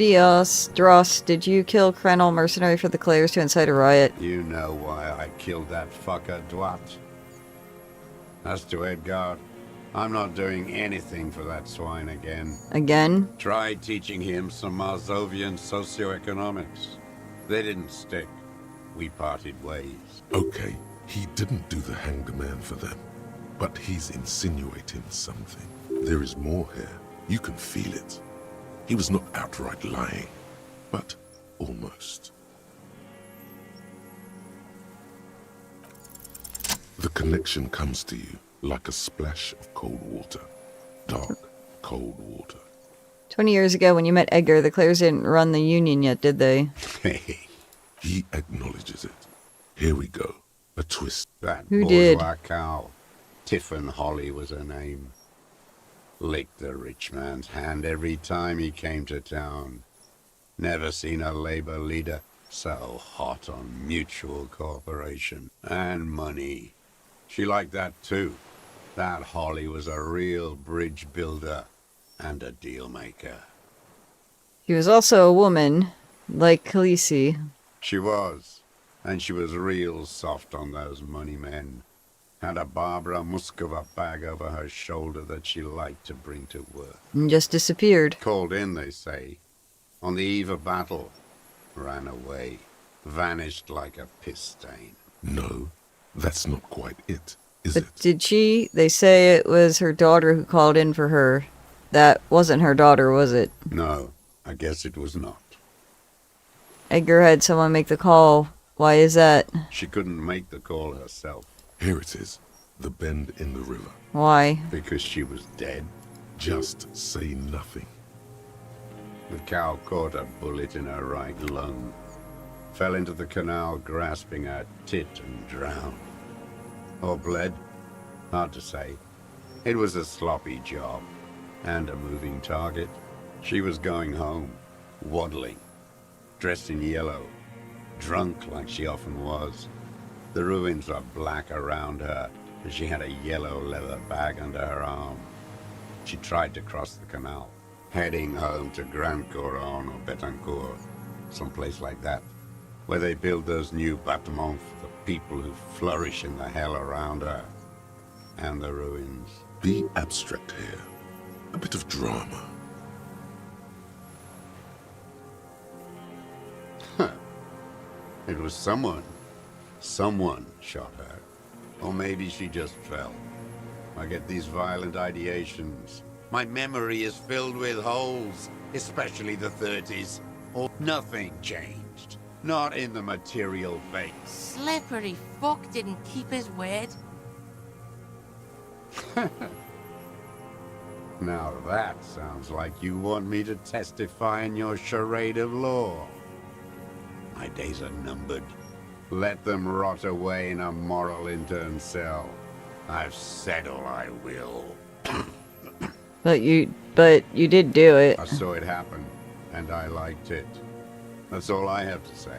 Dross, did you kill Krenel mercenary for the Clares to incite a riot? You know why I killed that fucker, Dwat. As to Edgar, I'm not doing anything for that swine again. Again? Tried teaching him some Marzovian socioeconomics. They didn't stick. We parted ways. Okay, he didn't do the hanged man for them. But he's insinuating something. There is more here. You can feel it. He was not outright lying, but almost. connection comes to you like a splash of cold water. Dark, cold water. 20 years ago when you met Edgar, the Clares didn't run the Union yet, did they? He acknowledges it. Here we go. A twist. That Who bourgeois did? cow. Tiffin Holly was her name. Licked the rich man's hand every time he came to town. Never seen a labor leader so hot on mutual cooperation and money. She liked that too. That Holly was a real bridge builder and a deal maker. She was also a woman, like Khaleesi. She was, and she was real soft on those money men. Had a Barbara Muscova bag over her shoulder that she liked to bring to work. And just disappeared. Called in, they say, on the eve of battle. Ran away. Vanished like a piss stain. No, that's not quite it, is But it? did she? They say it was her daughter who called in for her. That wasn't her daughter, was it? No, I guess it was not. Edgar had someone make the call. Why is that? She couldn't make the call herself. Here it is. The bend in the river. Why? Because she was dead. Just say nothing. The cow caught a bullet in her right lung. Fell into the canal grasping her tit and drowned. Or bled? Hard to say. It was a sloppy job. And a moving target. She was going home. Waddling. Dressed in yellow. Drunk like she often was. The ruins were black around her, and she had a yellow leather bag under her arm. She tried to cross the canal, heading home to Grand Couronne or Betancourt, someplace like that, where they build those new bâtiments for the people who flourish in the hell around her, and the ruins. Be abstract here. A bit of drama. It was someone. Someone shot her. Or maybe she just fell. I get these violent ideations. My memory is filled with holes, especially the 30s. Or nothing changed. Not in the material vein. Slippery fuck didn't keep his word. Now that sounds like you want me to testify in your charade of law. My days are numbered. Let them rot away in a moral intern cell. I've said all I will. But you did do it. I saw it happen, and I liked it. That's all I have to say.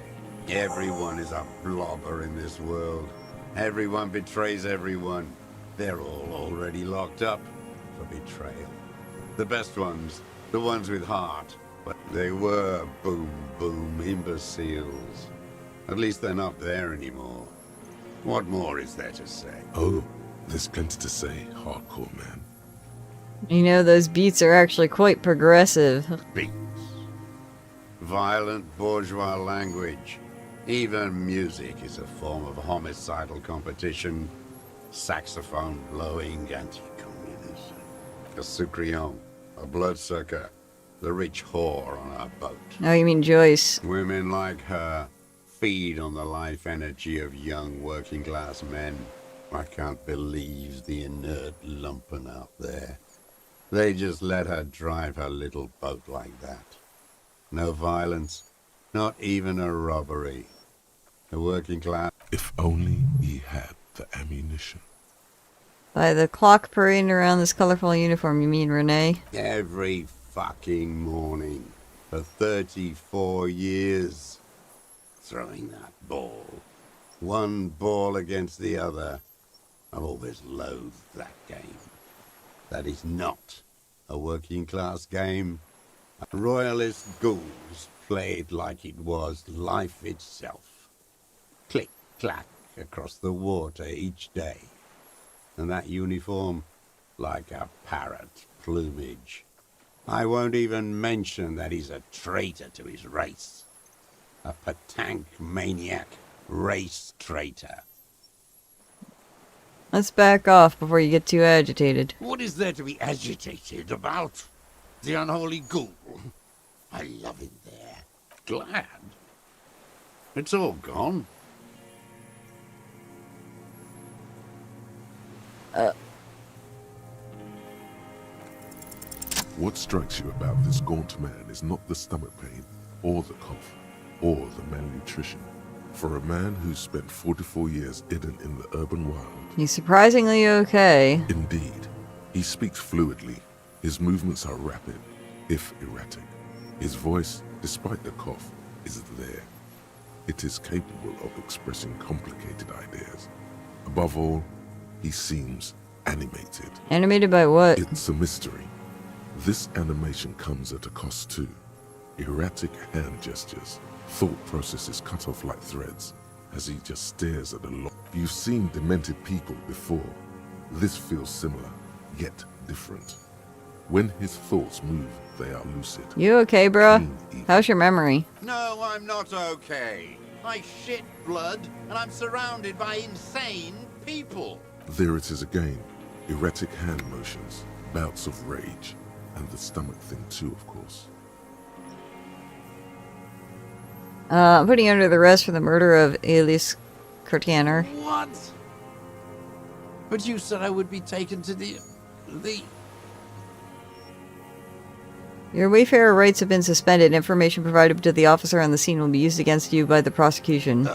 Everyone is a blobber in this world. Everyone betrays everyone. They're all already locked up for betrayal. The best ones, the ones with heart, but they were boom imbeciles. At least they're not there anymore. What more is there to say? Oh, there's plenty to say, hardcore man. You know, those beats are actually quite progressive. Beats. Violent bourgeois language. Even music is a form of homicidal competition. Saxophone blowing anti-communist. A sucrion, a bloodsucker, the rich whore on our boat. Oh, you mean Joyce. Women like her feed on the life energy of young working class men. I can't believe the inert lumpen out there. They just let her drive her little boat like that. No violence, not even a robbery. The working class... If only he had the ammunition. By the clock parading around this colorful uniform, you mean Renee? Every fucking morning for 34 years. Throwing that ball. One ball against the other. I've always loathed that game. That is not a working class game. Royalist ghouls played like it was life itself. Click, clack across the water each day. And that uniform, like a parrot plumage. I won't even mention that he's a traitor to his race. A Patank maniac race traitor. Let's back off before you get too agitated. What is there to be agitated about? The unholy ghoul? I love it there. Glad. It's all gone. What strikes you about this gaunt man is not the stomach pain, or the cough, or the malnutrition. For a man who's spent 44 years hidden in the urban wild... He's surprisingly okay. Indeed. He speaks fluidly. His movements are rapid, if erratic. His voice, despite the cough, is there. It is capable of expressing complicated ideas. Above all, he seems animated. Animated by what? It's a mystery. This animation comes at a cost too. Erratic hand gestures, thought processes cut off like threads, as he just stares at a lot. You've seen demented people before. This feels similar, yet different. When his thoughts move, they are lucid. You okay, bruh? How's your memory? No, I'm not okay. I shit blood, and I'm surrounded by insane people. There it is again. Erratic hand motions, bouts of rage, and the stomach thing too, of course. I'm putting you under the arrest for the murder of Alice Cortianer. What? But you said I would be taken to the... Your Wayfarer rights have been suspended. Information provided to the officer on the scene will be used against you by the prosecution.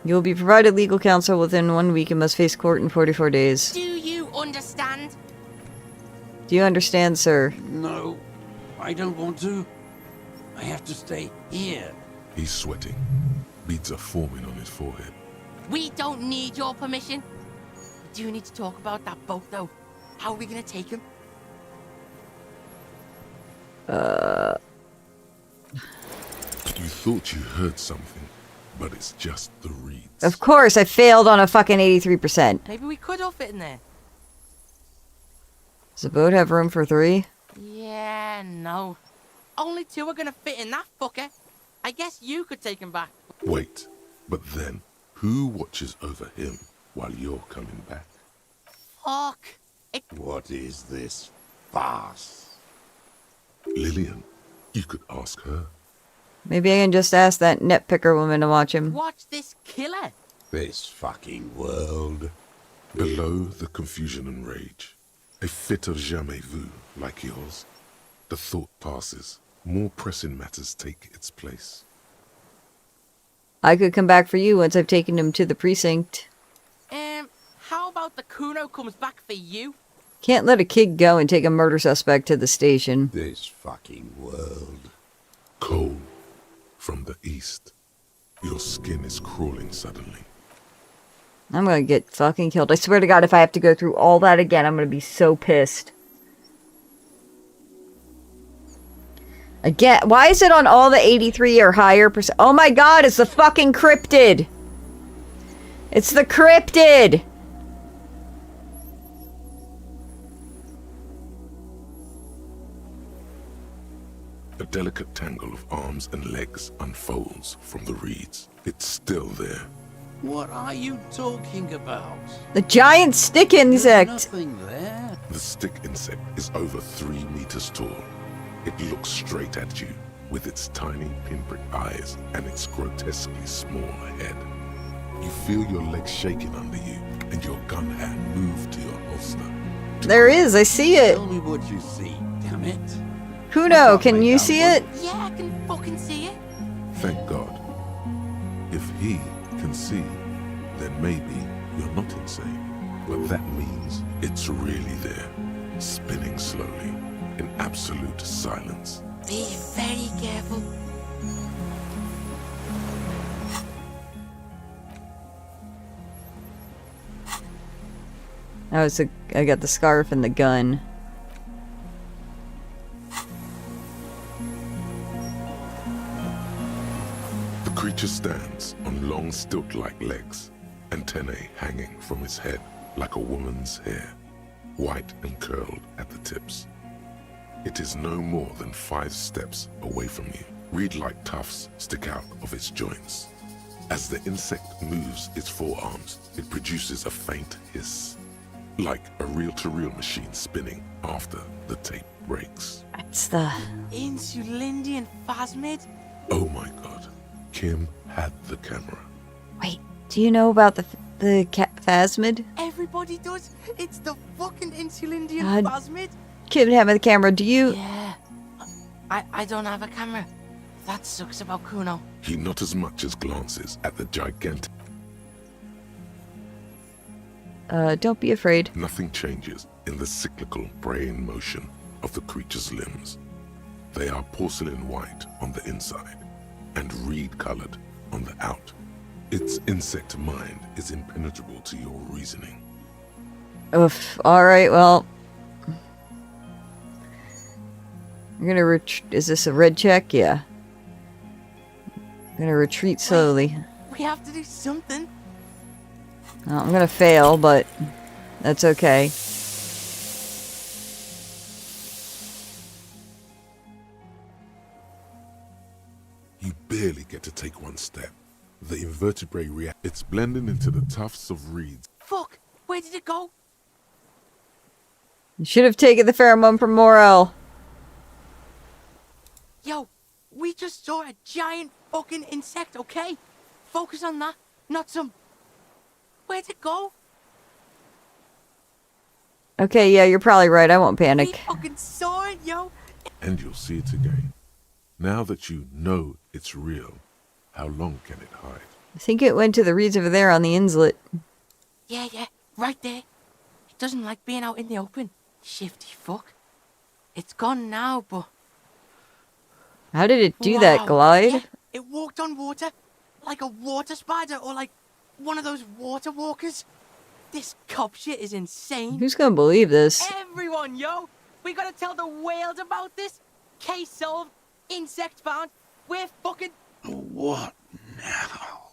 You will be provided legal counsel within 1 week and must face court in 44 days. Do you understand? Do you understand, sir? No, I don't want to. I have to stay here. He's sweating. Beads are forming on his forehead. We don't need your permission. We do need to talk about that boat, though. How are we gonna take him? You thought you heard something, but it's just the reeds. Of course, I failed on a fucking 83%. Maybe we could all fit in there. Does the boat have room for 3? Yeah, no. Only 2 are gonna fit in that fucker. I guess you could take him back. Wait, but then, who watches over him while you're coming back? Fuck. What is this farce? Lillian, you could ask her. Maybe I can just ask that netpicker woman to watch him. Watch this killer. This fucking world. Below the confusion and rage, a fit of jamais vu like yours. The thought passes. More pressing matters take its place. I could come back for you once I've taken him to the precinct. How about the Kuno comes back for you? Can't let a kid go and take a murder suspect to the station. This fucking world. Cold from the east. Your skin is crawling suddenly. I'm gonna get fucking killed. I swear to God, if I have to go through all that again, I'm gonna be so pissed. Again, why is it on all the 83 or higher percent? Oh my God, it's the fucking cryptid! It's the cryptid! A delicate tangle of arms and legs unfolds from the reeds. It's still there. What are you talking about? The giant stick insect! Nothing there. The stick insect is over 3 meters tall. It looks straight at you with its tiny pinprick eyes and its grotesquely small head. You feel your legs shaking under you and your gun hand move to your holster. There is, I see it. Tell me what you see, damn it. Kuno, can you see it? Yeah, I can fucking see it. Thank God. If he can see, then maybe you're not insane. But that means it's really there, spinning slowly, in absolute silence. Be very careful. I got the scarf and the gun. The creature stands on long stilt-like legs, antennae hanging from his head like a woman's hair, white and curled at the tips. It is no more than 5 steps away from you. Reed-like tufts stick out of its joints. As the insect moves its forearms, it produces a faint hiss, like a reel-to-reel machine spinning after the tape breaks. It's the... Insulindian phasmid? Oh my God. Kim had the camera. Wait, do you know about the phasmid? Everybody does. It's the fucking Insulindian God. phasmid. Kid having the camera, do you... Yeah. I don't have a camera. That sucks about Kuno. He not as much as glances at the gigantic. Don't be afraid. Nothing changes in the cyclical brain motion of the creature's limbs. They are porcelain white on the inside and reed-colored on the out. Its insect mind is impenetrable to your reasoning. Oof. Alright, well... I'm gonna is this a red check? Yeah. I'm gonna retreat slowly. We have to do something. Well, I'm gonna fail, but that's okay. You barely get to take one step. The invertebrate react. It's blending into the tufts of reeds. Fuck! Where did it go? You should have taken the pheromone from Morel. Yo, we just saw a giant fucking insect, okay? Focus on that, not some... Where'd it go? Okay, yeah, you're probably right. I won't We panic. fucking saw it, yo! And you'll see it again. Now that you know it's real, how long can it hide? I think it went to the reeds over there on the inlet. Yeah, right there. It doesn't like being out in the open. Shifty fuck. It's gone now, but... How did it do Wow, that, glide? yeah, it walked on water. Like a water spider or like one of those water walkers. This cop shit is insane. Who's gonna believe this? Everyone, yo! We gotta tell the whales about this. Case solved. Insect found. We're fucking... What now?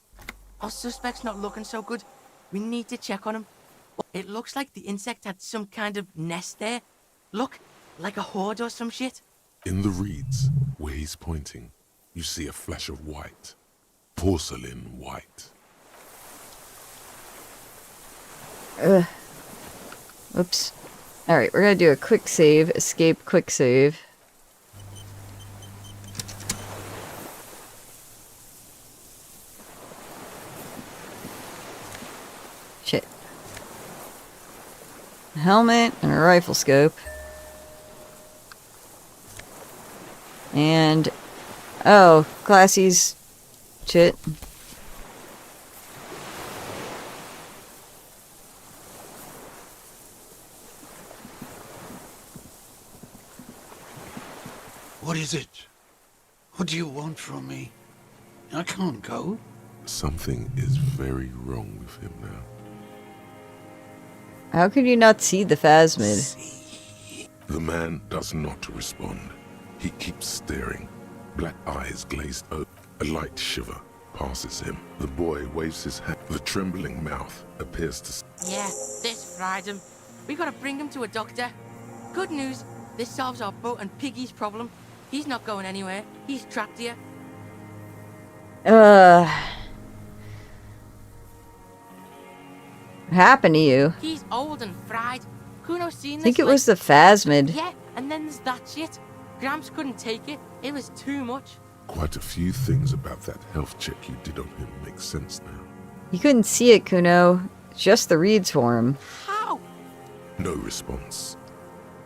Our suspect's not looking so good. We need to check on him. It looks like the insect had some kind of nest there. Look, like a hoard or some shit. In the reeds, where he's pointing, you see a flash of white. Porcelain white. Ugh. Oops. Alright, we're gonna do a quick save. Escape quick save. Shit. A helmet and a rifle scope. And... oh, Classy's... shit. What is it? What do you want from me? I can't go. Something is very wrong with him now. How could you not see the phasmid? The man does not respond. He keeps staring. Black eyes glazed open. A light shiver passes him. The boy waves his hand. The trembling mouth appears to... Yeah, this fried him. We gotta bring him to a doctor. Good news, this solves our boat and Piggy's problem. He's not going anywhere. He's trapped here. What happened to you? He's old and fried. Kuno's seen I this. think it was the phasmid. Yeah, and then there's that shit. Gramps couldn't take it. It was too much. Quite a few things about that health check you did on him make sense now. You couldn't see it, Kuno. Just the reeds for him. How? No response.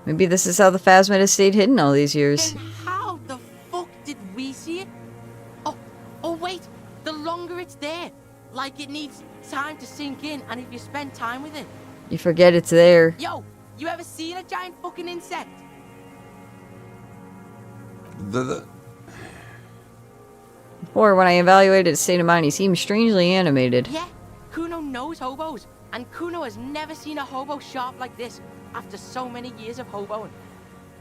Maybe this is how the phasmid has stayed hidden all these years. Then how the fuck did we see it? Oh wait, the longer it's there, like it needs time to sink in, and if you spend time with it. You forget it's there. Yo, you ever seen a giant fucking insect? Or when I evaluated his state of mind, he seemed strangely animated. Yeah, Kuno knows hobos, and Kuno has never seen a hobo sharp like this after so many years of hoboing.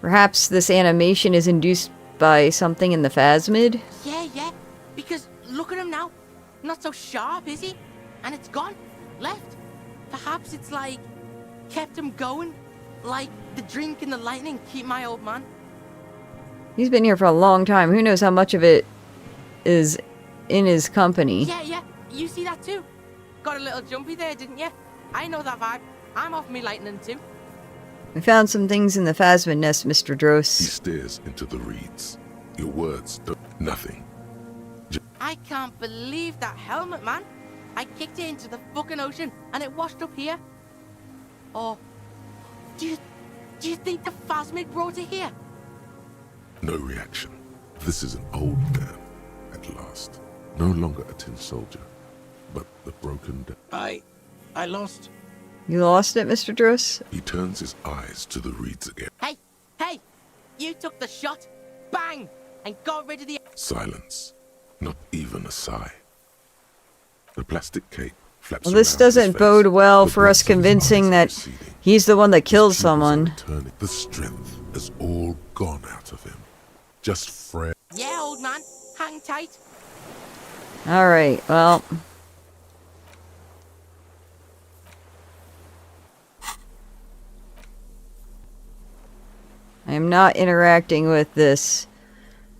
Perhaps this animation is induced by something in the phasmid? Yeah, because look at him now. Not so sharp, is he? And it's gone. Left. Perhaps it's like... kept him going. Like the drink and the lightning keep my old man. He's been here for a long time. Who knows how much of it is in his company? Yeah. You see that too? Got a little jumpy there, didn't you? I know that vibe. I'm off me lightning too. We found some things in the phasmid nest, Mr. He Dross. stares into the reeds. Your words do nothing. I can't believe that helmet, man. I kicked it into the fucking ocean and it washed up here. Or do you think the Phasmid brought it here? No reaction. This is an old man, at last. No longer a tin soldier, but the broken I lost. You lost it, Mr. Druss? He turns his eyes to the reeds again. Hey! You took the shot, bang, and got rid of the... Silence. Not even a sigh. The plastic cape flaps Well, this around his doesn't face. bode well The for us blood in his convincing eyes that receding. he's the one that killed His pupils someone. are returning. The strength has all gone out of him. Just frail. Yeah, old man, hang tight. Alright, well. I am not interacting with this.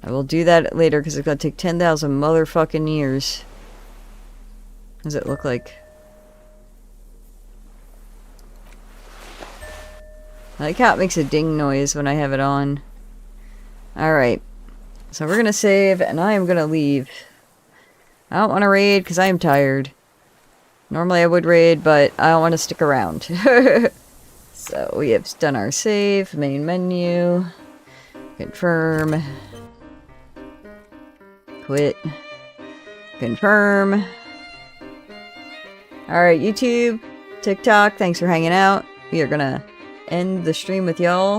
I will do that later because it's going to take 10,000 motherfucking years. What does it look like? I like how it makes a ding noise when I have it on. Alright. So we're going to save and I am going to leave. I don't want to raid because I am tired. Normally I would raid, but I don't want to stick around. So we have done our save, main menu, confirm, quit, confirm. Alright, YouTube, TikTok, thanks for hanging out. We are gonna end the stream with y'all.